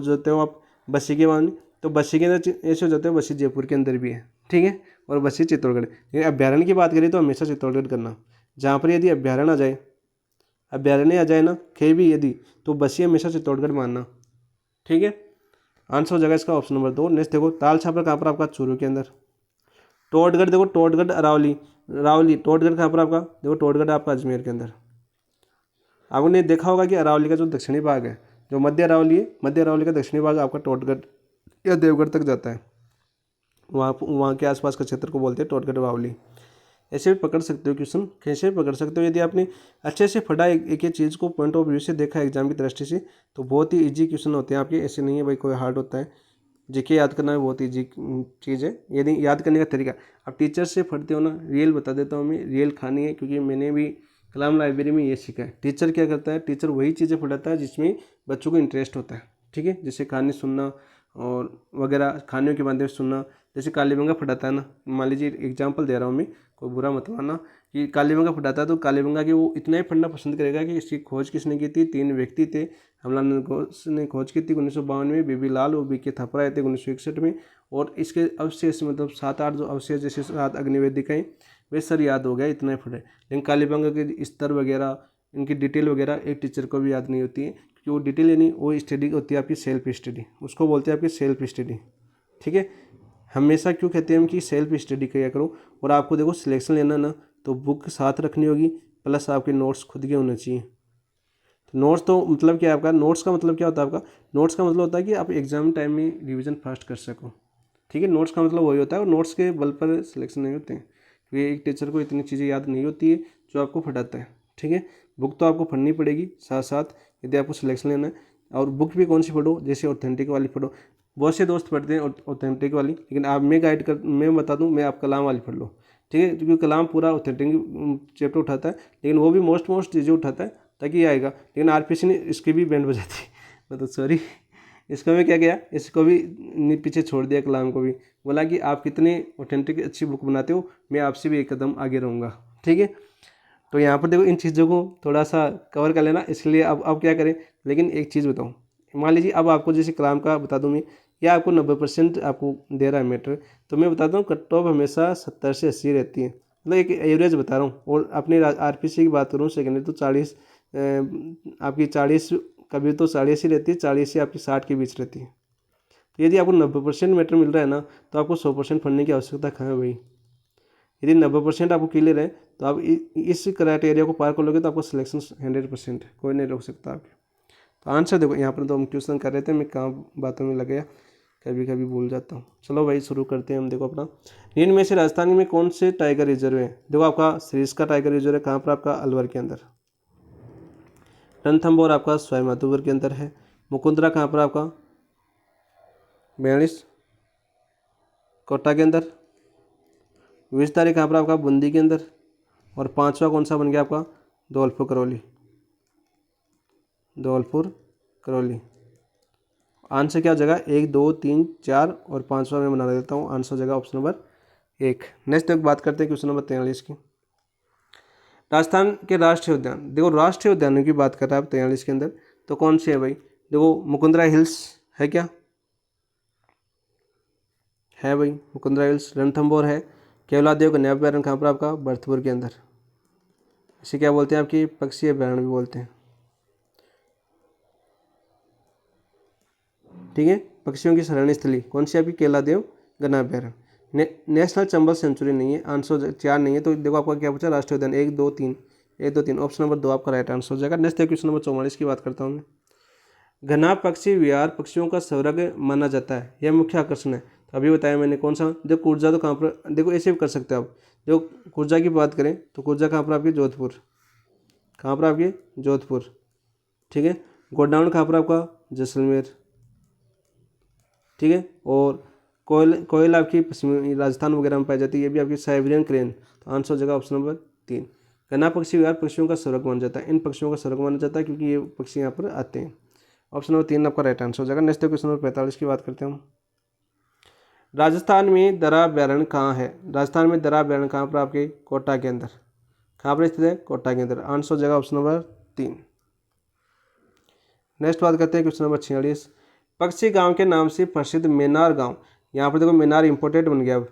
जाते हो आप बस्सी के मामले, तो बस्सी के अंदर ऐसे हो जाते हैं, बस्सी जयपुर के अंदर भी है, ठीक है, और बस्सी चित्तौड़गढ़। लेकिन अभ्यारण्य की बात करें तो हमेशा चित्तौड़गढ़ करना। जहाँ पर यदि अभ्यारण्य आ जाए, अभ्यारण्य आ जाए ना खे भी यदि, तो बस्सी हमेशा चित्तौड़गढ़ मानना, ठीक है। आंसर हो जाएगा इसका ऑप्शन नंबर 2। नेक्स्ट देखो ताल छापर कहाँ पर आपका, चूरू के अंदर। टोटगढ़ देखो, टोटगढ़ अरावली, रावली, टोटगढ़ कहाँ पर आपका, देखो टोटगढ़ आपका अजमेर के अंदर। आपने देखा होगा कि अरावली का जो दक्षिणी भाग है, जो मध्य अरावली है, मध्य अरावली का दक्षिणी भाग आपका टोटगढ़ या देवगढ़ तक जाता है, वहाँ के आसपास का क्षेत्र को बोलते हैं टोटगढ़ अरावली। ऐसे भी पकड़ सकते हो क्वेश्चन, कैसे भी पकड़ सकते हो। यदि आपने अच्छे से पढ़ा एक चीज़ को पॉइंट ऑफ व्यू से देखा एग्जाम की दृष्टि से, तो बहुत ही इजी क्वेश्चन होते हैं आपके, ऐसे नहीं है भाई कोई हार्ड होता है। जीके याद करना बहुत ईजी चीज़ है, यदि याद करने का तरीका आप टीचर से पढ़ते हो ना, रियल बता देता हूँ मैं, रियल खानी है, क्योंकि मैंने भी कलाम लाइब्रेरी में ये सीखा है। टीचर क्या करता है, टीचर वही चीज़ें पढ़ाता है जिसमें बच्चों को इंटरेस्ट होता है, ठीक है, जैसे कहानी सुनना और वगैरह, कहानियों के माध्यम से सुनना। जैसे कालीबंगा पढ़ाता है ना, मान लीजिए एग्जाम्पल दे रहा हूँ मैं, कोई बुरा मत मानना, कि कालीबंगा पढ़ाता है तो कालीबंगा की वो इतना ही पढ़ना पसंद करेगा कि इसकी खोज किसने की थी, 3 व्यक्ति थे। हमलाल घोष ने खोज की थी 1952 में, बीबी लाल और बीके थपरा आए थे 1961 में, और इसके अवशेष मतलब 7-8 जो अवशेष जैसे 7 अग्निवेदिकाएं, वे सर याद हो गया, इतना ही पढ़े। लेकिन कालीबंगा के स्तर वगैरह, इनकी डिटेल वगैरह एक टीचर को भी याद नहीं होती है, क्योंकि वो डिटेल यानी वो स्टडी होती है आपकी सेल्फ स्टडी, उसको बोलते हैं आपकी सेल्फ स्टडी, ठीक है। हमेशा क्यों कहते हैं हम कि सेल्फ स्टडी किया करो। और आपको देखो सिलेक्शन लेना ना, तो बुक साथ रखनी होगी, प्लस आपके नोट्स खुद के होने चाहिए। तो नोट्स तो मतलब क्या है आपका, नोट्स का मतलब क्या होता है आपका, नोट्स का मतलब होता है कि आप एग्जाम टाइम में रिवीजन फास्ट कर सको, ठीक है। नोट्स का मतलब वही होता है, और नोट्स के बल पर सिलेक्शन नहीं होते हैं, क्योंकि एक टीचर को इतनी चीज़ें याद नहीं होती है जो आपको पढ़ाता है, ठीक है। बुक तो आपको पढ़नी पड़ेगी साथ साथ, यदि आपको सिलेक्शन लेना है। और बुक भी कौन सी पढ़ो, जैसे ऑथेंटिक वाली पढ़ो, बहुत से दोस्त पढ़ते हैं ऑथेंटिक वाली, लेकिन आप मैं बता दूं, मैं आप कलाम वाली पढ़ लो, ठीक है, क्योंकि कलाम पूरा ऑथेंटिक चैप्टर उठाता है, लेकिन वो भी मोस्ट चीज़ें उठाता है ताकि ये आएगा। लेकिन आरपीसी ने इसकी भी बैंड बजा दी, मतलब सॉरी, इसको मैं क्या किया, इसको भी पीछे छोड़ दिया, कलाम को भी बोला कि आप कितने ऑथेंटिक अच्छी बुक बनाते हो, मैं आपसे भी एक कदम आगे रहूँगा, ठीक है। तो यहाँ पर देखो इन चीज़ों को थोड़ा सा कवर कर लेना, इसलिए अब क्या करें। लेकिन एक चीज़ बताऊँ, मान लीजिए अब आपको जैसे कलाम का बता दूँ मैं, या आपको 90% आपको दे रहा है मैटर, तो मैं बताता हूँ कट ऑफ हमेशा 70 से 80 रहती है, मतलब एक एवरेज बता रहा हूँ। और अपने आरपीसी की बात करूँ सेकेंडरी, तो 40 आपकी 40, कभी तो 40 ही रहती है, 40 से आपकी 60 के बीच रहती है। तो यदि आपको 90% मैटर मिल रहा है ना, तो आपको 100% पढ़ने की आवश्यकता कहाँ है भाई। यदि 90% आपको क्लियर है, तो आप इस क्राइटेरिया को पार कर लोगे तो आपको सिलेक्शन 100% है, कोई नहीं रोक सकता आपके। तो आंसर देखो, यहाँ पर तो हम ट्यूशन कर रहे थे, मैं कहाँ बातों में लग गया, कभी कभी भूल जाता हूँ। चलो भाई शुरू करते हैं हम। देखो अपना, इनमें से राजस्थान में कौन से टाइगर रिजर्व है। देखो आपका सरिस्का टाइगर रिजर्व है कहाँ पर, आपका अलवर के अंदर। रणथंभौर आपका सवाईमाधोपुर के अंदर है। मुकुंदरा कहाँ पर आपका, 42 कोटा के अंदर। विस्तारी कहाँ पर आपका, बूंदी के अंदर। और 5वां कौन सा बन गया आपका, धौलपुर करौली, धौलपुर करौली। आंसर क्या हो जाएगा, 1 2 3 4 और 5वां मैं बना देता हूँ। आंसर हो जाएगा ऑप्शन नंबर 1। नेक्स्ट एक बात करते हैं क्वेश्चन नंबर 43 की। राजस्थान के राष्ट्रीय उद्यान, देखो राष्ट्रीय उद्यानों की बात कर रहा है 43 के अंदर, तो कौन से है भाई। देखो मुकुंदरा हिल्स है क्या, है भाई मुकुंदरा हिल्स। रणथंभौर है। केवलादेव कन्या अभ्यारण्य कहाँ पर आपका, भरतपुर के अंदर। इसे क्या बोलते हैं आपकी, पक्षी अभ्यारण्य भी बोलते हैं, ठीक है। पक्षियों की शरण स्थली कौन सी आपकी, केवलादेव गन्ना अभ्यारण्य। नेशनल चंबल सेंचुरी नहीं है, आंसर 4 नहीं है। तो देखो आपका क्या पूछा, राष्ट्रीय उद्यान 1 2 3, 1 2 3, ऑप्शन नंबर 2 आपका राइट आंसर हो जाएगा। नेक्स्ट क्वेश्चन नंबर 44 की बात करता हूँ मैं। घना पक्षी विहार पक्षियों का स्वर्ग माना जाता है, यह मुख्य आकर्षण है। तो अभी बताया मैंने कौन सा। देखो कुर्जा तो कहाँ पर, देखो ऐसे भी कर सकते हो आप। जो कुर्जा की बात करें तो कुर्जा कहाँ पर आपकी, जोधपुर, कहाँ पर आपकी, जोधपुर, ठीक है। गोडाउन कहाँ पर आपका, जैसलमेर, ठीक है। और कोयल आपकी पश्चिमी राजस्थान वगैरह में पाई जाती है, ये भी आपकी साइबेरियन क्रेन। तो आंसर हो जाएगा ऑप्शन नंबर 3। घना पक्षी विहार पक्षियों का स्वर्ग माना जाता है, इन पक्षियों का स्वर्ग माना जाता है क्योंकि ये पक्षी यहाँ पर आते हैं। ऑप्शन नंबर 3 आपका राइट आंसर हो जाएगा। नेक्स्ट क्वेश्चन नंबर 45 की बात करते हैं हम। राजस्थान में दरा अभ्यारण्य कहाँ है, राजस्थान में दरा अभ्यारण्य कहाँ पर आपके, कोटा के अंदर। कहाँ पर स्थित है, कोटा के अंदर। आंसर हो जाएगा ऑप्शन नंबर 3। नेक्स्ट बात करते हैं क्वेश्चन नंबर 46। पक्षी गांव के नाम से प्रसिद्ध मेनार गांव। यहाँ पर देखो मेनार इम्पोर्टेंट बन गया। अब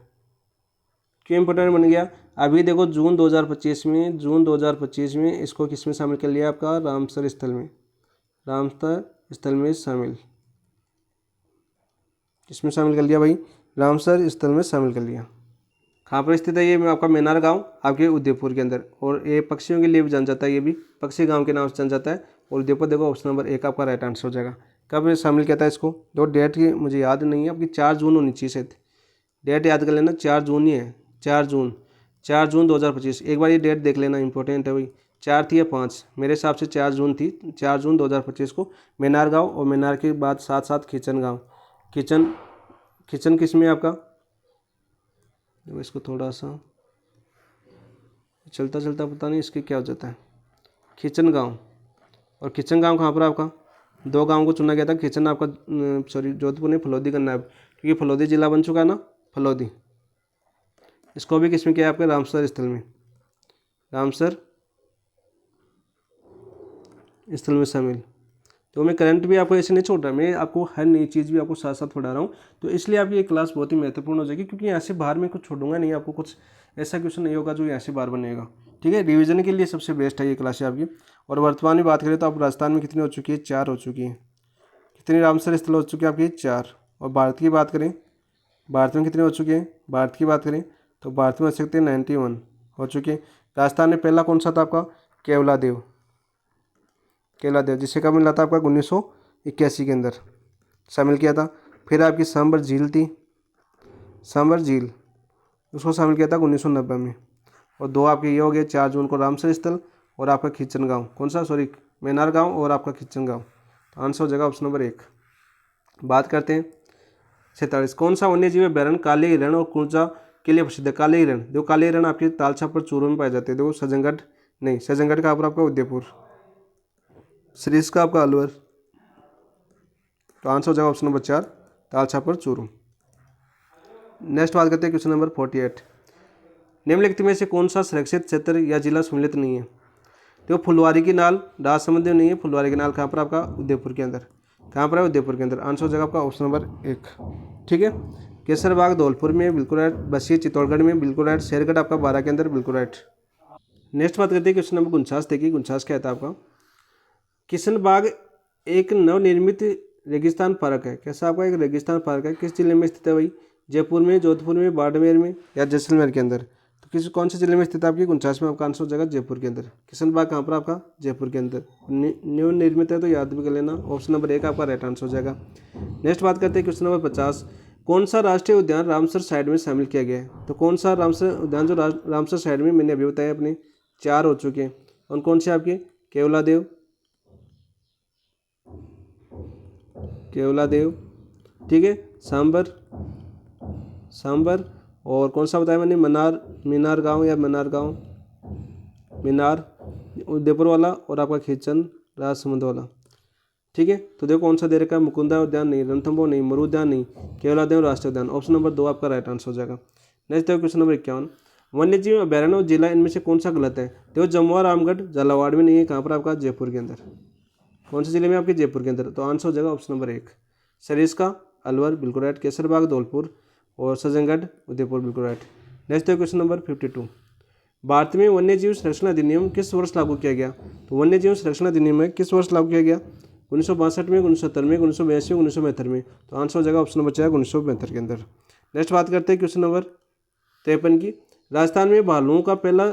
क्यों इम्पोर्टेंट बन गया? अभी देखो जून 2025 में इसको किस में शामिल कर लिया आपका? रामसर स्थल में। रामसर स्थल में शामिल, किसमें शामिल कर लिया भाई? रामसर स्थल में शामिल कर लिया। कहाँ पर स्थित है ये आपका मेनार गांव? आपके उदयपुर के अंदर। और ये पक्षियों के लिए भी जान जाता है, ये भी पक्षी गांव के नाम से जान जाता है। और उदयपुर देखो ऑप्शन नंबर 1 आपका राइट आंसर हो जाएगा। कब शामिल किया था इसको? दो डेट की मुझे याद नहीं है, आपकी 4 जून होनी चाहिए शायद। डेट याद कर लेना, 4 जून ही है। 4 जून 2025। एक बार ये डेट देख लेना, इंपॉर्टेंट है भाई। 4 थी या 5? मेरे हिसाब से 4 जून थी। 4 जून 2025 को मेनार गांव, और मेनार के बाद साथ साथ खिचन गांव। खिचन किस में आपका? देखो इसको थोड़ा सा चलता चलता पता नहीं इसके क्या हो जाता है। खिचन गांव, और खिचन गांव कहाँ पर आपका? 2 गांव को चुना गया था। खिचन आपका सॉरी जोधपुर नहीं, फलोदी करना है, क्योंकि फलोदी जिला बन चुका है ना, फलोदी। इसको भी किसमें किया है आपके? रामसर स्थल में। रामसर स्थल में शामिल। तो मैं करंट भी आपको ऐसे नहीं छोड़ रहा, मैं आपको हर नई चीज़ भी आपको साथ साथ पढ़ा रहा हूँ। तो इसलिए आपकी ये क्लास बहुत ही महत्वपूर्ण हो जाएगी, क्योंकि यहाँ से बाहर में कुछ छोड़ूंगा नहीं आपको, कुछ ऐसा क्वेश्चन नहीं होगा जो यहाँ से बाहर बनेगा। ठीक है, रिवीजन के लिए सबसे बेस्ट है ये क्लास आपकी। और वर्तमान में बात करें तो आप राजस्थान में कितनी हो चुकी है? 4 हो चुकी है। कितनी रामसर स्थल हो चुकी है आपकी? 4। और भारत की बात करें, भारत में कितने हो चुके हैं? भारत की बात करें तो भारत में हो सकते हैं 91 हो चुके हैं। राजस्थान में पहला कौन सा था आपका? केवलादेव। जिसे कब मिला था आपका? 1981 के अंदर शामिल किया था। फिर आपकी सांबर झील थी, सांबर झील, उसको शामिल किया था 1990 में। और 2 आपके ये हो गए, 4 जून को रामसर स्थल और आपका खिचन गाँव। कौन सा? सॉरी, मेनार गाँव और आपका खिचन गाँव। तो आंसर हो जाएगा ऑप्शन नंबर 1। बात करते हैं 47। कौन सा वन्य जीव अभ्यारण्य काले हिरण और कुंजा के लिए प्रसिद्ध है? काले हिरण, देखो काले हिरण आपके तालछापर चूरू में पाए जाते हैं। देखो सजनगढ़ नहीं, सजनगढ़ का आपका उदयपुर, सरिस्का का आपका अलवर। तो आंसर हो जाएगा option number 4, Talchhapar Churu. Next बात करते हैं क्वेश्चन नंबर 48। निम्नलिखित में से कौन सा सुरक्षित क्षेत्र या जिला सम्मिलित नहीं है? देखो फुलवारी की नाल राजसमंद में नहीं है। फुलवारी की नाल कहाँ पर आपका? उदयपुर के अंदर। कहाँ पर है? उदयपुर के अंदर। आंसर हो जाएगा आपका ऑप्शन नंबर 1। ठीक है, केसरबाग धौलपुर में बिल्कुल राइट, बसी चित्तौड़गढ़ में बिल्कुल राइट, शेरगढ़ आपका 12 के अंदर बिल्कुल राइट। नेक्स्ट बात करते हैं क्वेश्चन नंबर 49। देखिए 49 क्या था आपका? किशनबाग एक नवनिर्मित रेगिस्तान पार्क है। कैसा आपका? एक रेगिस्तान पार्क है। किस जिले में स्थित है भाई? जयपुर में, जोधपुर में, बाड़मेर में या जैसलमेर के अंदर? तो कौन से जिले में स्थित है आपकी? 49 में आपका आंसर हो जाएगा जयपुर के अंदर। किशनबाग कहाँ पर आपका? जयपुर के अंदर। न्यू निर्मित है तो याद भी कर लेना। ऑप्शन नंबर 1 आपका राइट आंसर हो जाएगा। नेक्स्ट बात करते हैं क्वेश्चन नंबर 50। कौन सा राष्ट्रीय उद्यान रामसर साइड में शामिल किया गया है? तो कौन सा रामसर उद्यान जो रामसर साइड में, मैंने अभी बताया अपने 4 हो चुके हैं। और कौन से आपके? केवलादेव, ठीक है, सांबर, और कौन सा बताया मैंने? मीनार गांव या मनार गांव, मीनार उदयपुर वाला, और आपका खिचन राजसमंद वाला। ठीक है, तो देखो कौन सा दे रखा है? मुकुंदा उद्यान नहीं, रणथंभौर नहीं, मरु उद्यान नहीं, केवलादेव राष्ट्रीय उद्यान। ऑप्शन नंबर 2 आपका राइट आंसर हो जाएगा। नेक्स्ट देखो क्वेश्चन नंबर 51। वन्यजीव अभ्यारण्य और जिला इनमें से कौन सा गलत है? देखो जमुआ रामगढ़ झालावाड़ में नहीं है। कहाँ पर आपका? जयपुर के अंदर। कौन से जिले में आपके? जयपुर के अंदर। तो आंसर हो जाएगा ऑप्शन नंबर 1, सरिस्का अलवर बिल्कुल राइट, केसरबाग धौलपुर और सजनगढ़ उदयपुर बिल्कुल राइट। नेक्स्ट है क्वेश्चन नंबर 52। भारत में वन्यजीव संरक्षण अधिनियम किस वर्ष लागू किया गया? तो वन्यजीव संरक्षण अधिनियम किस वर्ष लागू किया गया? 1962 में, 1970 में, 1982 में, 1972 में। तो आंसर हो जाएगा ऑप्शन नंबर 4, 1972 के अंदर। नेक्स्ट बात करते हैं क्वेश्चन नंबर 53 की। राजस्थान में भालुओं का पहला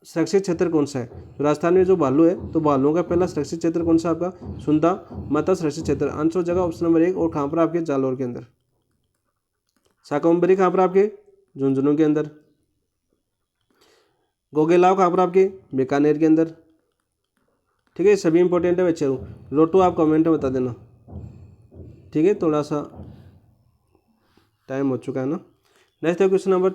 सुरक्षित क्षेत्र कौन सा है? तो राजस्थान में जो भालू है, तो भालुओं का पहला सुरक्षित क्षेत्र कौन सा आपका? सुंदा माता सुरक्षित क्षेत्र। आंसर हो जाएगा ऑप्शन नंबर 1। और कहाँ पर आपके? जालौर के अंदर। शाकंभरी कहाँ पर आपके? झुंझुनू के अंदर। गोगेलाव कहाँ पर आपके? बीकानेर के अंदर। ठीक है, सभी इंपॉर्टेंट है बच्चे। रोटू आप कमेंट में बता देना। ठीक है, थोड़ा सा टाइम हो चुका है ना। नेक्स्ट है क्वेश्चन नंबर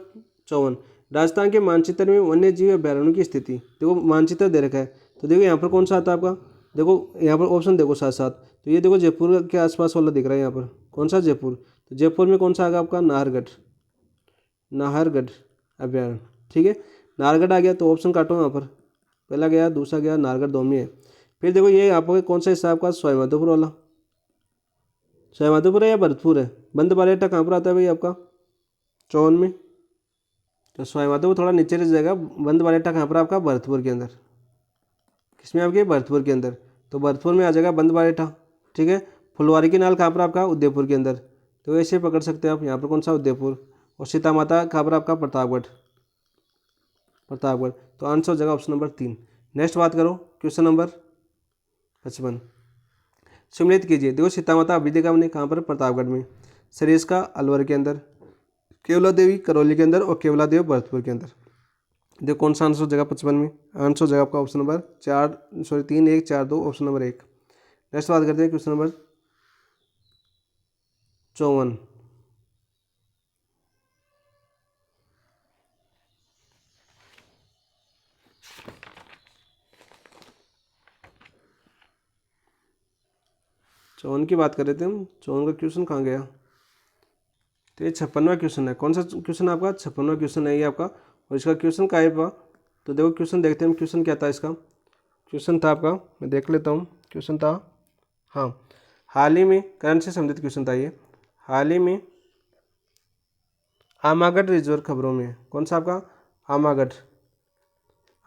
54। राजस्थान के मानचित्र में वन्य जीव अभ्यारण्य की स्थिति। देखो मानचित्र दे रखा है, तो देखो यहाँ पर कौन सा आता है आपका? देखो यहाँ पर ऑप्शन देखो साथ साथ। तो ये देखो जयपुर के आसपास वाला दिख रहा है यहाँ पर। कौन सा? जयपुर। तो जयपुर में कौन सा आएगा आपका? नाहरगढ़ अभ्यारण्य। ठीक है, नाहरगढ़ आ गया, तो ऑप्शन काटो यहाँ पर। पहला गया, दूसरा गया, नाहरगढ़ 2 में है। फिर देखो ये यहाँ पर कौन सा हिस्सा आपका? सवाई माधोपुर वाला। सवाईमाधोपुर है या भरतपुर है? बंद बारेटा कहाँ पर आता है भाई आपका? 54 में। तो सवाईमाधोपुर थोड़ा नीचे रह जाएगा। बंद बारेटा कहाँ पर आपका? भरतपुर के अंदर। किसमें आपके? भरतपुर के अंदर। तो भरतपुर में आ जाएगा बंद बारेठा। ठीक है। फुलवारी की नाल कहाँ पर आपका? उदयपुर के अंदर। तो ऐसे पकड़ सकते हैं आप। यहाँ पर कौन सा? उदयपुर। और सीता माता कहाँ पर आपका? प्रतापगढ़। प्रतापगढ़। तो आंसर हो जाएगा ऑप्शन नंबर 3। नेक्स्ट बात करो क्वेश्चन नंबर 55। सम्मिलित कीजिए। देखो सीता माता अभी देखा हमने कहाँ पर? प्रतापगढ़ में। सरिस्का अलवर के अंदर। केवला देवी करौली के अंदर और केवला देवी भरतपुर के अंदर। देखो कौन सा आंसर हो जाएगा 55 में? आंसर हो जाएगा आपका option number 3 1 4 2 option number 1। Next बात करते हैं क्वेश्चन नंबर 54। चौवन की बात कर रहे थे हम। चौवन का क्वेश्चन कहाँ गया? तो ये 56वां क्वेश्चन है। कौन सा क्वेश्चन आपका? 56वां क्वेश्चन है ये आपका। और इसका क्वेश्चन का है आपका? तो देखो क्वेश्चन देखते हैं हम। क्वेश्चन क्या था इसका? क्वेश्चन था आपका, मैं देख लेता हूँ। क्वेश्चन था, हाँ, हाल ही में करंट से संबंधित क्वेश्चन था ये। हाल ही में आमागढ़ रिजर्व खबरों में। कौन सा आपका? आमागढ़।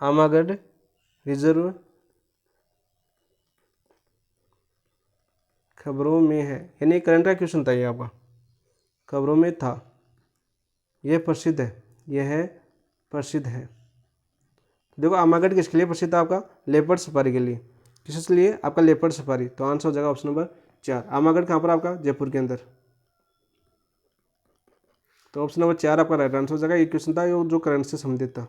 आमागढ़ रिजर्व खबरों में है, यानी करंट का क्वेश्चन था ये आपका। खबरों में था। यह प्रसिद्ध है। यह है प्रसिद्ध है। देखो आमागढ़ किसके लिए प्रसिद्ध है आपका? लेपर्ड सफारी के लिए। किसके लिए? आपका लेपर्ड सफारी। तो आंसर हो जाएगा ऑप्शन नंबर 4। आमागढ़ कहाँ पर आपका? जयपुर के अंदर। तो ऑप्शन नंबर 4 आपका राइट आंसर हो जाएगा। ये क्वेश्चन था जो करंट से संबंधित था।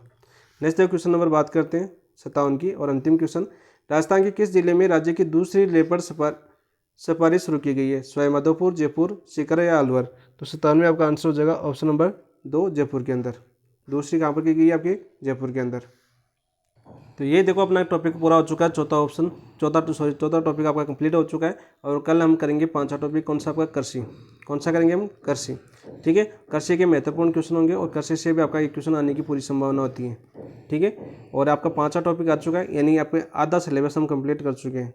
नेक्स्ट क्वेश्चन नंबर बात करते हैं 57 की, और अंतिम क्वेश्चन। राजस्थान के किस जिले में राज्य की दूसरी लेपर्ड सफारी शुरू की गई है? सवाईमाधोपुर, जयपुर, सीकर या अलवर? तो 57 आपका आंसर हो जाएगा ऑप्शन नंबर 2 जयपुर के अंदर। दूसरी कहाँ पर की गई है आपके? जयपुर के अंदर। तो ये देखो अपना टॉपिक पूरा हो चुका है। चौथा टॉपिक आपका कंप्लीट हो चुका है। और कल हम करेंगे 5वां टॉपिक। कौन सा आपका? कृषि। कौन सा करेंगे हम? कृषि। ठीक है। कृषि के महत्वपूर्ण क्वेश्चन होंगे और कृषि से भी आपका एक क्वेश्चन आने की पूरी संभावना होती है। ठीक है। और आपका 5वां टॉपिक आ चुका है, यानी आपके आधा सिलेबस हम कंप्लीट कर चुके हैं।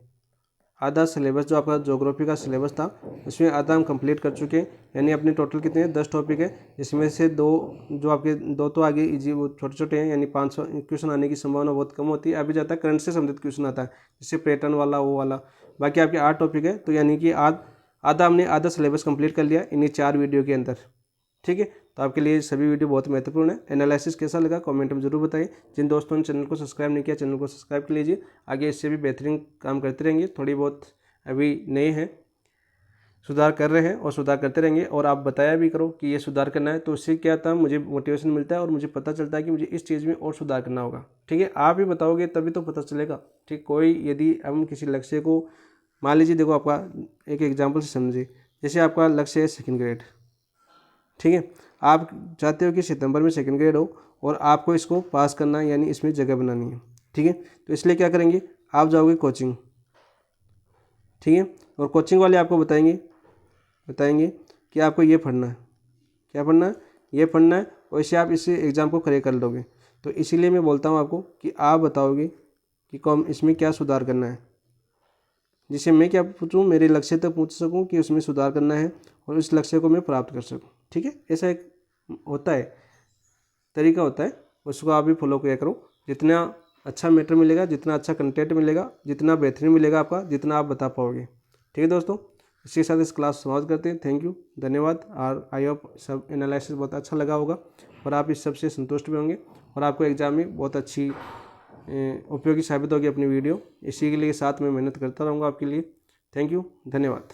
आधा सिलेबस जो आपका ज्योग्राफी का सिलेबस था उसमें आधा हम कंप्लीट कर चुके हैं। यानी अपने टोटल कितने हैं? 10 टॉपिक है, जिसमें से 2 जो आपके 2 तो आगे इजी, वो छोटे छोटे हैं, यानी 500 क्वेश्चन आने की संभावना बहुत कम होती है। अभी जाता है करंट से संबंधित क्वेश्चन आता है, जैसे पैटर्न वाला, वो वाला। बाकी आपके 8 टॉपिक है, तो यानी कि आधा हमने आधा सिलेबस कंप्लीट कर लिया इन्हीं 4 वीडियो के अंदर। ठीक है। तो आपके लिए सभी वीडियो बहुत महत्वपूर्ण है। एनालिसिस कैसा लगा कमेंट में जरूर बताइए। जिन दोस्तों ने चैनल को सब्सक्राइब नहीं किया, चैनल को सब्सक्राइब कर लीजिए। आगे इससे भी बेहतरीन काम करते रहेंगे। थोड़ी बहुत अभी नए हैं, सुधार कर रहे हैं और सुधार करते रहेंगे। और आप बताया भी करो कि ये सुधार करना है, तो इससे क्या था, मुझे मोटिवेशन मिलता है और मुझे पता चलता है कि मुझे इस चीज़ में और सुधार करना होगा। ठीक है। आप ही बताओगे तभी तो पता चलेगा। ठीक। कोई यदि हम किसी लक्ष्य को, मान लीजिए, देखो आपका एक एग्जाम्पल से समझिए। जैसे आपका लक्ष्य है 2nd ग्रेड। ठीक है। आप चाहते हो कि सितंबर में 2nd ग्रेड हो और आपको इसको पास करना है, यानी इसमें जगह बनानी है। ठीक है। तो इसलिए क्या करेंगे, आप जाओगे कोचिंग। ठीक है। और कोचिंग वाले आपको बताएंगे कि आपको ये पढ़ना है। क्या पढ़ना है? ये पढ़ना है। और इससे आप इस एग्ज़ाम को क्लियर कर लोगे। तो इसीलिए मैं बोलता हूँ आपको कि आप बताओगे कि कौन इसमें क्या सुधार करना है, जिससे मैं क्या पूछूँ, मेरे लक्ष्य तक पहुँच सकूँ कि उसमें सुधार करना है और इस लक्ष्य को मैं प्राप्त कर सकूँ। ठीक है। ऐसा एक होता है, तरीका होता है, उसको आप भी फॉलो किया करो। जितना अच्छा मैटर मिलेगा, जितना अच्छा कंटेंट मिलेगा, जितना बेहतरीन मिलेगा आपका, जितना आप बता पाओगे। ठीक है दोस्तों। इसी के साथ इस क्लास समाप्त करते हैं। थैंक यू, धन्यवाद। और आई होप सब एनालिसिस बहुत अच्छा लगा होगा और आप इस सबसे संतुष्ट भी होंगे और आपको एग्जाम में बहुत अच्छी उपयोगी साबित होगी अपनी वीडियो। इसी के लिए साथ में मेहनत करता रहूँगा आपके लिए। थैंक यू, धन्यवाद।